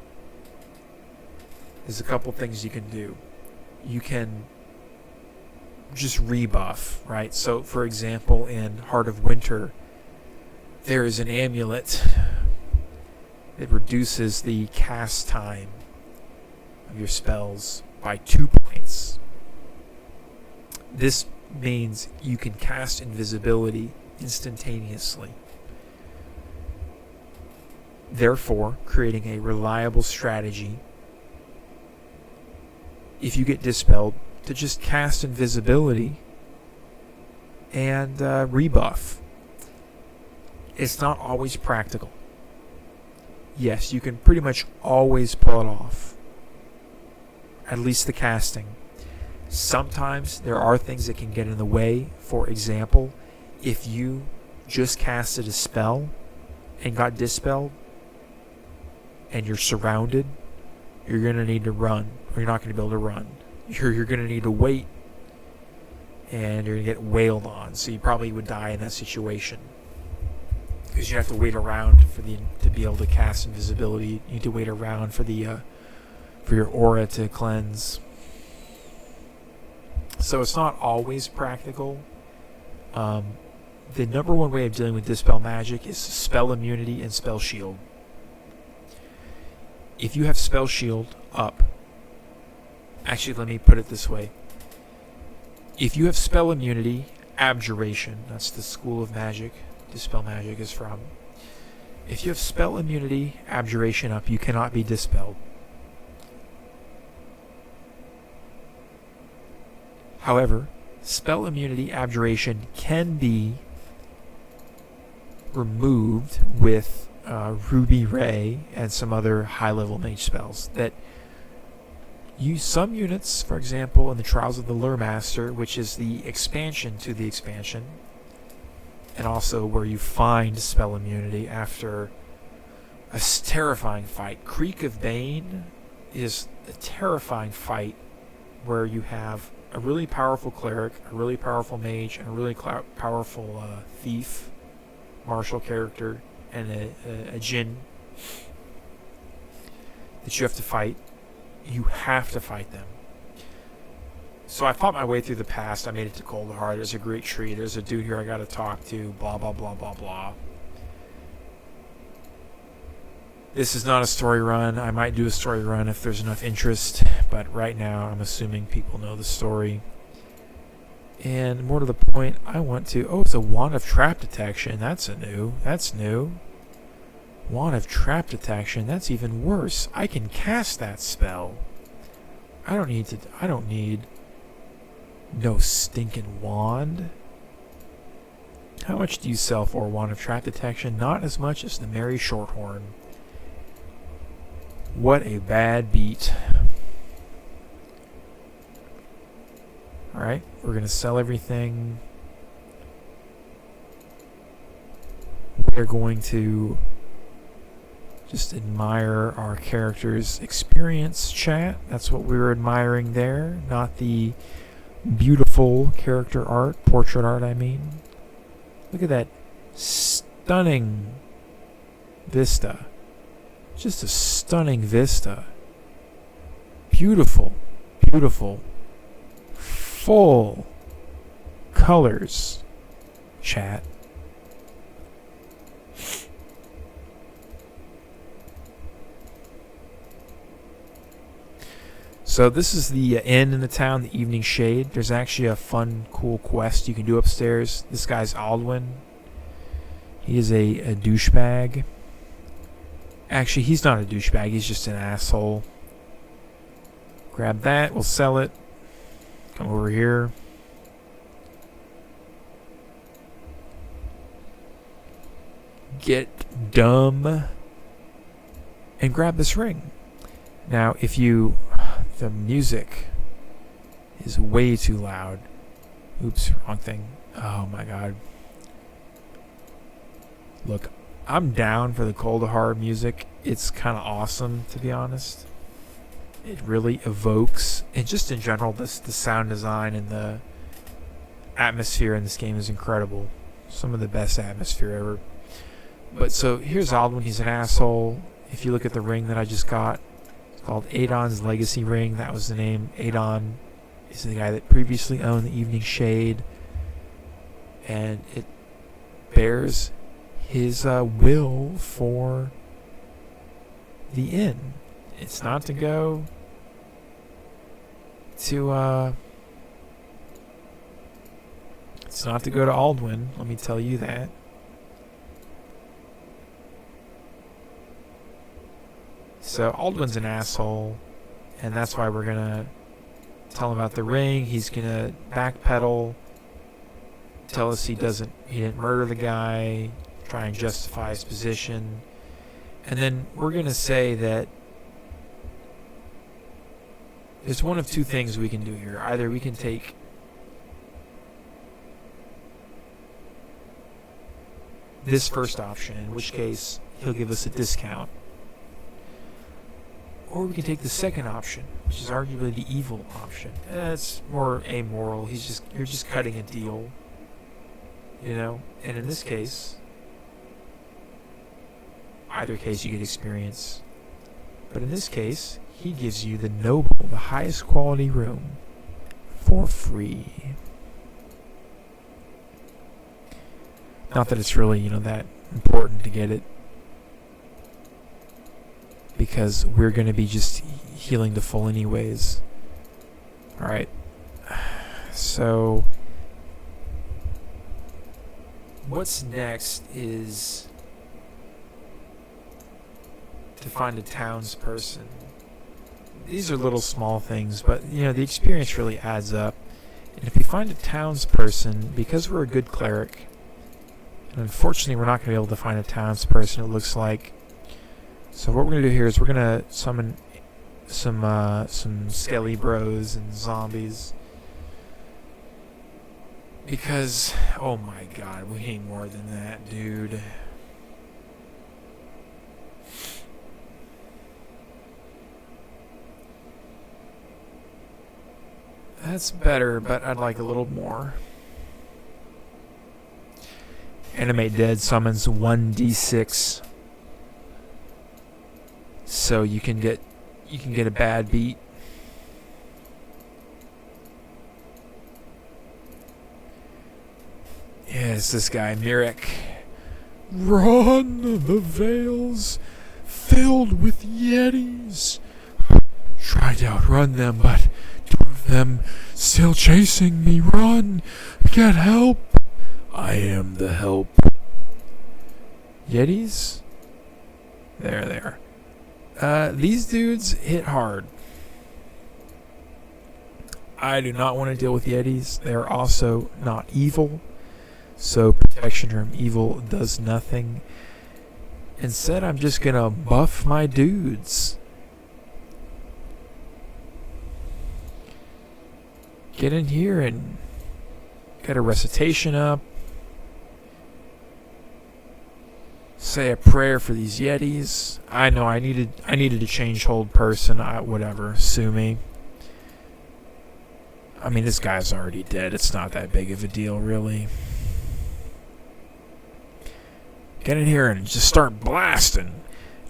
there's a couple things you can do. You can just rebuff, right? So, for example, in Heart of Winter, there is an amulet that reduces the cast time of your spells by 2 points. This means you can cast invisibility instantaneously, therefore creating a reliable strategy if you get dispelled to just cast invisibility and rebuff. It's not always practical. Yes, you can pretty much always pull it off, at least the casting. Sometimes there are things that can get in the way. For example, if you just casted a spell and got dispelled and you're surrounded, you're going to need to run, or you're not going to be able to run. You're going to need to wait, and you're going to get wailed on, so you probably would die in that situation. Because you have to wait around to be able to cast invisibility. You need to wait around for your aura to cleanse. So it's not always practical. The number one way of dealing with dispel magic is spell immunity and spell shield. If you have spell shield up, actually let me put it this way. If you have spell immunity, abjuration, that's the school of magic dispel magic is from. If you have spell immunity, abjuration up, you cannot be dispelled. However, spell immunity, abjuration can be removed with Ruby Ray and some other high-level mage spells that use some units. For example, in the Trials of the Lure Master, which is the expansion to the expansion, and also where you find spell immunity after a terrifying fight. Creek of Bane is a terrifying fight where you have a really powerful cleric, a really powerful mage, and a really powerful thief, martial character, and a djinn that you have to fight. You have to fight them. So I fought my way through the past. I made it to Coldheart. There's a great tree. There's a dude here I got to talk to. Blah, blah, blah, blah, blah. This is not a story run. I might do a story run if there's enough interest. But right now, I'm assuming people know the story. And more to the point, I want to... Oh, it's a Wand of Trap Detection. That's new. Wand of Trap Detection. That's even worse. I can cast that spell. I don't need no stinking wand. How much do you sell for a Wand of Trap Detection? Not as much as the Merry Shorthorn. What a bad beat. Alright, we're going to sell everything. We're going to just admire our character's experience, chat. That's what we were admiring there, not the beautiful character art, portrait art, I mean. Look at that stunning vista. Just a stunning vista. Beautiful, beautiful, full colors, chat. So this is the inn in the town, the Evening Shade. There's actually a fun, cool quest you can do upstairs. This guy's Aldwin. He is a douchebag. Actually, he's not a douchebag. He's just an asshole. Grab that. We'll sell it. Come over here. Get dumb. and grab this ring. Now, if you... The music is way too loud. Oops, wrong thing. Oh my god. Look, I'm down for the cold hard music. It's kind of awesome, to be honest. It really evokes, and just in general, the sound design and the atmosphere in this game is incredible. Some of the best atmosphere ever. But so here's Aldwin. He's an asshole. If you look at the ring that I just got, it's called Adon's Legacy Ring. That was the name. Adon is the guy that previously owned the Evening Shade, and it bears his will for the inn. It's not to go to it's not to go to Aldwin, let me tell you that. So Aldwin's an asshole, and that's why we're gonna tell him about the ring. He's gonna backpedal, tell us he didn't murder the guy, try and justify his position, and then we're gonna say that there's one of two things we can do here. Either we can take this first option, in which case he'll give us a discount, or we can take the second option, which is arguably the evil option. It's more amoral. You're just cutting a deal, you know. And in this case, either case you get experience, but in this case, he gives you the noble, the highest quality room for free. Not that it's really, that important to get it, because we're going to be just healing to full anyways. Alright. So, what's next is to find a townsperson. These are little small things, but the experience really adds up. And if we find a townsperson, because we're a good cleric, and unfortunately we're not going to be able to find a townsperson, it looks like. So what we're going to do here is we're going to summon some skelly bros and zombies. Because, oh my god, we need more than that, dude. That's better, but I'd like a little more. Animate Dead summons 1d6, so you can get a bad beat. Yeah, it's this guy, Mirek. Run! The vale's filled with yetis. Try to outrun them, but two of them still chasing me. Run! Get help! I am the help. Yetis? There they are. These dudes hit hard. I do not want to deal with yetis. They're also not evil, so protection from evil does nothing. Instead, I'm just gonna buff my dudes. Get in here and get a recitation up. Say a prayer for these yetis. I know I needed to change hold person. Whatever, sue me. I mean, this guy's already dead. It's not that big of a deal, really. Get in here and just start blasting.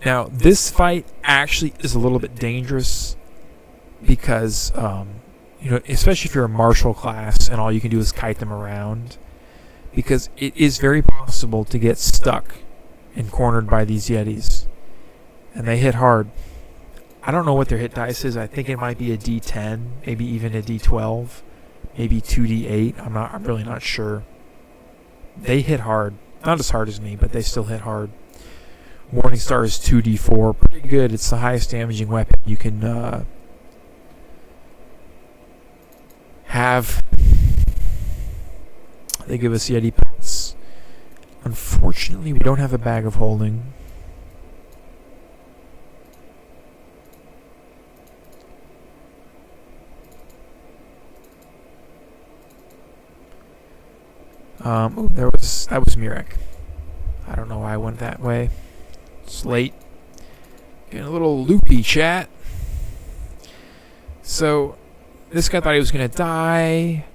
Now, this fight actually is a little bit dangerous because, especially if you're a martial class and all you can do is kite them around, because it is very possible to get stuck and cornered by these yetis, and they hit hard. I don't know what their hit dice is. I think it might be a D10, maybe even a D12, maybe 2D8. I'm really not sure. They hit hard. Not as hard as me, but they still hit hard. Morningstar is 2D4. Pretty good. It's the highest damaging weapon you can have. They give us Yeti pelts. Unfortunately, we don't have a bag of holding. that was Mirek. I don't know why I went that way. It's late. Getting a little loopy, chat. So, this guy thought he was going to die.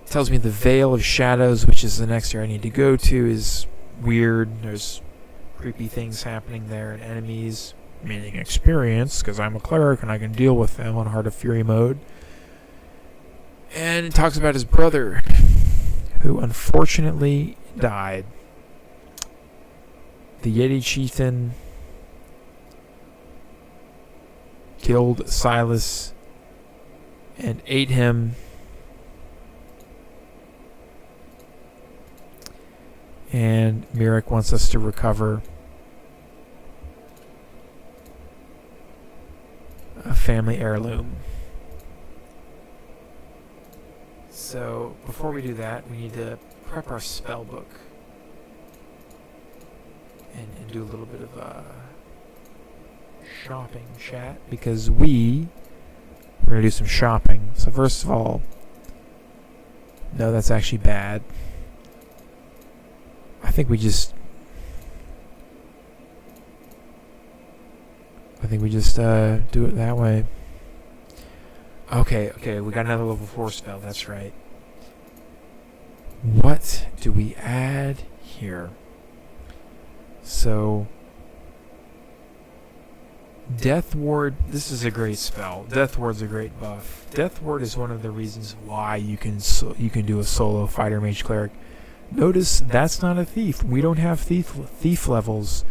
Tells me the Veil of Shadows, which is the next area I need to go to, is weird. There's creepy things happening there and enemies. Meaning experience, because I'm a cleric and I can deal with them on Heart of Fury mode. And it talks about his brother, who unfortunately died. The Yeti chieftain killed Silas and ate him. And Mirek wants us to recover a family heirloom. So, before we do that, we need to prep our spell book and do a little bit of shopping, chat, because we're going to do some shopping. So first of all, no, that's actually bad. I think we just do it that way. Okay, we got another level 4 spell, that's right. What do we add here? So, Death Ward, this is a great spell. Death Ward's a great buff. Death Ward is one of the reasons why you can do a solo fighter mage cleric. Notice that's not a thief. We don't have thief levels.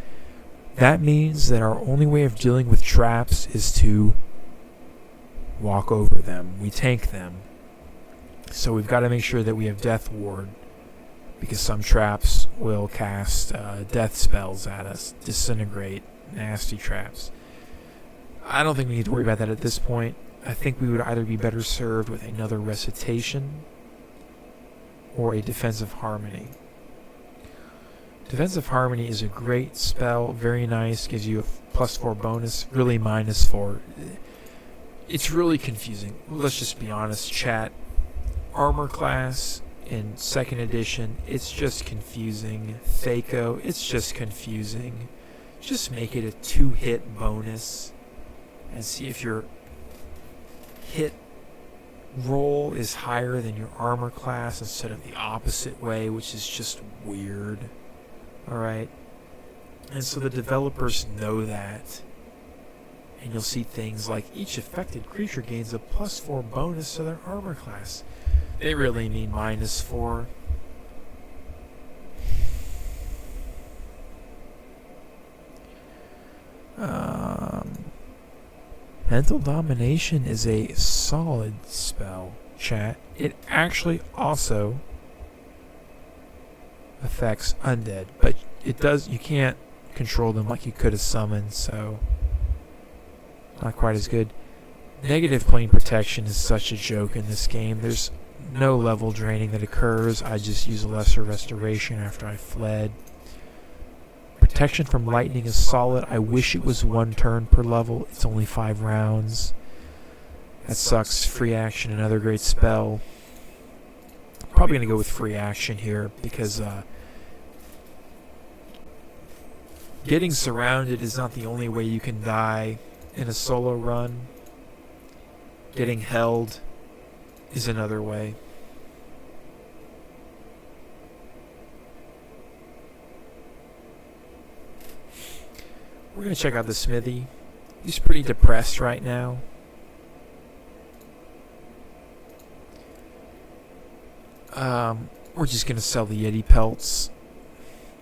That means that our only way of dealing with traps is to walk over them. We tank them. So we've got to make sure that we have Death Ward, because some traps will cast death spells at us, disintegrate, nasty traps. I don't think we need to worry about that at this point. I think we would either be better served with another recitation or a defensive harmony. Defensive harmony is a great spell, very nice, gives you a +4 bonus, really -4. It's really confusing. Let's just be honest, chat. Armor class in 2nd edition, it's just confusing. Thaco, it's just confusing. Just make it a 2-hit bonus and see if your hit roll is higher than your armor class instead of the opposite way, which is just weird. Alright? And so the developers know that. And you'll see things like each affected creature gains a +4 bonus to their armor class. They really mean -4. Mental Domination is a solid spell, chat. It actually also affects undead, but you can't control them like you could have summoned, so not quite as good. Negative plane protection is such a joke in this game. There's no level draining that occurs. I just use a lesser restoration after I fled. Protection from lightning is solid. I wish it was 1 turn per level. It's only 5 rounds. That sucks. Free action, another great spell. Probably going to go with free action here because getting surrounded is not the only way you can die in a solo run. Getting held is another way. We're going to check out the smithy. He's pretty depressed right now. We're just going to sell the Yeti pelts.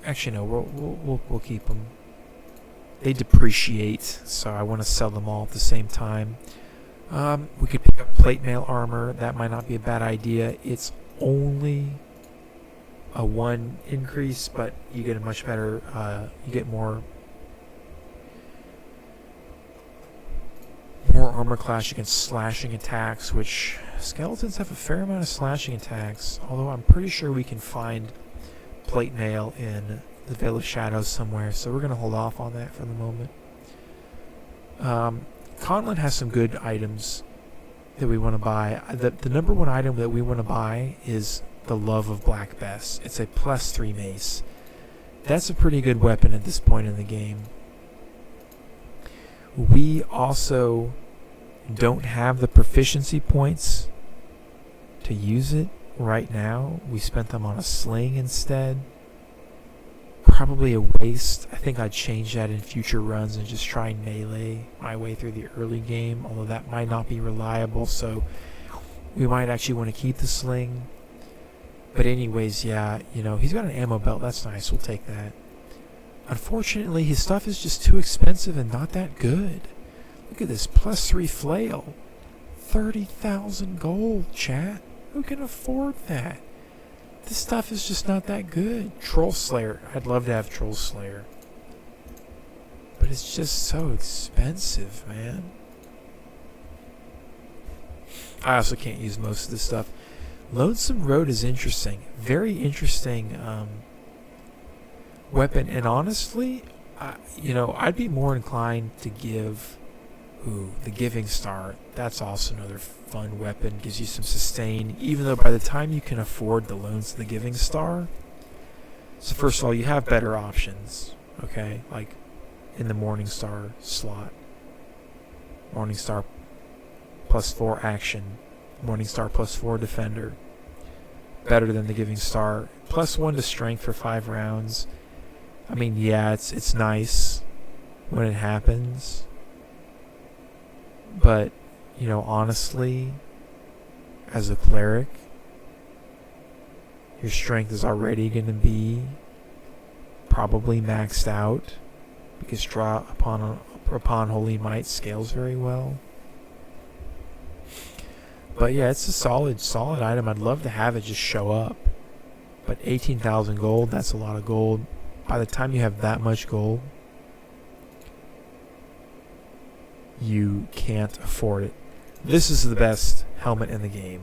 Actually, no, we'll keep them. They depreciate, so I want to sell them all at the same time. We could pick up plate mail armor. That might not be a bad idea. It's only a 1 increase, but you get a much better, you get more armor class against slashing attacks, which skeletons have a fair amount of slashing attacks, although I'm pretty sure we can find plate mail in the Veil of Shadows somewhere, so we're going to hold off on that for the moment. Conlin has some good items that we want to buy. The number 1 item that we want to buy is the Love of Black Bess. It's a +3 mace. That's a pretty good weapon at this point in the game. We also don't have the proficiency points to use it right now. We spent them on a sling instead. Probably a waste. I think I'd change that in future runs and just try and melee my way through the early game, although that might not be reliable, so we might actually want to keep the sling. But anyways, yeah, he's got an ammo belt. That's nice. We'll take that. Unfortunately, his stuff is just too expensive and not that good. Look at this +3 flail. 30,000 gold, chat. Who can afford that? This stuff is just not that good. Troll Slayer. I'd love to have Troll Slayer. But it's just so expensive, man. I also can't use most of this stuff. Lonesome Road is interesting. Very interesting weapon. And honestly, I'd be more inclined to give... the Giving Star. That's also another fun weapon. Gives you some sustain, even though by the time you can afford the loans to the Giving Star. So first of all, you have better options, okay? Like in the Morning Star slot. Morning Star +4 action. Morning Star +4 defender. Better than the Giving Star. +1 to strength for 5 rounds. I mean, yeah, it's nice when it happens. But, honestly, as a cleric, your strength is already going to be probably maxed out because draw upon Holy Might scales very well. But yeah, it's a solid item. I'd love to have it just show up. But 18,000 gold, that's a lot of gold. By the time you have that much gold, you can't afford it. This is the best helmet in the game.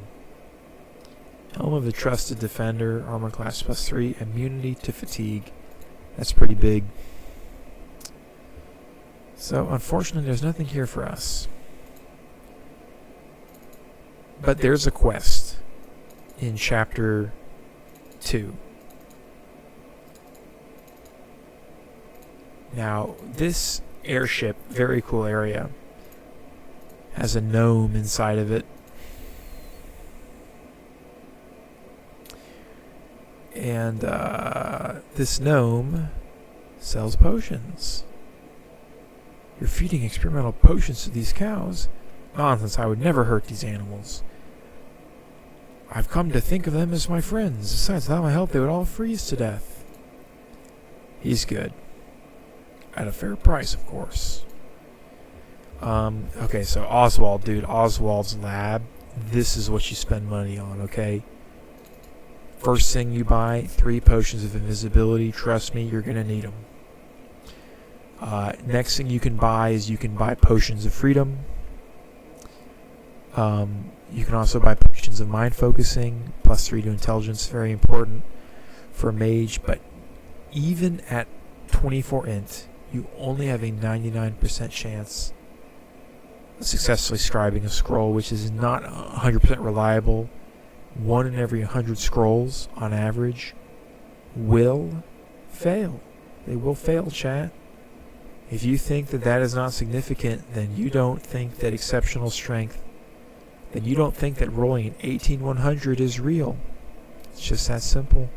Helm of the Trusted Defender, armor class +3, immunity to fatigue. That's pretty big. So unfortunately there's nothing here for us. But there's a quest in chapter 2. Now this airship, very cool area, has a gnome inside of it. And this gnome sells potions. You're feeding experimental potions to these cows? Nonsense, I would never hurt these animals. I've come to think of them as my friends. Besides, without my help, they would all freeze to death. He's good. At a fair price, of course. Okay, so Oswald, dude. Oswald's lab. This is what you spend money on, okay? First thing you buy, 3 potions of invisibility. Trust me, you're going to need them. Next thing you can buy is you can buy potions of freedom. You can also buy potions of mind focusing. +3 to intelligence, very important for a mage. But even at 24 int, you only have a 99% chance of successfully scribing a scroll, which is not 100% reliable. 1 in every 100 scrolls, on average, will fail. They will fail, chat. If you think that that is not significant, then you don't think that exceptional strength, then you don't think that rolling an 18-100 is real. It's just that simple.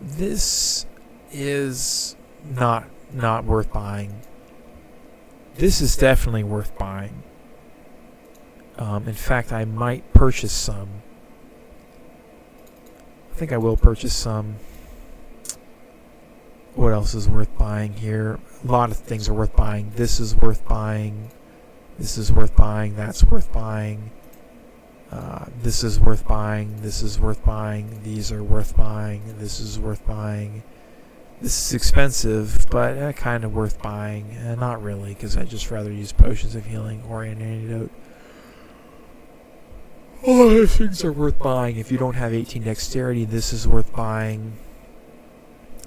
This is not worth buying. This is definitely worth buying. In fact, I might purchase some. I think I will purchase some. What else is worth buying here? A lot of things are worth buying. This is worth buying. This is worth buying. That's worth buying. This is worth buying. This is worth buying. These are worth buying. This is worth buying. This is expensive, but kind of worth buying. Not really, because I'd just rather use potions of healing or an antidote. All other things are worth buying. If you don't have 18 dexterity, this is worth buying.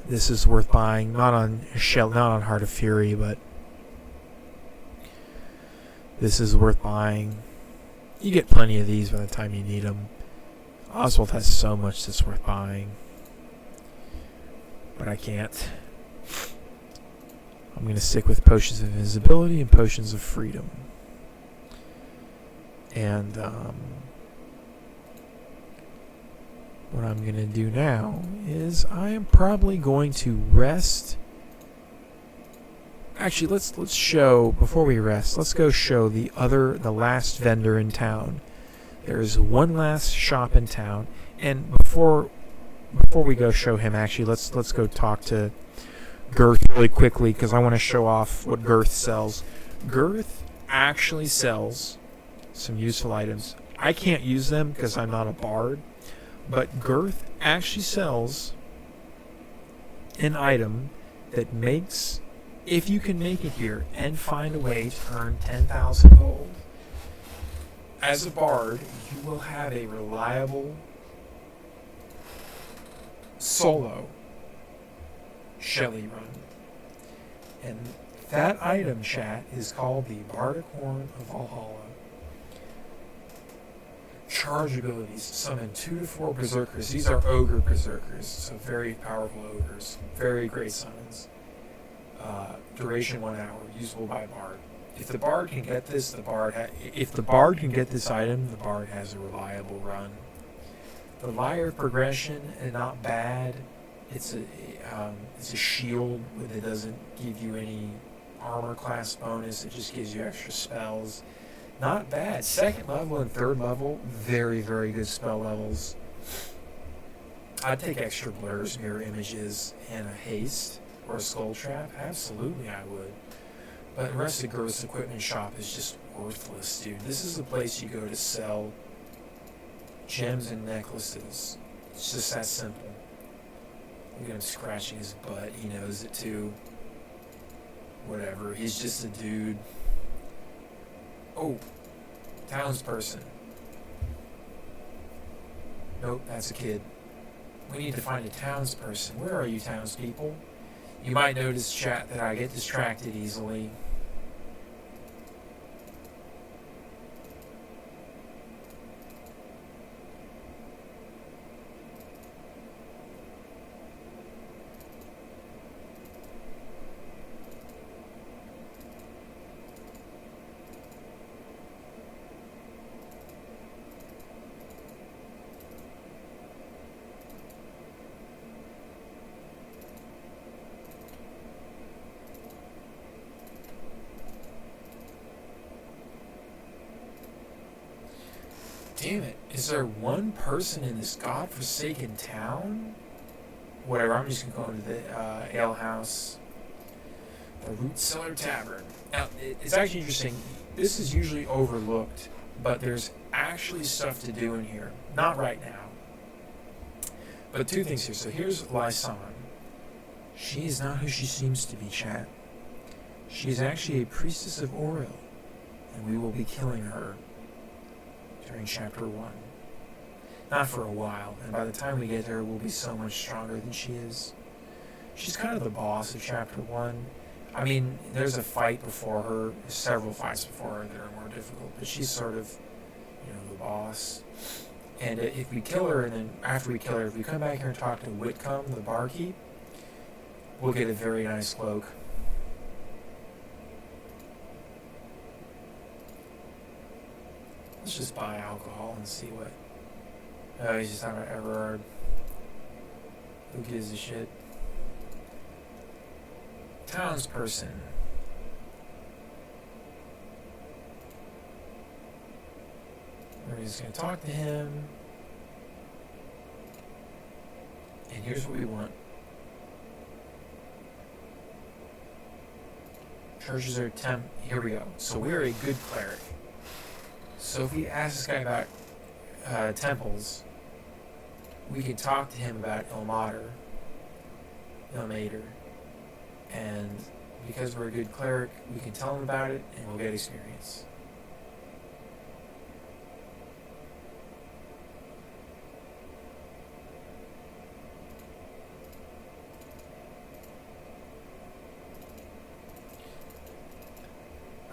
This is worth buying. Not on Heart of Fury, but this is worth buying. You get plenty of these by the time you need them. Oswald has so much that's worth buying. But I can't. I'm going to stick with Potions of Invisibility and Potions of Freedom. And what I'm going to do now is I am probably going to rest. Actually, let's show, before we rest, let's go show the last vendor in town. There's one last shop in town, and before we go show him, actually, let's go talk to Girth really quickly, because I want to show off what Girth sells. Girth actually sells some useful items. I can't use them because I'm not a bard, but Girth actually sells an item that makes, if you can make it here and find a way to earn 10,000 gold, as a bard, you will have a reliable solo shelly run. And that item, chat, is called the Bardic Horn of Valhalla. Charge abilities: summon 2 to 4 berserkers. These are ogre berserkers, so very powerful ogres. Very great summons. Duration 1 hour, usable by bard. If the bard can get this, if the bard can get this item, the bard has a reliable run. The Lyre progression is not bad. It's a shield that doesn't give you any armor class bonus. It just gives you extra spells. Not bad. 2nd level and 3rd level, very, very good spell levels. I'd take extra blurs, mirror images, and a haste or a skull trap. Absolutely, I would. But the rest of Girth's equipment shop is just worthless, dude. This is the place you go to sell gems and necklaces. It's just that simple. Look at him scratching his butt. He knows it too. Whatever. He's just a dude. Oh, townsperson. Nope, that's a kid. We need to find a townsperson. Where are you, townspeople? You might notice, chat, that I get distracted easily. Damn it, is there one person in this godforsaken town? Whatever, I'm just going to go into the ale house. The Root Cellar Tavern. Now, it's actually interesting. This is usually overlooked, but there's actually stuff to do in here. Not right now. But 2 things here. So here's Lysan. She is not who she seems to be, chat. She is actually a priestess of Oril, and we will be killing her during chapter 1. Not for a while, and by the time we get to her, we'll be so much stronger than she is. She's kind of the boss of chapter 1. I mean, there's a fight before her, several fights before her that are more difficult, but she's sort of, the boss. And if we kill her, and then after we kill her, if we come back here and talk to Whitcomb, the barkeep, we'll get a very nice cloak. Let's just buy alcohol and see what... Oh, he's just talking about Everard. Who gives a shit? Townsperson. We're just going to talk to him. And here's what we want. Churches are Here we go. So we're a good cleric. So if we ask this guy about temples, we can talk to him about Ilmater, and because we're a good cleric, we can tell him about it, and we'll get experience.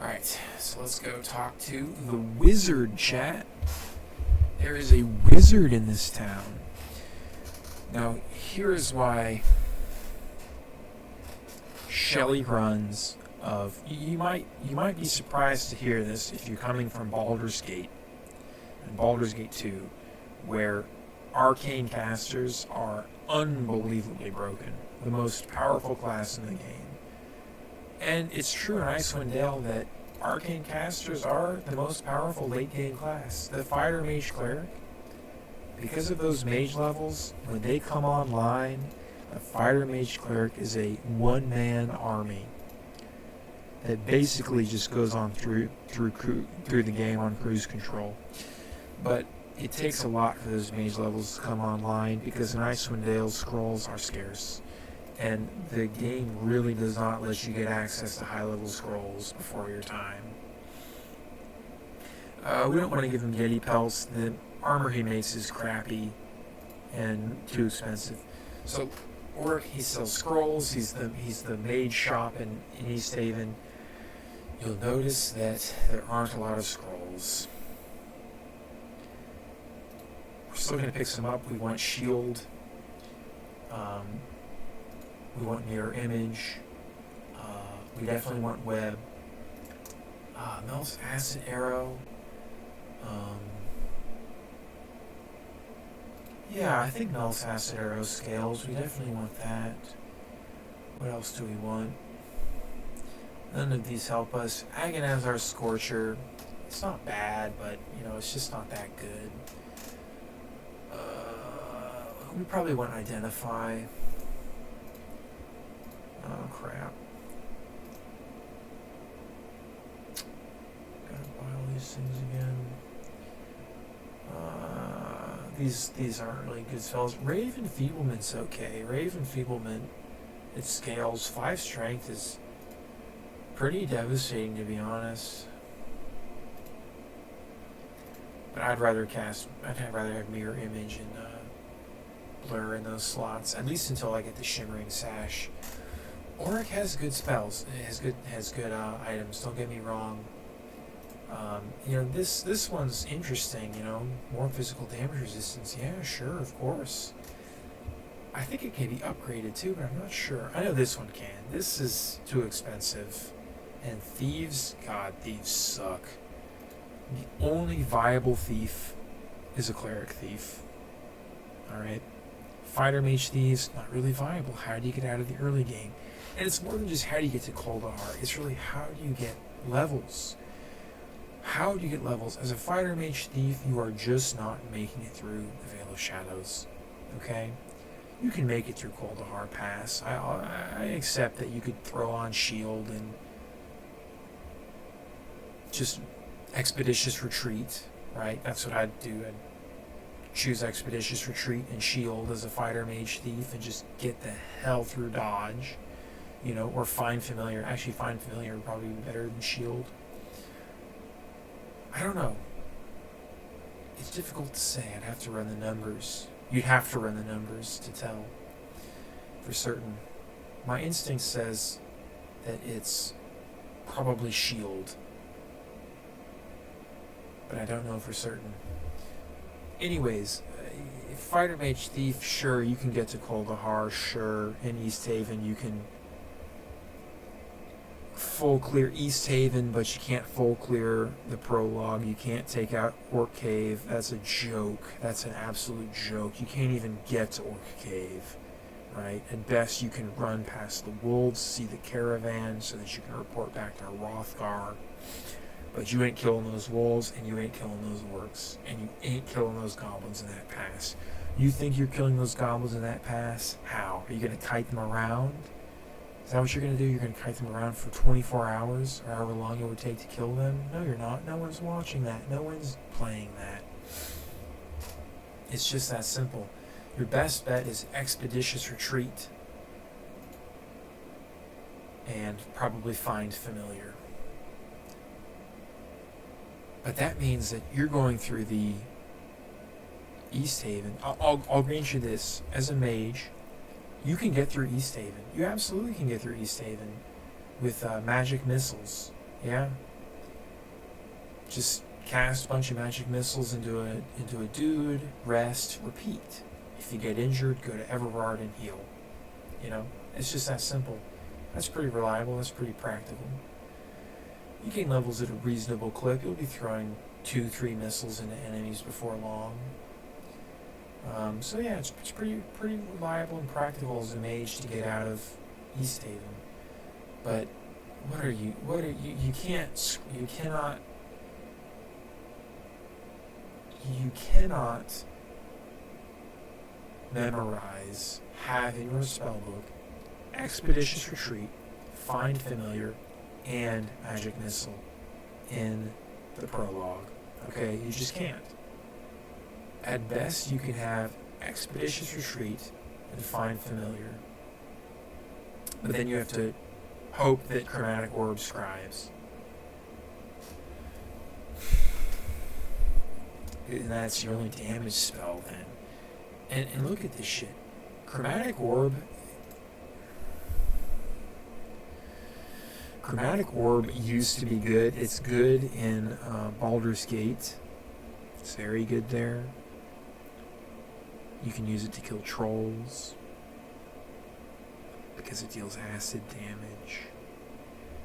Alright, so let's go talk to the wizard, chat. There is a wizard in this town. Now, here is why Shelly runs of... You might be surprised to hear this if you're coming from Baldur's Gate and Baldur's Gate 2, where arcane casters are unbelievably broken. The most powerful class in the game. And it's true in Icewind Dale that arcane casters are the most powerful late game class. The fighter mage cleric, because of those mage levels, when they come online, the fighter mage cleric is a one-man army that basically just goes on through the game on cruise control. But it takes a lot for those mage levels to come online because in Icewind Dale, scrolls are scarce. And the game really does not let you get access to high-level scrolls before your time. We don't want to give him Yeti pelts. The armor he makes is crappy and too expensive. So, Orc, he sells scrolls. He's the mage shop in Easthaven. You'll notice that there aren't a lot of scrolls. We're still going to pick some up. We want shield. We want mirror image. We definitely want web. Mel's acid arrow. Yeah, I think Mel's acid arrow scales. We definitely want that. What else do we want? None of these help us. Agonazar Scorcher. It's not bad, but it's just not that good. We probably want Identify. Oh crap. Gotta buy all these things again. These aren't really good spells. Rave Enfeeblement's okay. Rave Enfeeblement, it scales. 5 strength is pretty devastating, to be honest. But I'd rather have mirror image and blur in those slots, at least until I get the shimmering sash. Orc has good spells. It has good items. Don't get me wrong. This one's interesting. More physical damage resistance. Yeah, sure, of course. I think it can be upgraded too, but I'm not sure. I know this one can. This is too expensive. And thieves, God, thieves suck. The only viable thief is a cleric thief. All right. Fighter mage thieves, not really viable. How do you get out of the early game? And it's more than just how do you get to Kuldahar. It's really how do you get levels. How do you get levels? As a fighter mage thief, you are just not making it through the Veil of Shadows. Okay? You can make it through Kuldahar Pass. I accept that you could throw on shield and just expeditious retreat, right? That's what I'd do. I'd choose expeditious retreat and shield as a fighter mage thief and just get the hell through dodge. Or find familiar. Actually, find familiar would probably be better than shield. I don't know. It's difficult to say. I'd have to run the numbers. You'd have to run the numbers to tell for certain. My instinct says that it's probably shield, but I don't know for certain. Anyways, fighter mage thief, sure, you can get to Kuldahar, sure. In Easthaven, you can full clear Easthaven, but you can't full clear the prologue. You can't take out Orc Cave. That's a joke. That's an absolute joke. You can't even get to Orc Cave, right? At best, you can run past the wolves, see the caravan, so that you can report back to Hrothgar. But you ain't killing those wolves, and you ain't killing those orcs, and you ain't killing those goblins in that pass. You think you're killing those goblins in that pass? How? Are you going to kite them around? Is that what you're going to do? You're going to kite them around for 24 hours, or however long it would take to kill them? No, you're not. No one's watching that. No one's playing that. It's just that simple. Your best bet is expeditious retreat, and probably find familiar. But that means that you're going through the Easthaven. I'll grant you this. As a mage, you can get through Easthaven. You absolutely can get through Easthaven with magic missiles. Yeah. Just cast a bunch of magic missiles into a dude, rest, repeat. If you get injured, go to Everard and heal. You know, it's just that simple. That's pretty reliable. That's pretty practical. You gain levels at a reasonable clip. You'll be throwing 2-3 missiles into enemies before long. So yeah, it's pretty reliable and practical as a mage to get out of Easthaven. But you cannot memorize, have in your spellbook Expeditious Retreat, Find Familiar, and Magic Missile in the prologue. Okay, you just can't. At best, you can have Expeditious Retreat and Find Familiar, but then you have to hope that Chromatic Orb scribes. And that's your only damage spell then. And look at this shit. Chromatic Orb used to be good. It's good in Baldur's Gate. It's very good there. You can use it to kill trolls because it deals acid damage.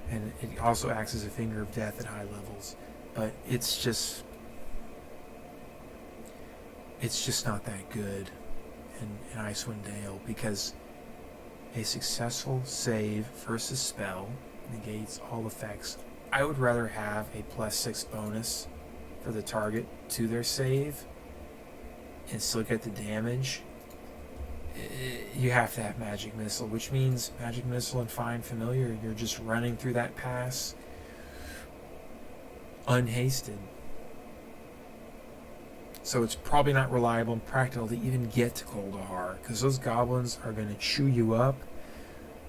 And it also acts as a finger of death at high levels. But it's just not that good in Icewind Dale, because a successful save versus spell negates all effects. I would rather have a +6 bonus for the target to their save and still get the damage. You have to have Magic Missile, which means Magic Missile and Find Familiar, you're just running through that pass unhasted. So it's probably not reliable and practical to even get to Kuldahar, because those goblins are going to chew you up.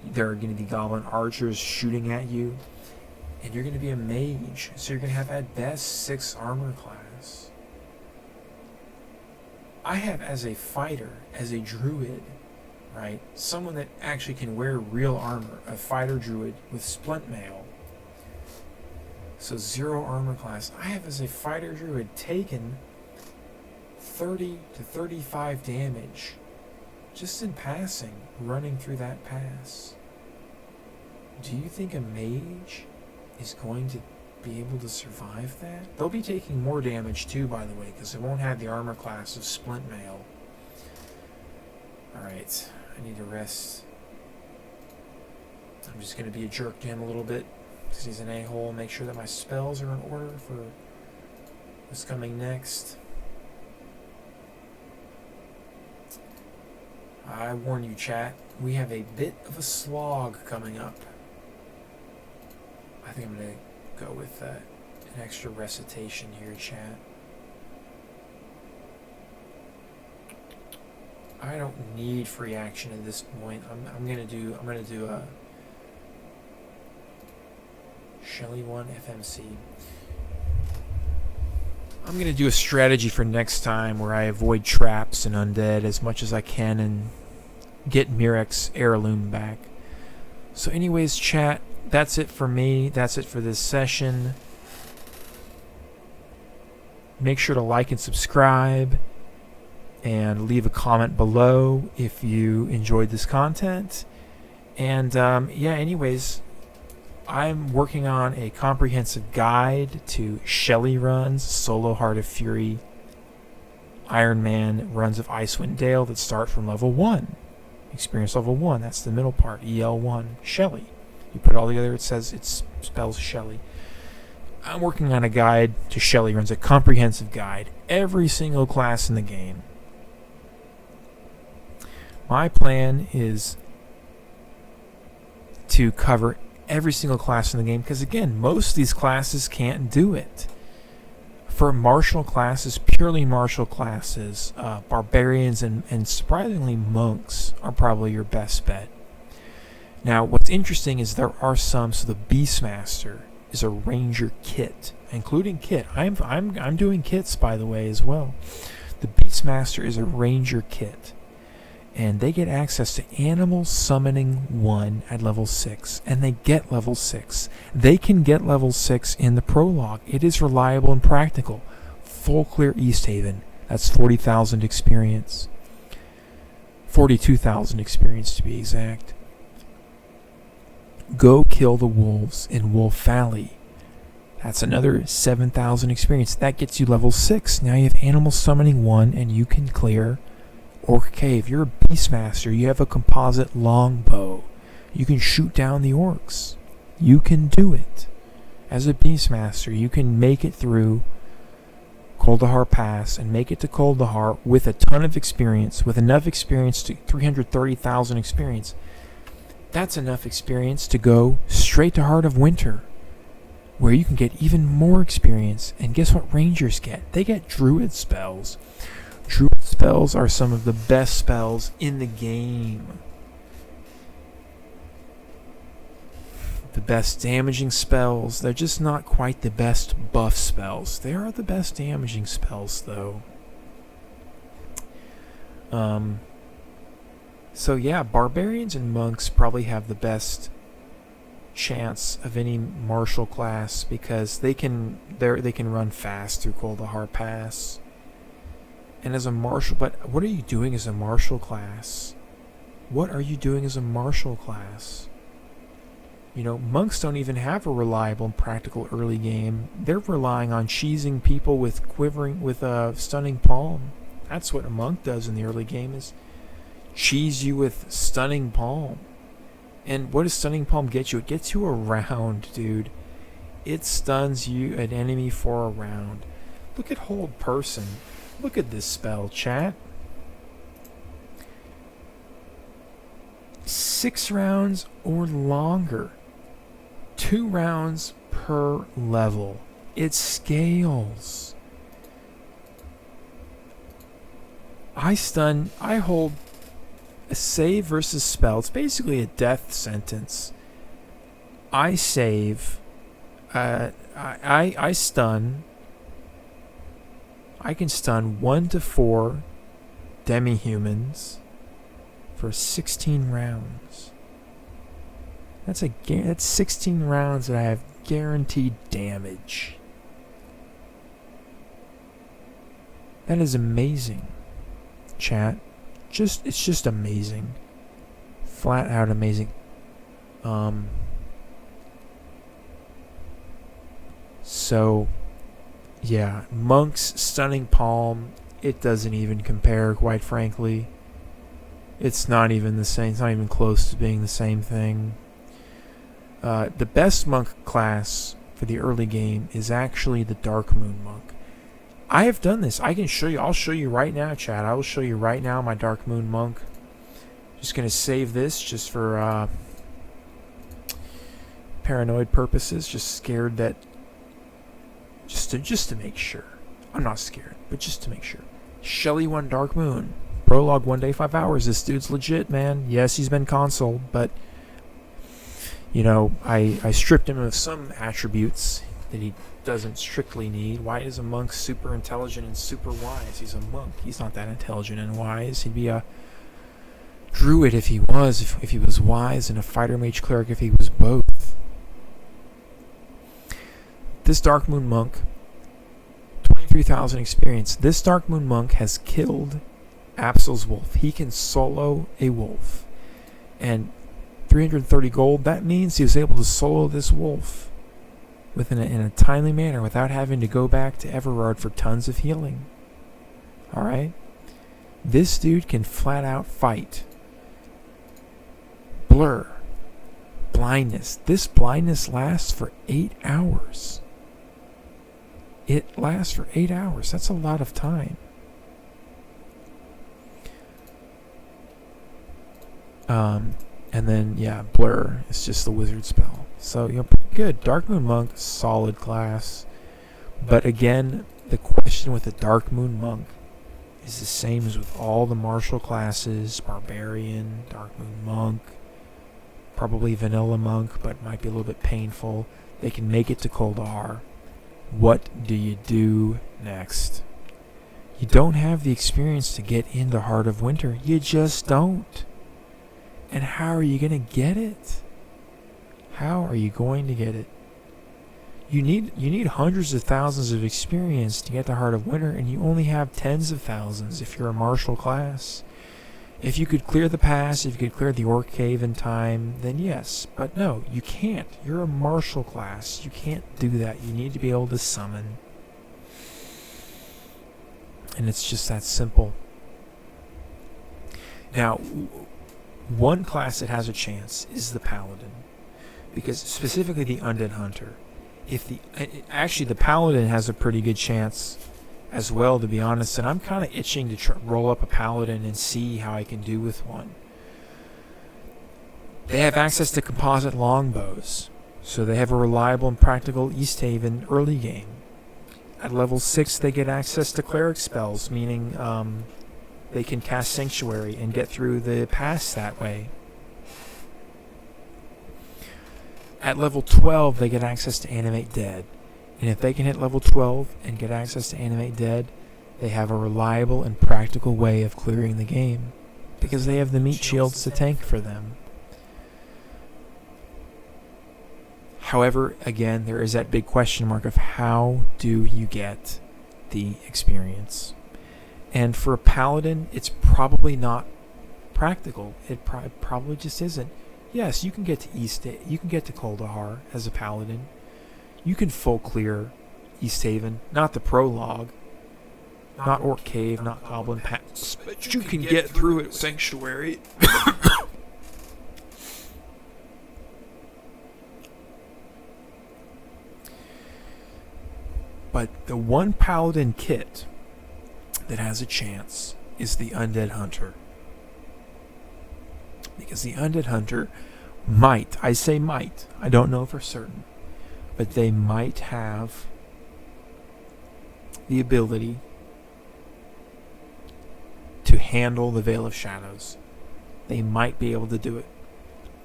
There are going to be goblin archers shooting at you, and you're going to be a mage, so you're going to have at best 6 armor class. I have as a fighter, as a druid, right, someone that actually can wear real armor, a fighter druid with splint mail, so 0 armor class. I have as a fighter druid taken 30 to 35 damage just in passing, running through that pass. Do you think a mage is going to be able to survive that? They'll be taking more damage too, by the way, because they won't have the armor class of splint mail. Alright, I need to rest. I'm just going to be a jerk to him a little bit because he's an a-hole. Make sure that my spells are in order for what's coming next. I warn you, chat, we have a bit of a slog coming up. I think I'm going to go with an extra recitation here, chat. I don't need free action at this point. I'm gonna do a SHEL1I FMC. I'm gonna do a strategy for next time where I avoid traps and undead as much as I can and get Mirek's heirloom back. So anyways, chat, that's it for me. That's it for this session. Make sure to like and subscribe and leave a comment below if you enjoyed this content. And yeah, anyways, I'm working on a comprehensive guide to shelly runs, solo Heart of Fury, Ironman runs of Icewind Dale that start from level 1. Experience level 1, that's the middle part, EL1, Shelly. You put it all together, it says it spells Shelly. I'm working on a guide to shelly runs, a comprehensive guide, every single class in the game. My plan is to cover every single class in the game, because again, most of these classes can't do it. For martial classes, purely martial classes, barbarians and surprisingly monks are probably your best bet. Now, what's interesting is there are some. So the Beastmaster is a ranger kit, including kit. I'm doing kits, by the way, as well. The Beastmaster is a ranger kit, and they get access to Animal Summoning 1 at level 6, and they get level 6. They can get level 6 in the prologue. It is reliable and practical. Full clear Easthaven. That's 40,000 experience. 42,000 experience to be exact. Go kill the wolves in Wolf Valley. That's another 7,000 experience. That gets you level 6. Now you have Animal Summoning 1, and you can clear Orc Cave. You're a Beastmaster. You have a composite longbow. You can shoot down the orcs. You can do it. As a Beastmaster, you can make it through Kuldahar Pass and make it to Kuldahar with a ton of experience, with enough experience to 330,000 experience. That's enough experience to go straight to Heart of Winter, where you can get even more experience. And guess what Rangers get? They get Druid spells. Druid spells are some of the best spells in the game. The best damaging spells. They're just not quite the best buff spells. They are the best damaging spells, though. So yeah, barbarians and monks probably have the best chance of any martial class because they can run fast through Kuldahar Pass. And as a martial, but what are you doing as a martial class? What are you doing as a martial class? You know, monks don't even have a reliable and practical early game. They're relying on cheesing people with stunning palm. That's what a monk does in the early game, is cheese you with stunning palm. And what does stunning palm get you? It gets you a round, dude. It stuns you, an enemy, for a round. Look at Hold Person. Look at this spell, chat. 6 rounds or longer. 2 rounds per level. It scales. I hold a save versus spell. It's basically a death sentence. I save. I stun. I can stun 1 to 4 demi-humans for 16 rounds. That's 16 rounds that I have guaranteed damage. That is amazing, chat. It's just amazing. Flat out amazing. So yeah, monks stunning palm, it doesn't even compare, quite frankly. It's not even the same. It's not even close to being the same thing. The best monk class for the early game is actually the Dark Moon Monk. I have done this. I can show you. I'll show you right now, chat. I will show you right now my Dark Moon Monk. Just going to save this just for paranoid purposes. Just scared that... Just to make sure. I'm not scared, but just to make sure. SHEL1I Dark Moon. Prologue 1 day 5 hours. This dude's legit, man. Yes, he's been console, but... You know, I stripped him of some attributes that he doesn't strictly need. Why is a monk super intelligent and super wise? He's a monk. He's not that intelligent and wise. He'd be a druid if he was, if he was wise, and a fighter mage cleric if he was both. This Dark Moon Monk, 23,000 experience. This Dark Moon Monk has killed Apsil's wolf. He can solo a wolf. And 330 gold, that means he was able to solo this wolf in a timely manner without having to go back to Everard for tons of healing. Alright? This dude can flat out fight. Blur. Blindness. This blindness lasts for 8 hours. It lasts for 8 hours. That's a lot of time. And then, yeah, Blur is just the wizard spell. So, you know, pretty good. Dark Moon Monk, solid class. But again, the question with the Dark Moon Monk is the same as with all the martial classes. Barbarian, Dark Moon Monk, probably Vanilla Monk, but might be a little bit painful. They can make it to Kuldahar. What do you do next? You don't have the experience to get into Heart of Winter. You just don't. And how are you going to get it? How are you going to get it? You need hundreds of thousands of experience to get the Heart of Winter, and you only have tens of thousands if you're a martial class. If you could clear the pass, if you could clear the Orc Cave in time, then yes. But no, you can't. You're a martial class. You can't do that. You need to be able to summon. And it's just that simple. Now, one class that has a chance is the Paladin. Because specifically the Undead Hunter. Actually, the Paladin has a pretty good chance as well, to be honest, and I'm kind of itching to roll up a Paladin and see how I can do with one. They have access to composite longbows, so they have a reliable and practical Easthaven early game. At level 6, they get access to Cleric spells, meaning they can cast Sanctuary and get through the pass that way. At level 12, they get access to Animate Dead. And if they can hit level 12 and get access to Animate Dead, they have a reliable and practical way of clearing the game, because they have the meat shields to tank for them. However, again, there is that big question mark of how do you get the experience? And for a Paladin, it's probably not practical. It probably just isn't. Yes, you can get to you can get to Kuldahar as a Paladin. You can full clear Easthaven, not the prologue, not Orc Cave, not Goblin Pass, but you can get through it with Sanctuary. But the one Paladin kit that has a chance is the Undead Hunter. Because the Undead Hunter might, I say might, I don't know for certain, but they might have the ability to handle the Veil of Shadows. They might be able to do it.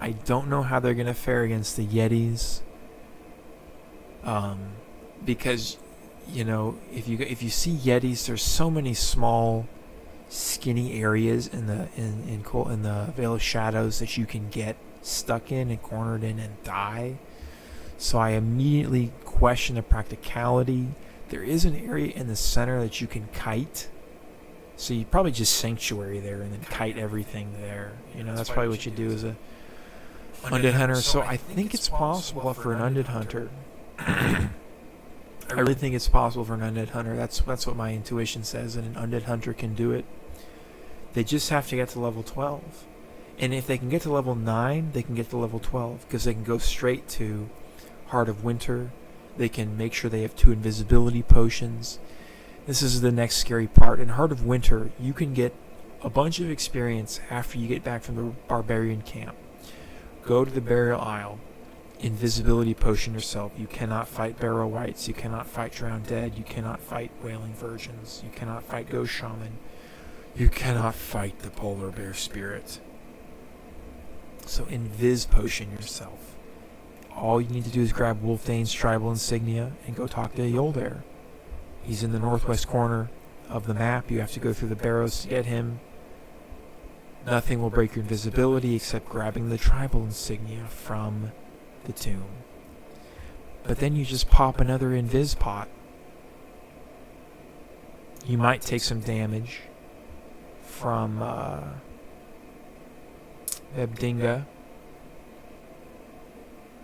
I don't know how they're going to fare against the Yetis, because, you know, if you see Yetis, there's so many small, skinny areas in the Veil of Shadows that you can get stuck in and cornered in and die. So I immediately question the practicality. There is an area in the center that you can kite. So you probably just Sanctuary there and then kite everything there. You know, that's probably what you do as a Undead Hunter. So I think it's possible for an Undead Hunter. I really think it's possible for an Undead Hunter. That's what my intuition says, and an Undead Hunter can do it. They just have to get to level 12. And if they can get to level 9, they can get to level 12, because they can go straight to Heart of Winter. They can make sure they have 2 invisibility potions. This is the next scary part. In Heart of Winter, you can get a bunch of experience after you get back from the Barbarian camp. Go to the Burial Isle. Invisibility potion yourself. You cannot fight Barrow Wights. You cannot fight Drowned Dead. You cannot fight Wailing Virgins. You cannot fight Ghost Shaman. You cannot fight the Polar Bear Spirit. So invis potion yourself. All you need to do is grab Wolfdane's tribal insignia and go talk to Yoldair. He's in the northwest corner of the map. You have to go through the barrows to get him. Nothing will break your invisibility except grabbing the tribal insignia from the tomb. But then you just pop another invis pot. You might take some damage from Ebdinga.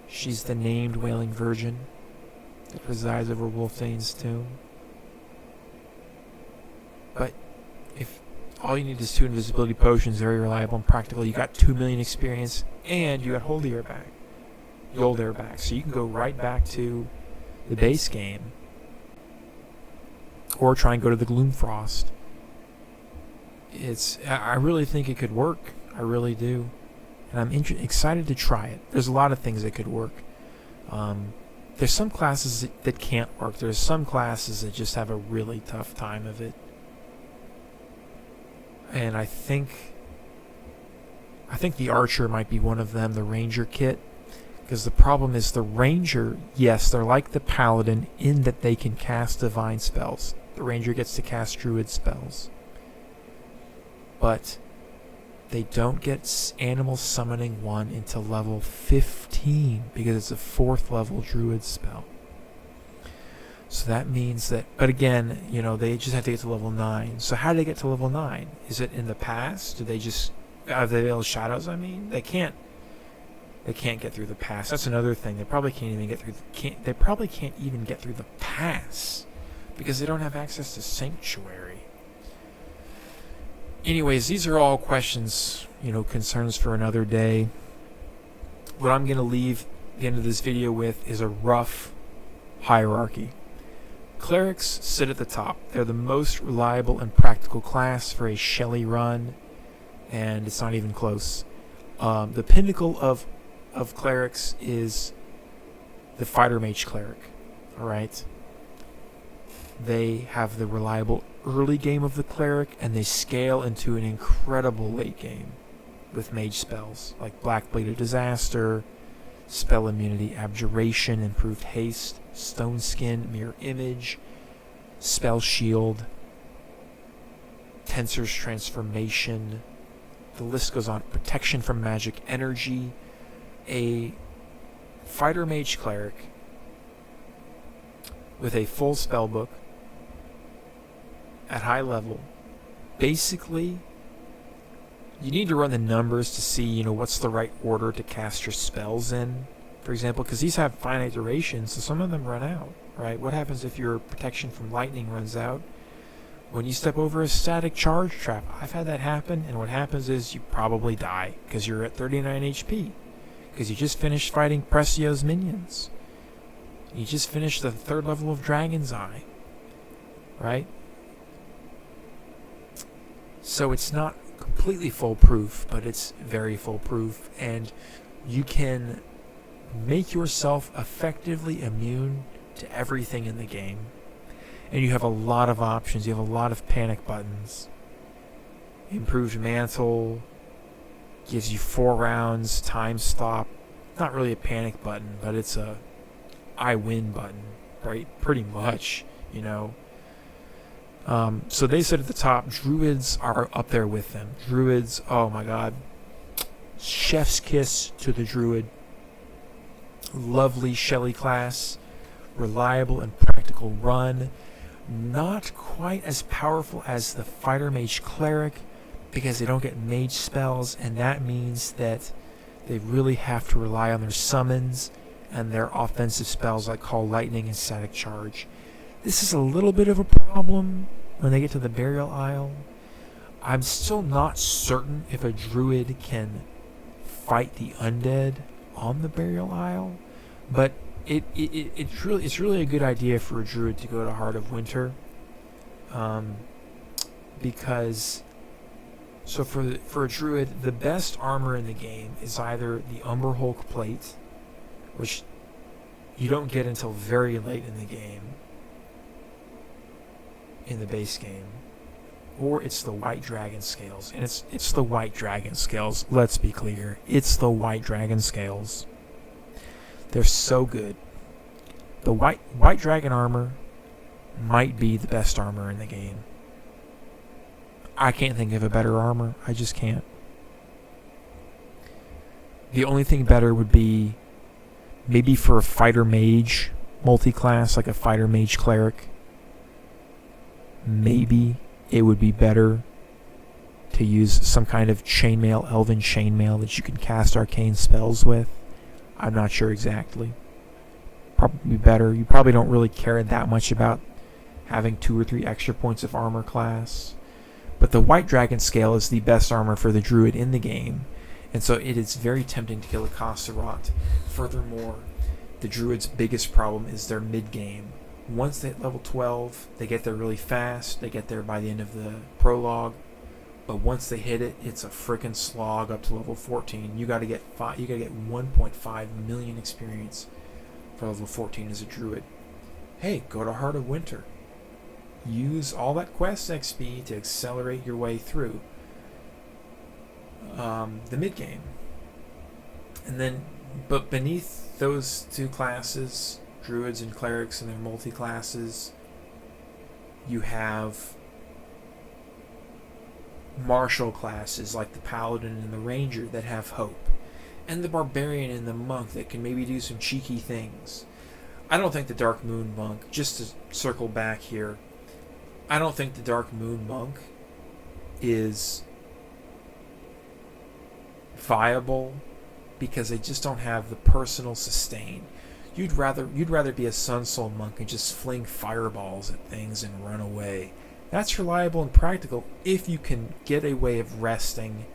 She's the named Wailing Virgin that resides over Wolfdane's tomb. But if all you need is 2 invisibility potions, very reliable and practical, you got 2 million experience, and you got Yoldair back. So you can go right back to the base game, or try and go to the Gloomfrost. I really think it could work. I really do. And I'm excited to try it. There's a lot of things that could work. There's some classes that can't work. There's some classes that just have a really tough time of it. And I think the Archer might be one of them, the Ranger kit. Because the problem is the Ranger, yes, they're like the Paladin in that they can cast divine spells. The ranger gets to cast druid spells. But they don't get animal summoning 1 until level 15 because it's a 4th level druid spell. So that means that, but again, they just have to get to level 9. So how do they get to level 9? Is it in the past? Do they just, have they Veil of Shadows, They can't get through the pass. That's another thing. They probably can't even get through the pass because they don't have access to Sanctuary. Anyways, these are all questions, concerns for another day. What I'm going to leave the end of this video with is a rough hierarchy. Clerics sit at the top. They're the most reliable and practical class for a Shelly run, and it's not even close. The pinnacle of clerics is the Fighter Mage Cleric. Alright? They have the reliable early game of the Cleric, and they scale into an incredible late game with mage spells like Black Blade of Disaster, Spell Immunity, Abjuration, Improved Haste, Stone Skin, Mirror Image, Spell Shield, Tensor's Transformation. The list goes on. Protection from Magic Energy. A Fighter Mage Cleric with a full spellbook at high level. Basically, you need to run the numbers to see, what's the right order to cast your spells in. For example, because these have finite durations, so some of them run out, right? What happens if your protection from lightning runs out? When you step over a static charge trap, I've had that happen, and what happens is you probably die because you're at 39 HP. Because you just finished fighting Precio's minions. You just finished the 3rd level of Dragon's Eye, right? So it's not completely foolproof, but it's very foolproof, and you can make yourself effectively immune to everything in the game. And you have a lot of options. You have a lot of panic buttons. Improved Mantle gives you 4 rounds, time stop. Not really a panic button, but it's a I win button, right? Pretty much, So they sit at the top. Druids are up there with them. Druids, oh my god. Chef's kiss to the Druid. Lovely Shelly class. Reliable and practical run. Not quite as powerful as the Fighter Mage Cleric because they don't get mage spells, and that means that they really have to rely on their summons and their offensive spells like Call Lightning and Static Charge. This is a little bit of a problem when they get to the Burial Isle. I'm still not certain if a Druid can fight the undead on the Burial Isle, but it's really a good idea for a Druid to go to Heart of Winter, because for a Druid, the best armor in the game is either the Umber Hulk plate, which you don't get until very late in the game, in the base game, or it's the White Dragon Scales. And it's the White Dragon Scales, let's be clear. It's the White Dragon Scales. They're so good. The White Dragon armor might be the best armor in the game. I can't think of a better armor. I just can't. The only thing better would be maybe for a Fighter Mage multi-class, like a Fighter Mage Cleric. Maybe it would be better to use some kind of chainmail, elven chainmail that you can cast arcane spells with. I'm not sure exactly. Probably better. You probably don't really care that much about having 2 or 3 extra points of armor class. But the White Dragon Scale is the best armor for the Druid in the game, and so it is very tempting to kill a Kasserot. Furthermore, the Druid's biggest problem is their mid-game. Once they hit level 12, they get there really fast. They get there by the end of the prologue. But once they hit it, it's a frickin' slog up to level 14. You gotta get 1.5 million experience for level 14 as a Druid. Hey, go to Heart of Winter. Use all that quest XP to accelerate your way through the mid game. And then, but beneath those 2 classes, Druids and Clerics and their multi-classes, You have martial classes like the paladin and the ranger that have hope, and the barbarian and the monk that can maybe do some cheeky things. I don't think the Dark Moon monk, just to circle back here, I don't think the Dark Moon monk is viable because they just don't have the personal sustain. You'd rather be a Sun Soul monk and just fling fireballs at things and run away. That's reliable and practical if you can get a way of resting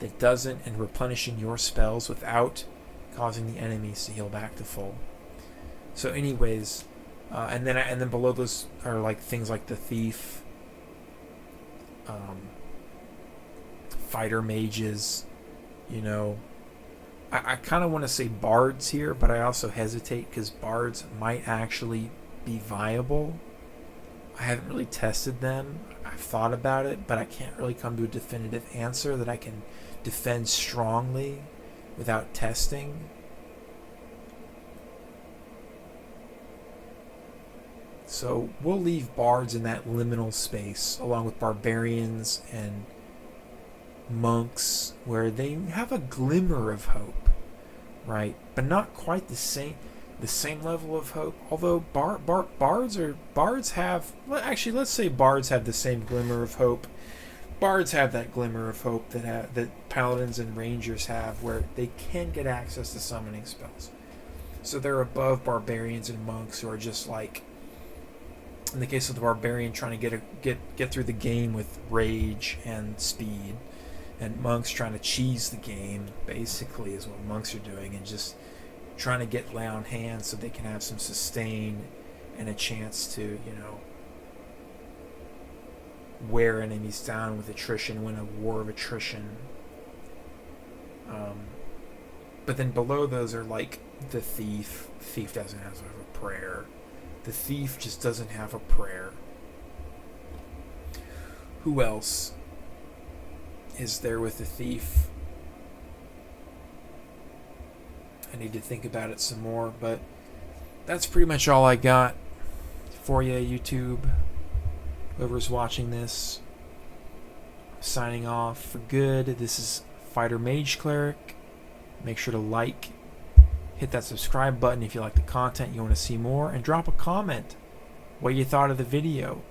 that doesn't, and replenishing your spells without causing the enemies to heal back to full. So anyways, and then below those are like things like the thief, fighter mages, you know. I kind of want to say bards here, but I also hesitate because bards might actually be viable. I haven't really tested them. I've thought about it, but I can't really come to a definitive answer that I can defend strongly without testing. So we'll leave bards in that liminal space along with barbarians and monks, where they have a glimmer of hope, right? But not quite the same level of hope. Although bards have, actually, let's say bards have the same glimmer of hope. Bards have that glimmer of hope that paladins and rangers have, where they can get access to summoning spells. So they're above barbarians and monks, who are just like, in the case of the barbarian, trying to get through the game with rage and speed. And monks trying to cheese the game, basically, is what monks are doing, and just trying to lay on hands so they can have some sustain and a chance to, you know, wear enemies down with attrition, win a war of attrition. But then below those are like the thief. The thief doesn't have a prayer. The thief just doesn't have a prayer. Who else is there with the thief? I need to think about it some more, but that's pretty much all I got for you, YouTube. Whoever's watching this, I'm signing off for good. This is Fighter Mage Cleric. Make sure to like, hit that subscribe button if you like the content, you want to see more, and drop a comment what you thought of the video.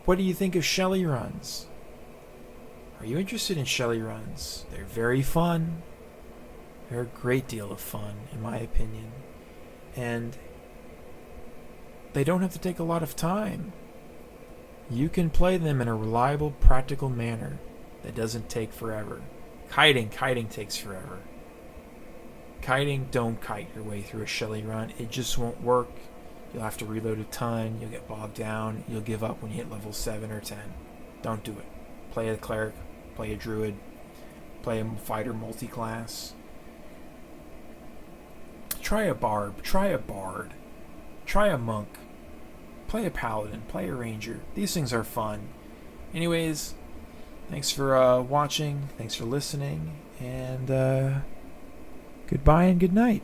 What do you think of shelly runs? Are you interested in shelly runs? They're very fun. They're a great deal of fun, in my opinion. And they don't have to take a lot of time. You can play them in a reliable, practical manner that doesn't take forever. Kiting takes forever. Kiting, don't kite your way through a shelly run. It just won't work. You'll have to reload a ton. You'll get bogged down. You'll give up when you hit level 7 or 10. Don't do it. Play a cleric. Play a druid. Play a fighter multi-class. Try a barb. Try a bard. Try a monk. Play a paladin. Play a ranger. These things are fun. Anyways, thanks for watching. Thanks for listening. And goodbye and good night.